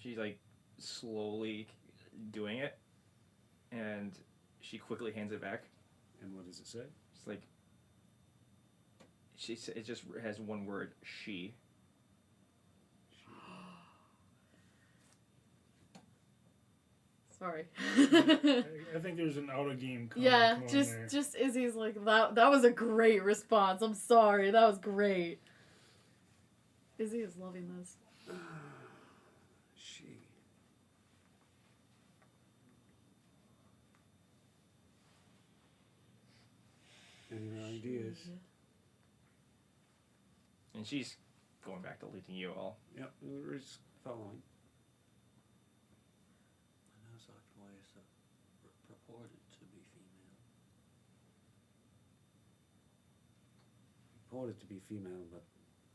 she's like slowly doing it. And she quickly hands it back. And what does it say? It's like, it just has one word, she. Sorry. I think there's an out of game comment Yeah, going just there. Izzy's like that was a great response. I'm sorry. That was great. Izzy is loving this. She. Any ideas? And she's going back to leading you all. Yep, we're just following. I know Zuggtmoy is purported to be female. Reported to be female, but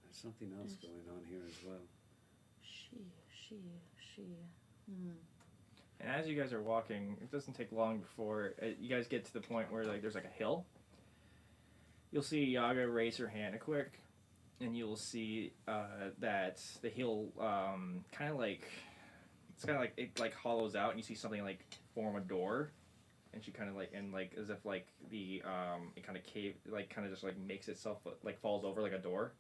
there's something else going on here as well. She. And as you guys are walking, it doesn't take long before you guys get to the point where like there's like a hill. You'll see Yaga raise her hand quick, and you'll see that the hill kind of like it like hollows out, and you see something like form a door, and she kind of like as if like the it kind of cave like kind of just like makes itself like falls over like a door,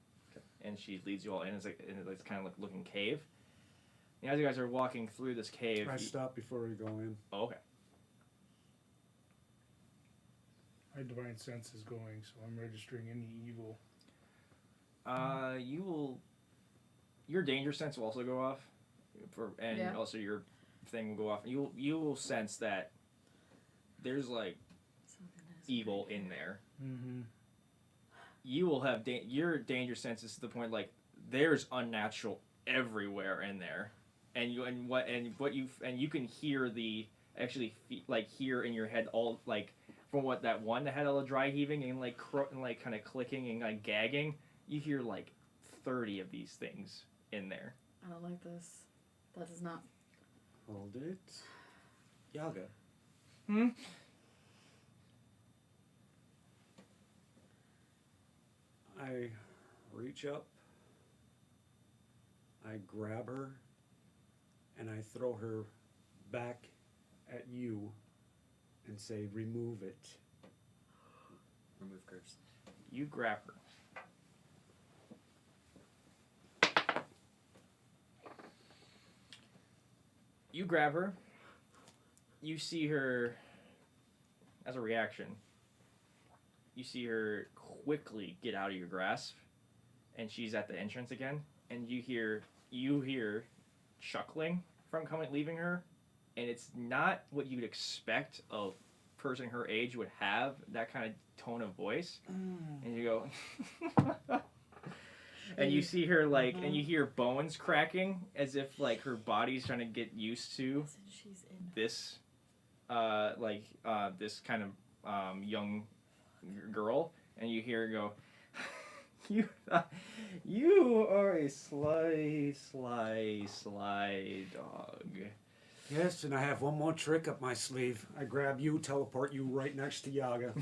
and she leads you all in. It's like and it's kind of like looking cave. And as you guys are walking through this cave, I stop before we go in. Oh, okay. My divine sense is going, so I'm registering any evil. Your danger sense will also go off, also your thing will go off. You will sense that there's like evil in there. Mm-hmm. You will have your danger sense is to the point like there's unnatural everywhere in there, and you can hear hear in your head all like. From what that one that had all the dry heaving and like kind of clicking and like gagging, you hear like 30 of these things in there. I don't like this. That does not. Hold it. Yaga. I reach up, I grab her, and I throw her back at you and say, remove it. Remove curse. You grab her. You grab her. You see her, as a reaction, you see her quickly get out of your grasp, and she's at the entrance again, and you hear chuckling from leaving her, and it's not what you'd expect a person her age would have, that kind of tone of voice. And you go, and you see her like, and you hear bones cracking as if like her body's trying to get used to this, this kind of young girl, and you hear her go, you are a sly dog. Yes, and I have one more trick up my sleeve. I grab you, teleport you right next to Yaga.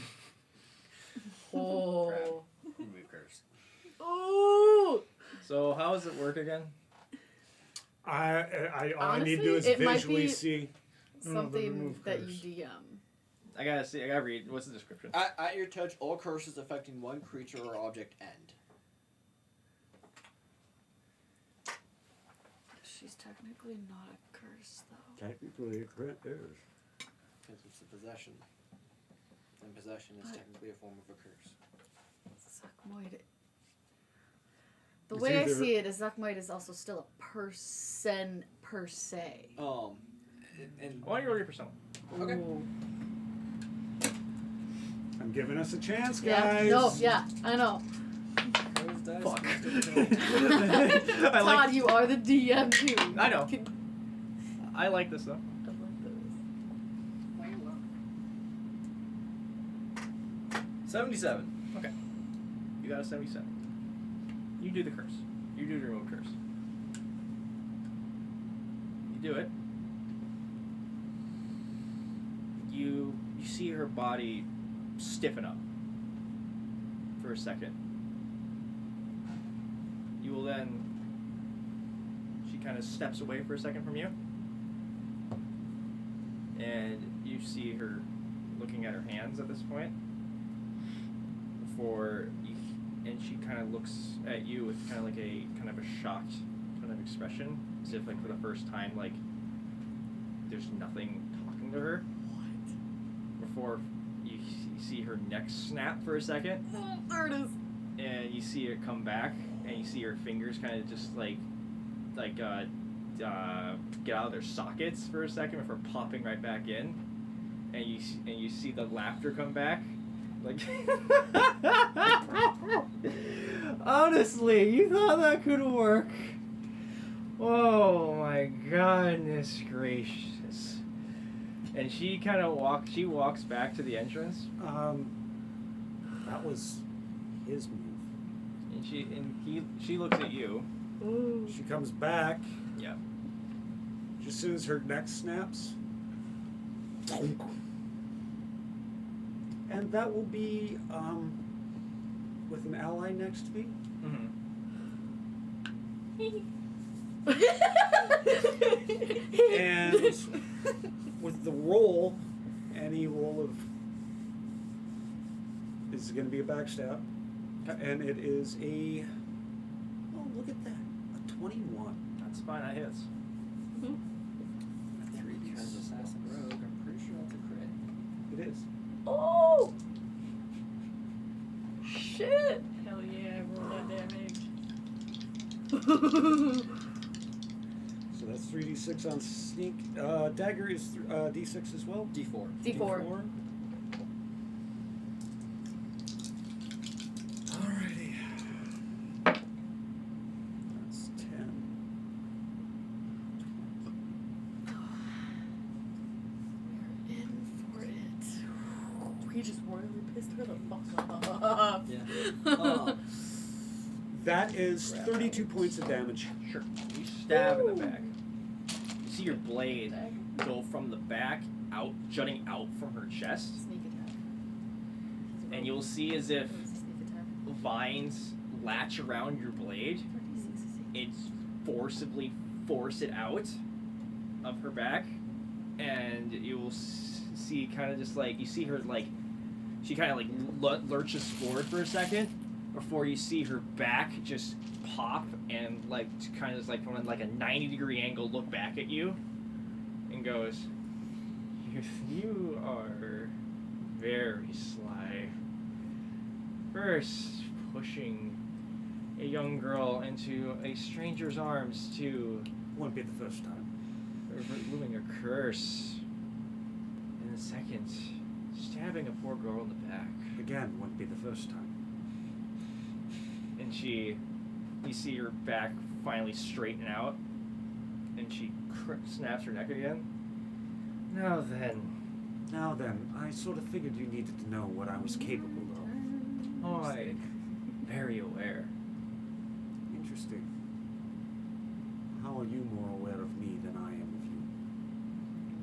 Oh. Remove curse. Ooh. So how does it work again? All I need to do is Honestly, it might visually be see. Something that you DM. I gotta read. What's the description? At your touch, all curses affecting one creature or object end. She's technically not a curse, though. Technically, it is. Because it's a possession. And possession is technically a form of a curse. Zuggtmoy. The It's way I either- see it is Zuggtmoy is also still a person per se. And Why don't you roll your persona? Okay. Ooh. I'm giving us a chance, Yeah. guys. No. Yeah. I know. these dice. Fuck. Todd, I like. you are the DM too. I know. Can- I like this though. I like those. 77. You got a 77. You do the curse. You do the remote curse. You do it. You see her body stiffen up for a second. You will then. She kind of steps away for a second from you, and you see her looking at her hands at this point. Before you, and she kind of looks at you with kind of like a shocked kind of expression, as if like for the first time like there's nothing talking to her. What? Before you see her neck snap for a second, Oh, there it is. and you see it come back, and you see her fingers kind of just get out of their sockets for a second before popping right back in, and you see the laughter come back. Like, honestly, you thought that could work? Oh my goodness gracious! And she kind of walks back to the entrance, That was his move. and she looks at you. She comes back. Yeah. Just as soon as her neck snaps. And that will be with an ally next to me. And with the roll, any roll of is going to be a backstab, and it is a look at that, a 21. That's fine. That hits. Because Assassin Rogue, I'm pretty sure that's a crit. It is. Oh! Shit! Hell yeah, I rolled that damage. So that's 3d6 on sneak. Dagger is d6 as well. D4. D4. Alrighty. That's 10. We're in for it. We just royally pissed her the fuck off. Yeah. That is 32 points of damage. Sure. You stab in the back. You see your blade go from the back out, jutting out from her chest, Sneak attack. and you'll see as if Sneak attack. vines latch around your blade. 36 is It's forcibly force it out of her back, and you will see kind of just like you see her like she kind of like lurches forward for a second before you see her back just pop and like kind of just like from like a 90-degree angle look back at you and goes, you are very sly. First pushing a young girl into a stranger's arms to Won't be the first time. removing a curse, and the second stabbing a poor girl in the back. Again, won't be the first time. And you see her back finally straighten out, and she snaps her neck again. Now then, I sort of figured you needed to know what I was capable of. I'm very aware. Interesting. How are you more aware of me than I am of you?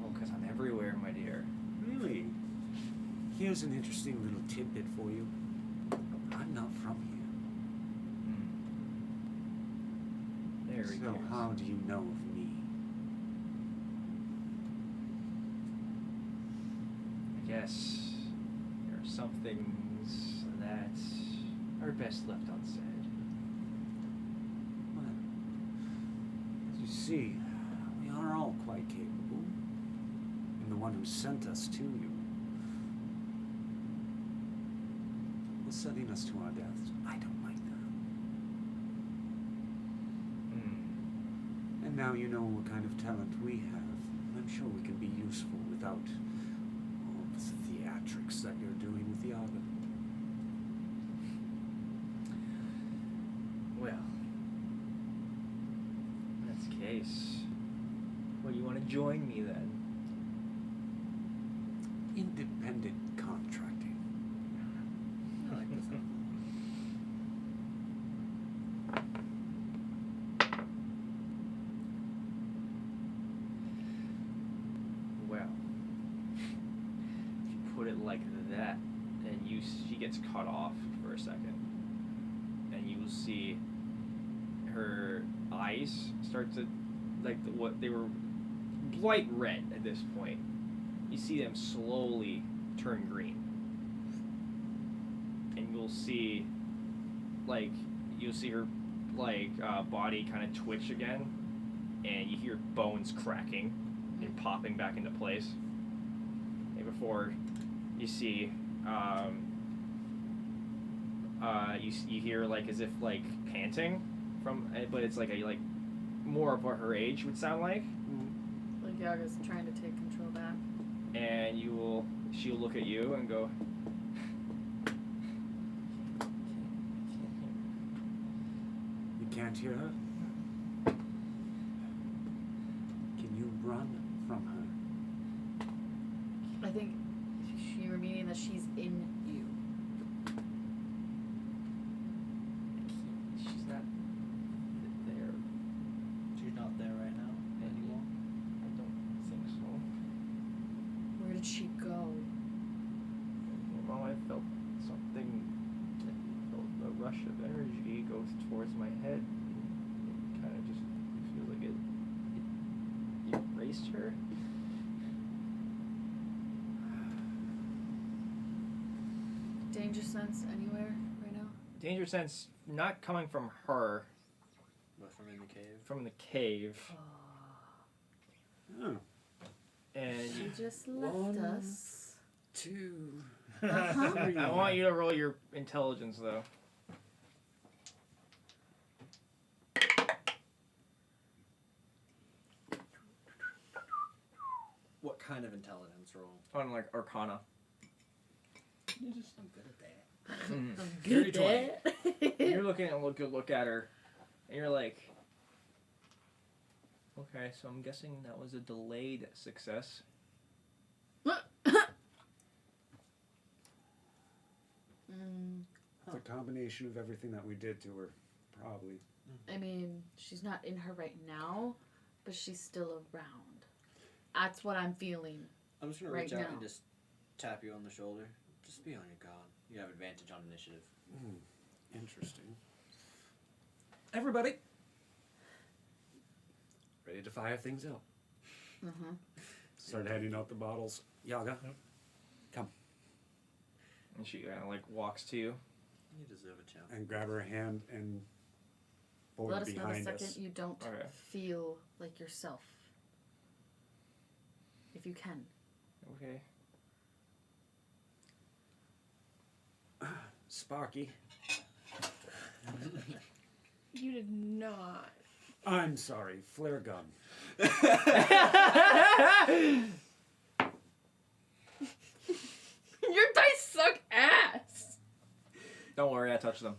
Oh, because I'm everywhere, my dear. Really? Here's an interesting little tidbit for you. I'm not from here. Very So good. how do you know of me? I guess there are some things that are best left unsaid. Well, as you see, we are all quite capable. And the one who sent us to you was sending us to our deaths. I don't like that. And now you know what kind of talent we have. I'm sure we can be useful without all the theatrics that you're doing with the other. Well, in that case, well, you want to join me then? Independent contracting. I like this one. Well, if you put it like that, and she gets cut off for a second, and you will see her eyes start to, like what they were bright red at this point. You see them slowly turn green, and you'll see her body kind of twitch again, and you hear bones cracking and popping back into place. And before you see, you hear like as if like panting from, but it's like more of what her age would sound like. Like Yaga's trying to take control back. And she'll look at you and go, You can't hear her? Can you run from her? I think you were meaning that she's in you. she's not there. She's not there right now anymore. I don't think so. Where did she go? Well, I felt something, I felt a rush of energy go towards my head. It kind of just feels like it erased her. Danger sense anywhere right now? Danger sense not coming from her, But from in the cave. from the cave. Oh. And She just left One. us. 2. Uh-huh. I want you to roll your intelligence though. What kind of intelligence roll? On like Arcana. I'm good at that. Mhm. Dirty 20. You're looking at look at her, and you're like, okay, so I'm guessing that was a delayed success. It's a combination of everything that we did to her, probably. I mean, she's not in her right now, but she's still around. That's what I'm feeling. I'm just gonna Right reach out now. and just tap you on the shoulder. Just be on your guard. You have advantage on initiative. Interesting. Everybody, ready to fire things up. Mm-hmm. Start handing out the bottles. Yaga, come. And she kind of like walks to you. You deserve a chance. And grab her hand and forward Let us know the behind second us. you don't Okay. feel like yourself. If you can. Okay. Sparky, You did not. I'm sorry, flare gun. Your dice suck ass. Don't worry, I touched them.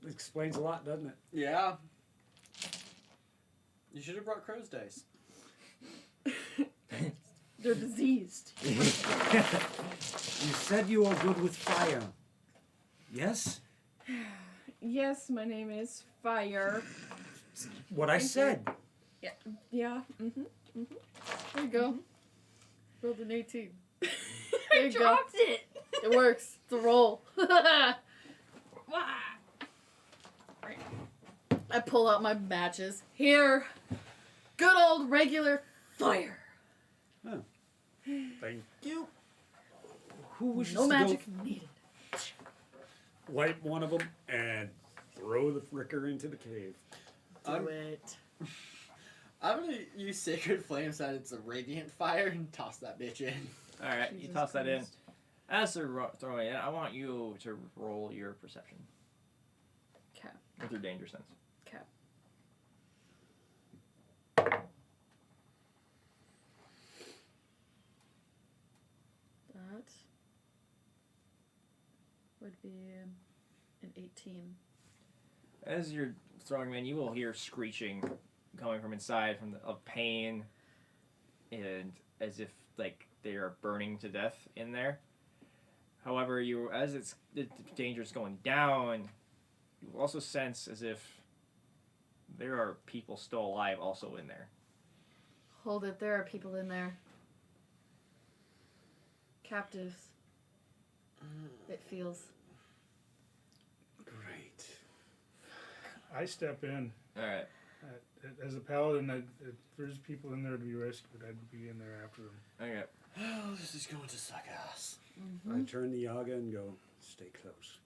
Explains a lot, doesn't it? Yeah. You should have brought crow's dice. They're diseased. You said you were good with fire. Yes? Yes, my name is Fire. What I Thank you. said. Yeah. Mm-hmm. There you go. Rolled an 18. There I you go. dropped it. It works. It's a roll. Why? I pull out my matches. Here. Good old regular fire. Thank you. Who wishes No to magic go needed. wipe one of them and throw the fricker into the cave? Do it. I'm gonna use Sacred Flame so that it's a radiant fire and toss that bitch in. All right, you Jesus toss that in. Christ. As they're throwing it, I want you to roll your perception Okay. with your danger sense. Okay. That would be an 18. As you're throwing them in, you will hear screeching coming from inside of pain, and as if like they are burning to death in there. However, the danger's going down, you also sense as if there are people still alive also in there. Hold it, there are people in there. Captives. It feels. Great. I step in. Alright. As a paladin, if there's people in there to be rescued, I'd be in there after them. Okay. Oh, this is going to suck ass. I turn to Yaga and go, stay close.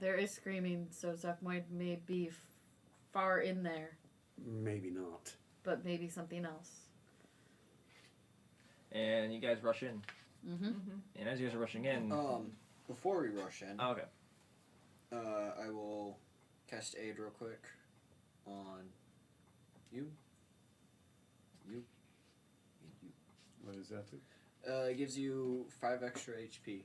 There is screaming, so Zuggtmoy may be far in there, Maybe not. but maybe something else. And you guys rush in. Mm-hmm. And as you guys are rushing in... Before we rush in, Oh, okay. I will cast aid real quick on you. What does that do? It gives you 5 extra HP.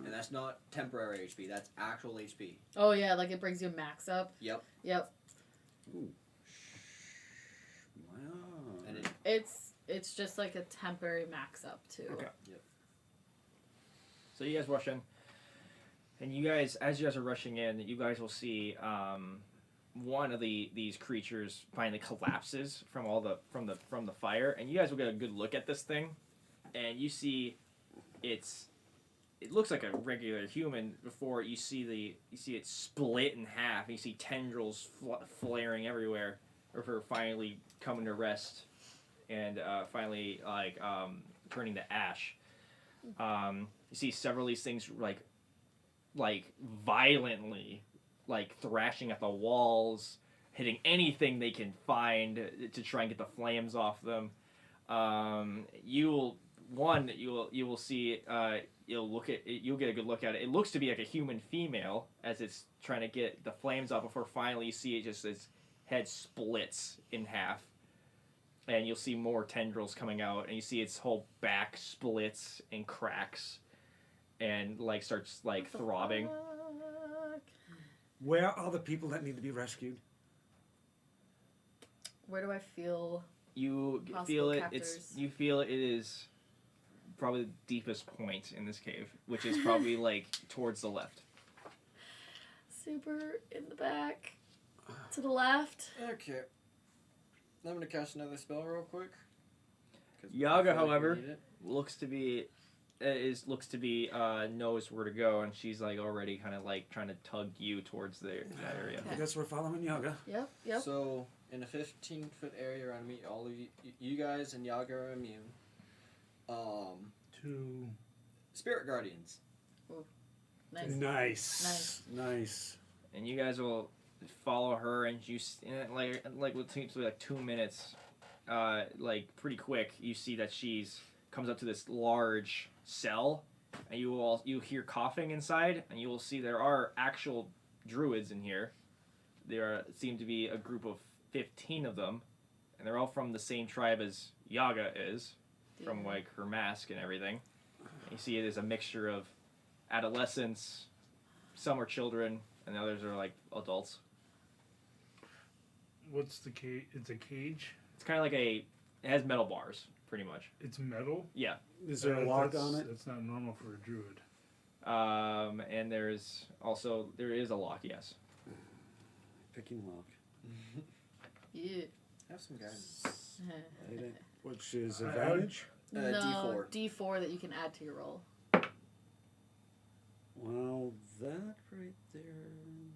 And that's not temporary HP, that's actual HP. Oh yeah, like it brings you max up. Yep. Yep. Ooh. Wow. And It's just like a temporary max up too. Okay. Yep. So you guys rush in. And you guys, as you guys are rushing in, you guys will see one of these creatures finally collapses from the fire, and you guys will get a good look at this thing, and you see it looks like a regular human before you see it split in half, and you see tendrils flaring everywhere before finally coming to rest and finally turning to ash. You see several of these things like violently thrashing at the walls, hitting anything they can find to try and get the flames off them. You will see you'll get a good look at it. It looks to be like a human female as it's trying to get the flames off before finally you see it just its head splits in half. And you'll see more tendrils coming out, and you see its whole back splits and cracks and starts throbbing. Where are the people that need to be rescued? Where do I feel? You Possible feel it. captors. You feel it is probably the deepest point in this cave, which is probably towards the left. Super in the back. To the left. Okay. I'm gonna cast another spell real quick. 'Cause I Yaga, feel like we however, need it. looks to be knows where to go, and she's already kind of trying to tug you towards that area. I guess we're following Yaga. Yep. So, in a 15-foot area around me, all of you guys and Yaga are immune. To Spirit Guardians. Nice. Nice. And you guys will follow her, and you what seems to be 2 minutes, pretty quick. You see that comes up to this large cell, and you hear coughing inside, and you will see there are actual druids in here. There seem to be a group of 15 of them, and they're all from the same tribe as Yaga is, from her mask and everything. You see it is a mixture of adolescents, some are children, and the others are adults. what's the cage? It's a cage. It's kind of it has metal bars, pretty much. It's metal. Yeah. Is there a lock That's- on it? That's not normal for a druid. And there is a lock, yes. Picking lock. Yeah. Have some guidance. Which is I- advantage? No, D4. D4 that you can add to your roll. Well, that right there.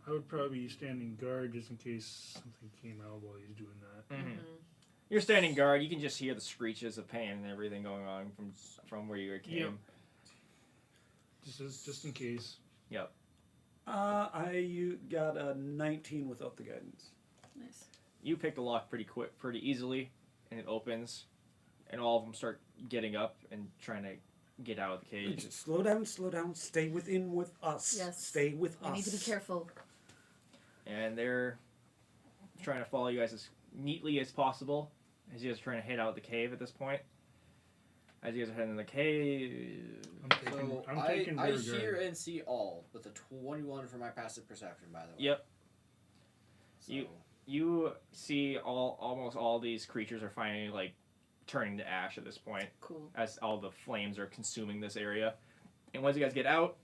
I would probably be standing guard just in case something came out while he's doing that. Mm-hmm. You're standing guard. You can just hear the screeches of pain and everything going on from where you came. Yep. Just in case. Yep. I got a 19 without the guidance. Nice. You pick the lock pretty easily, and it opens, and all of them start getting up and trying to get out of the cage. Just slow down. Stay with us. Yes. Stay with us. You need to be careful. And they're trying to follow you guys as neatly as possible as you guys are trying to head out of the cave at this point. As you guys are heading in the cave... So I hear and see all, with a 21 for my passive perception, by the way. Yep. You you see almost all these creatures are finally like turning to ash at this point Cool. as all the flames are consuming this area. And once you guys get out,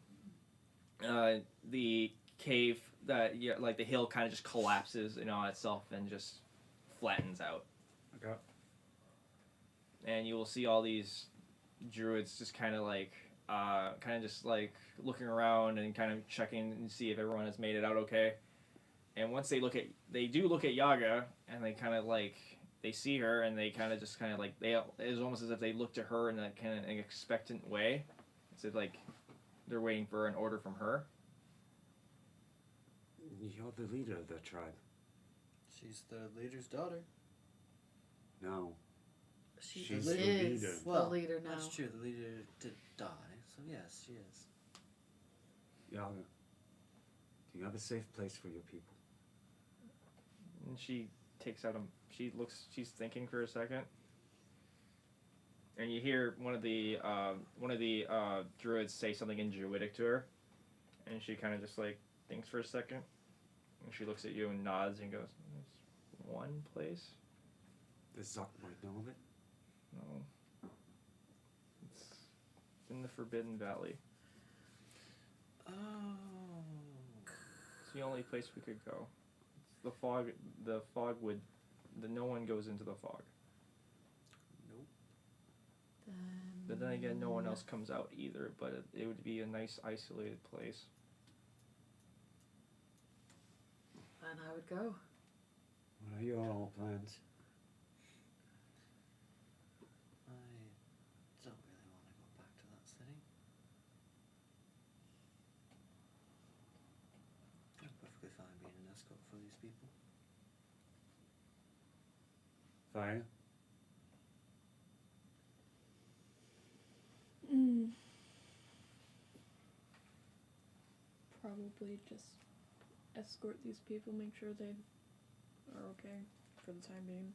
the cave like the hill kind of just collapses in on itself and just flattens out. Okay. And you will see all these druids just kind of just like looking around and kind of checking and see if everyone has made it out okay. And once they do look at Yaga, and they kind of like they see her, and they kind of like it's almost as if they look to her in that kind of an expectant way, as if like they're waiting for an order from her. You're the leader of the tribe. She's the leader's daughter. No. She She's is the leader. the leader now. That's true. The leader did die, so yes, she is. Yaga, do you have a safe place for your people? And she takes out she's thinking for a second, and you hear one of the druids say something in Druidic to her, and she kind of just like thinks for a second, and she looks at you and nods and goes, "There's one place." Does Zuggtmoy know of it? No. It's in the Forbidden Valley. Oh. It's the only place we could go. It's the fog no one goes into the fog. Nope. But then again, no one else comes out either, but it would be a nice isolated place. And I would go. What are your plans? I don't really want to go back to that city. I'm perfectly fine being an escort for these people. Fire? Probably just escort these people, make sure they are okay for the time being.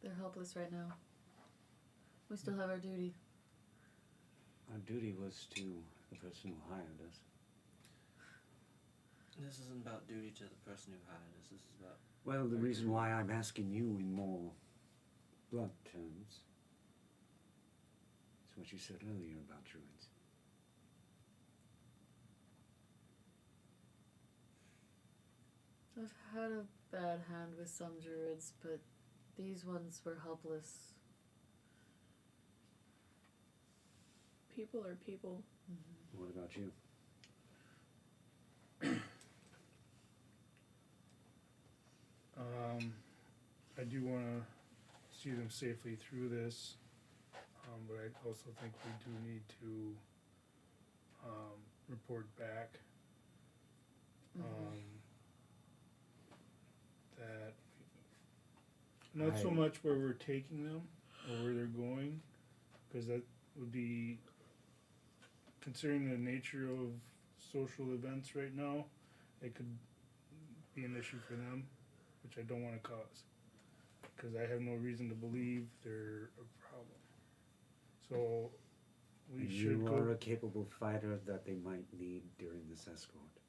They're helpless right now. We still have our duty. Our duty was to the person who hired us. This isn't about duty to the person who hired us. This is about. Well, the reason why I'm asking you in more blunt terms is what you said earlier about druids. I've had a bad hand with some druids, but these ones were helpless. People are people. What about you? I do want to see them safely through this, but I also think we do need to report back that not so much where we're taking them or where they're going, because that would be, considering the nature of social events right now, it could be an issue for them, which I don't want to cause, because I have no reason to believe they're a problem. So we should You go. are a capable fighter that they might need during this escort.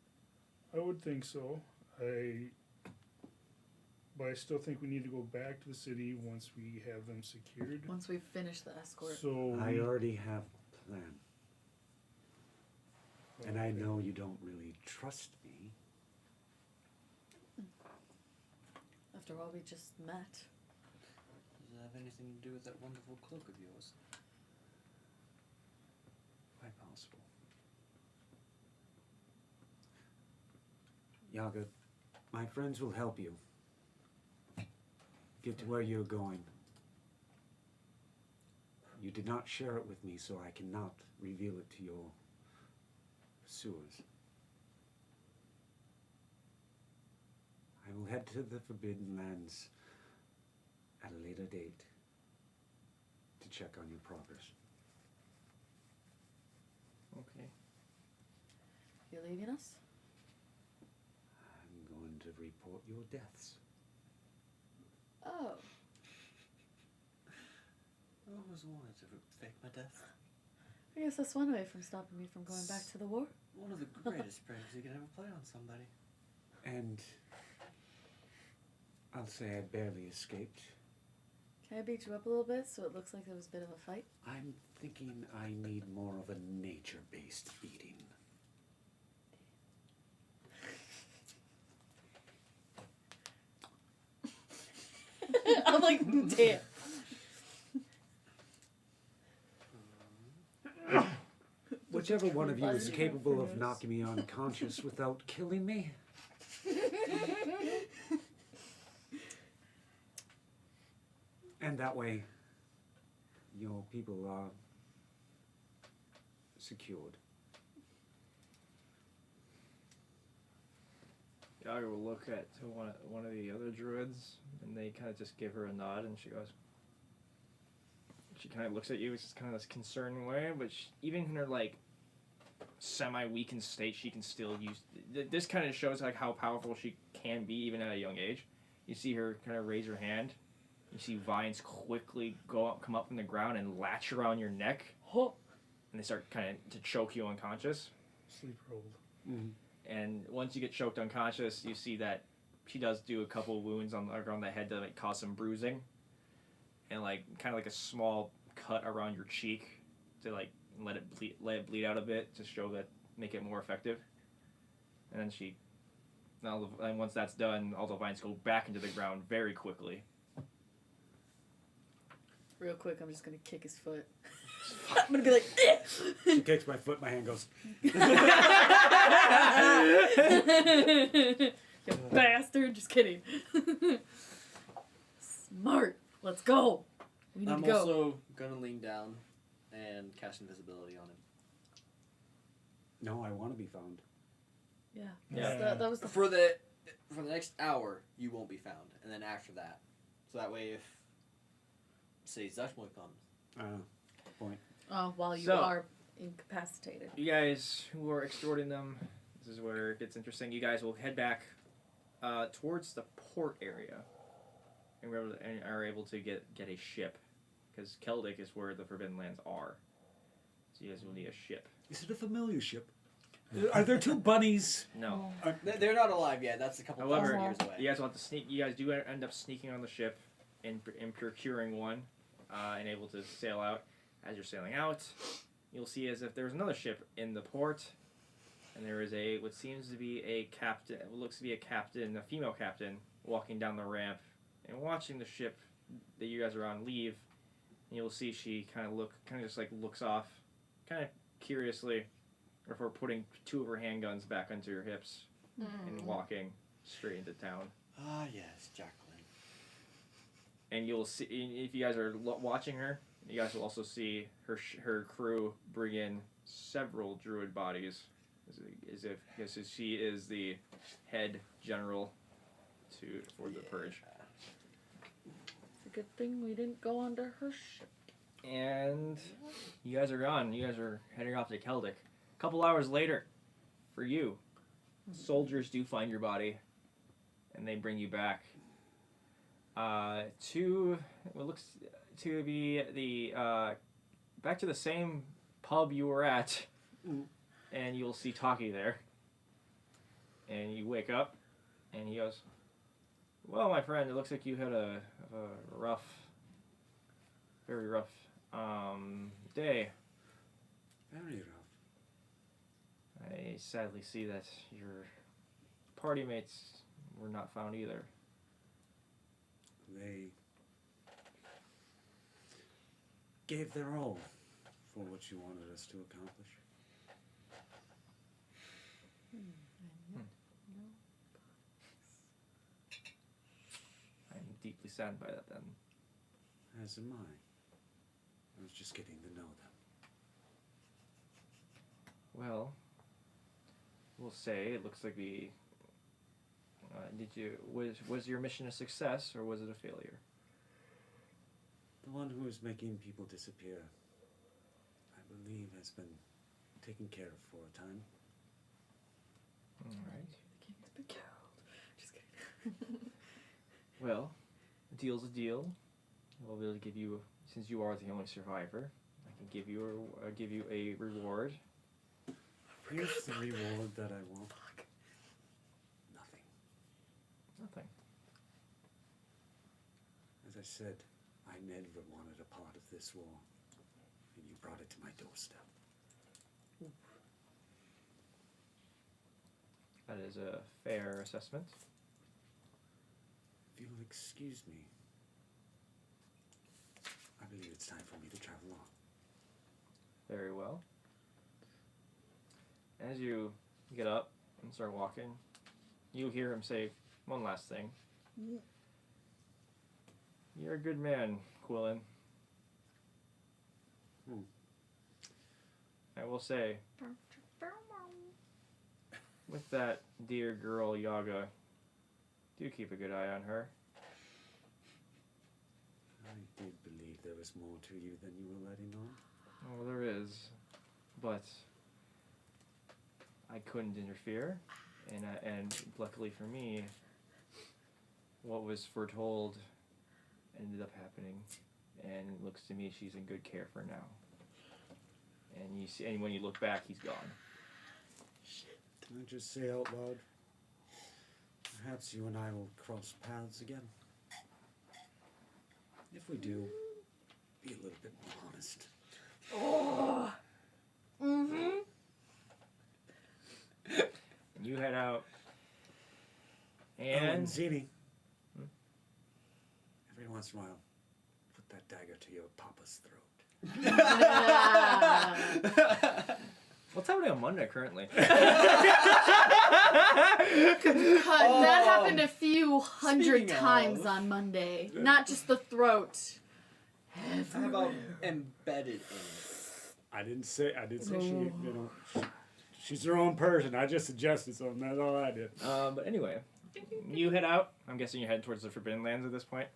I would think so. But I still think we need to go back to the city once we have them secured. Once we finish the escort. So I already have a plan. And I know you don't really trust me. After all, we just met. Does it have anything to do with that wonderful cloak of yours? Quite possible. Yaga, my friends will help you get to where you're going. You did not share it with me, so I cannot reveal it to your pursuers. I will head to the Forbidden Lands at a later date to check on your progress. Okay. You're leaving us? I'm going to report your deaths. Oh. I always wanted to fake my death. I guess that's one way from stopping me from going back to the war. One of the greatest pranks you can ever play on somebody. And I'll say I barely escaped. Can I beat you up a little bit so it looks like there was a bit of a fight? I'm thinking I need more of a nature-based beating. I'm like, damn. Whichever one of you is Buzzing capable of first. knocking me unconscious without killing me. And that way, your people are secured. Yaga will look at one of the other druids, and they kind of just give her a nod, and she goes. She kind of looks at you, it's kind of this concerned way, but even in her like semi-weakened state, she can still use. This kind of shows like how powerful she can be, even at a young age. You see her kind of raise her hand. You see vines quickly come up from the ground and latch around your neck, and they start kind of to choke you unconscious. Sleep rolled. Mm-hmm. And once you get choked unconscious, you see that she does do a couple of wounds on the head to like cause some bruising, and like kind of like a small cut around your cheek to like let it bleed out a bit to show that make it more effective. And then and once that's done, all the vines go back into the ground very quickly. Real quick, I'm just gonna kick his foot. I'm gonna be like, eh! She kicks my foot, my hand goes. You bastard! Just kidding. Smart. Let's go. We need I'm to go. also gonna lean down and cast invisibility on him. No, I want to be found. Yeah. Yeah. That was the. For the next hour, you won't be found, and then after that, so that way, if say Zuggtmoy comes, Point. Oh, while you So- are incapacitated. You guys who are extorting them, this is where it gets interesting. You guys will head back towards the port area, and are able to get a ship, because Keldic is where the Forbidden Lands are. So you guys will need a ship. Is it a familiar ship? Are there two bunnies? No. they're not alive yet. That's a couple However, thousand years away. you guys want to sneak. You guys do end up sneaking on the ship, and procuring one, and able to sail out. As you're sailing out, you'll see as if there's another ship in the port, and there is what seems to be a captain. What looks to be a captain, a female captain, walking down the ramp and watching the ship that you guys are on leave. And you'll see she kind of just like looks off, kind of curiously, before putting two of her handguns back onto her hips and walking straight into town. Ah, yes, Jacqueline. And you'll see, if you guys are watching her, you guys will also see her crew bring in several druid bodies, as if she is the head general for the purge. It's a good thing we didn't go onto her ship. And you guys are gone. You guys are heading off to Keldic. A couple hours later, for you, soldiers do find your body, and they bring you back to what looks to be the back to the same pub you were at, and you'll see Taki there. And you wake up, and he goes, "Well, my friend, it looks like you had a rough, very rough day. Very rough. I sadly see that your party mates were not found either." They gave their all for what you wanted us to accomplish. I'm deeply saddened by that then. As am I. I was just getting to know them. Well, we'll say it looks like was your mission a success or was it a failure? The one who is making people disappear, I believe, has been taken care of for a time. All right. The king's been killed. Just kidding. Well, a deal's a deal. We'll be able to give you, since you are the only survivor, I can give you a reward. Here's the reward that I want. Nothing. As I said, I never wanted a part of this war, and you brought it to my doorstep. That is a fair assessment. If you'll excuse me, I believe it's time for me to travel on. Very well. As you get up and start walking, you hear him say one last thing. You're a good man, Quillen. I will say, with that dear girl Yaga, do keep a good eye on her. I did believe there was more to you than you were letting on. Oh, there is, but I couldn't interfere, and luckily for me, what was foretold ended up happening, and it looks to me she's in good care for now. And you see, and when you look back, he's gone. Can I just say out loud? Perhaps you and I will cross paths again. If we do, be a little bit more honest. Oh. Mm-hmm. And you head out, And and Zini, every once in a while, put that dagger to your papa's throat. what's happening on Monday currently? That happened a few hundred Speaking times of- on Monday. Not just the throat. How about embedded in it? I didn't say she, she's her own person. I just suggested something. That's all I did. But anyway, you head out. I'm guessing you're heading towards the Forbidden Lands at this point.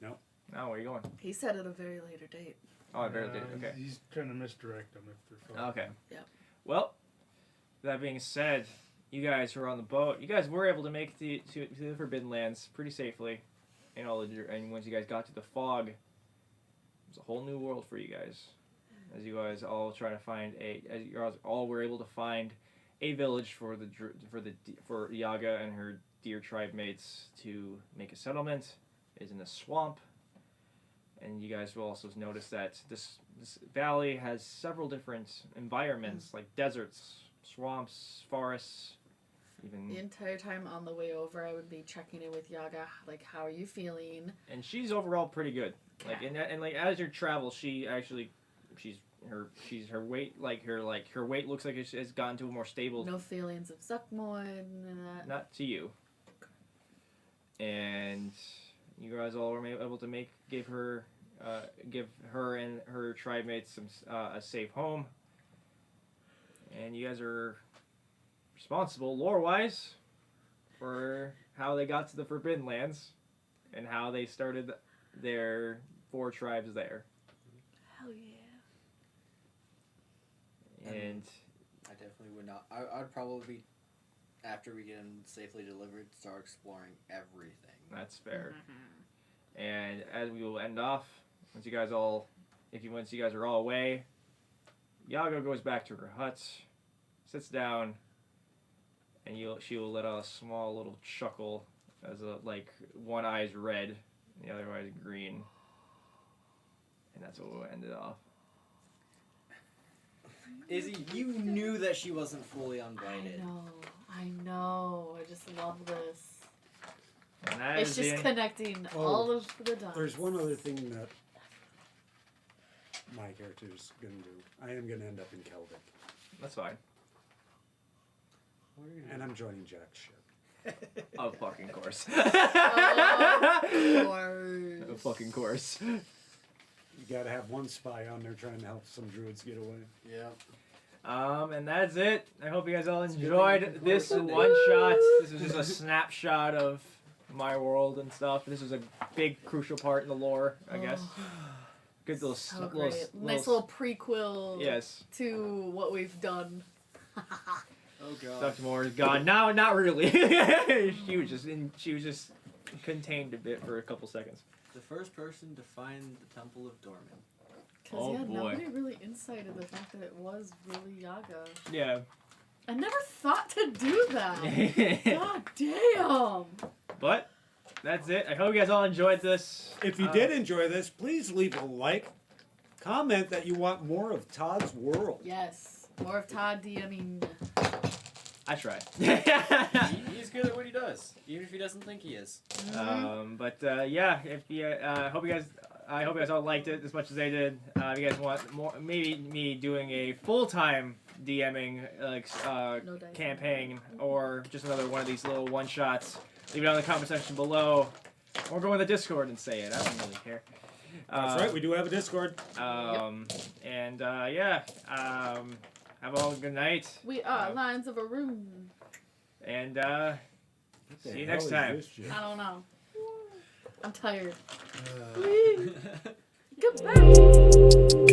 No. No, where are you going? He said at a very later date. Oh, I barely did. Okay. He's trying to misdirect them if they're fine. Okay. Yep. Well, that being said, you guys who are on the boat, you guys were able to make it to the Forbidden Lands pretty safely, and once you guys got to the fog, it was a whole new world for you guys. As you guys all try to find as you guys all were able to find a village for Yaga and her dear tribe mates to make a settlement. Is in a swamp. And you guys will also notice that this valley has several different environments, like deserts, swamps, forests, even. The entire time on the way over, I would be checking in with Yaga, like, how are you feeling? And she's overall pretty good. Like, and like as you travel, she actually, her weight, her weight looks like it has gotten to a more stable. No feelings of Zuggtmoy and that. Not to you. And you guys all were able to give her and her tribe mates a safe home. And you guys are responsible, lore-wise, for how they got to the Forbidden Lands and how they started their 4 tribes there. Hell yeah. And I definitely would not. I'd probably, after we get them safely delivered, start exploring everything. that's fair. And as we will end off, once you guys are all away, Yaga goes back to her hut, sits down, and she will let out a small little chuckle as one eye's red and the other eye's green. And that's what we'll end it off. Izzy, you knew that she wasn't fully unblinded. I know. I just love this. And that It's is just the end. connecting all of the dots. There's one other thing that my character's going to do. I am going to end up in Kelvic. That's fine. And I'm joining Jack's ship. Of fucking course. Of Of fucking course. You got to have one spy on there trying to help some druids get away. Yep. And that's it. I hope you guys all good thing enjoyed you this can one shot. This was just a snapshot of my world and stuff. This was a big, crucial part in the lore, I guess. Good little, So great. Nice little prequel yes. to what we've done. Oh god. Zuggtmoy is gone. No, not really. she was just contained a bit for a couple seconds. The first person to find the Temple of Dorman. Because Oh, boy. nobody really incited the fact that it was really Yaga. Yeah. I never thought to do that. God damn. But that's it. I hope you guys all enjoyed this. If you did enjoy this, please leave a like. Comment that you want more of Todd's world. Yes. More of Todd DMing. I tried. He's good at what he does, even if he doesn't think he is. Yeah, if you, I hope you guys all liked it as much as they did. If you guys want more, maybe me doing a full-time DMing No dice. campaign, or just another one of these little one-shots, leave it on the comment section below, or go in the Discord and say it. I don't really care. That's right, we do have a Discord. Have a good night. We are Lions of a Room. And What the see you hell next is time. this shit? I don't know. I'm tired. Uh, Goodbye.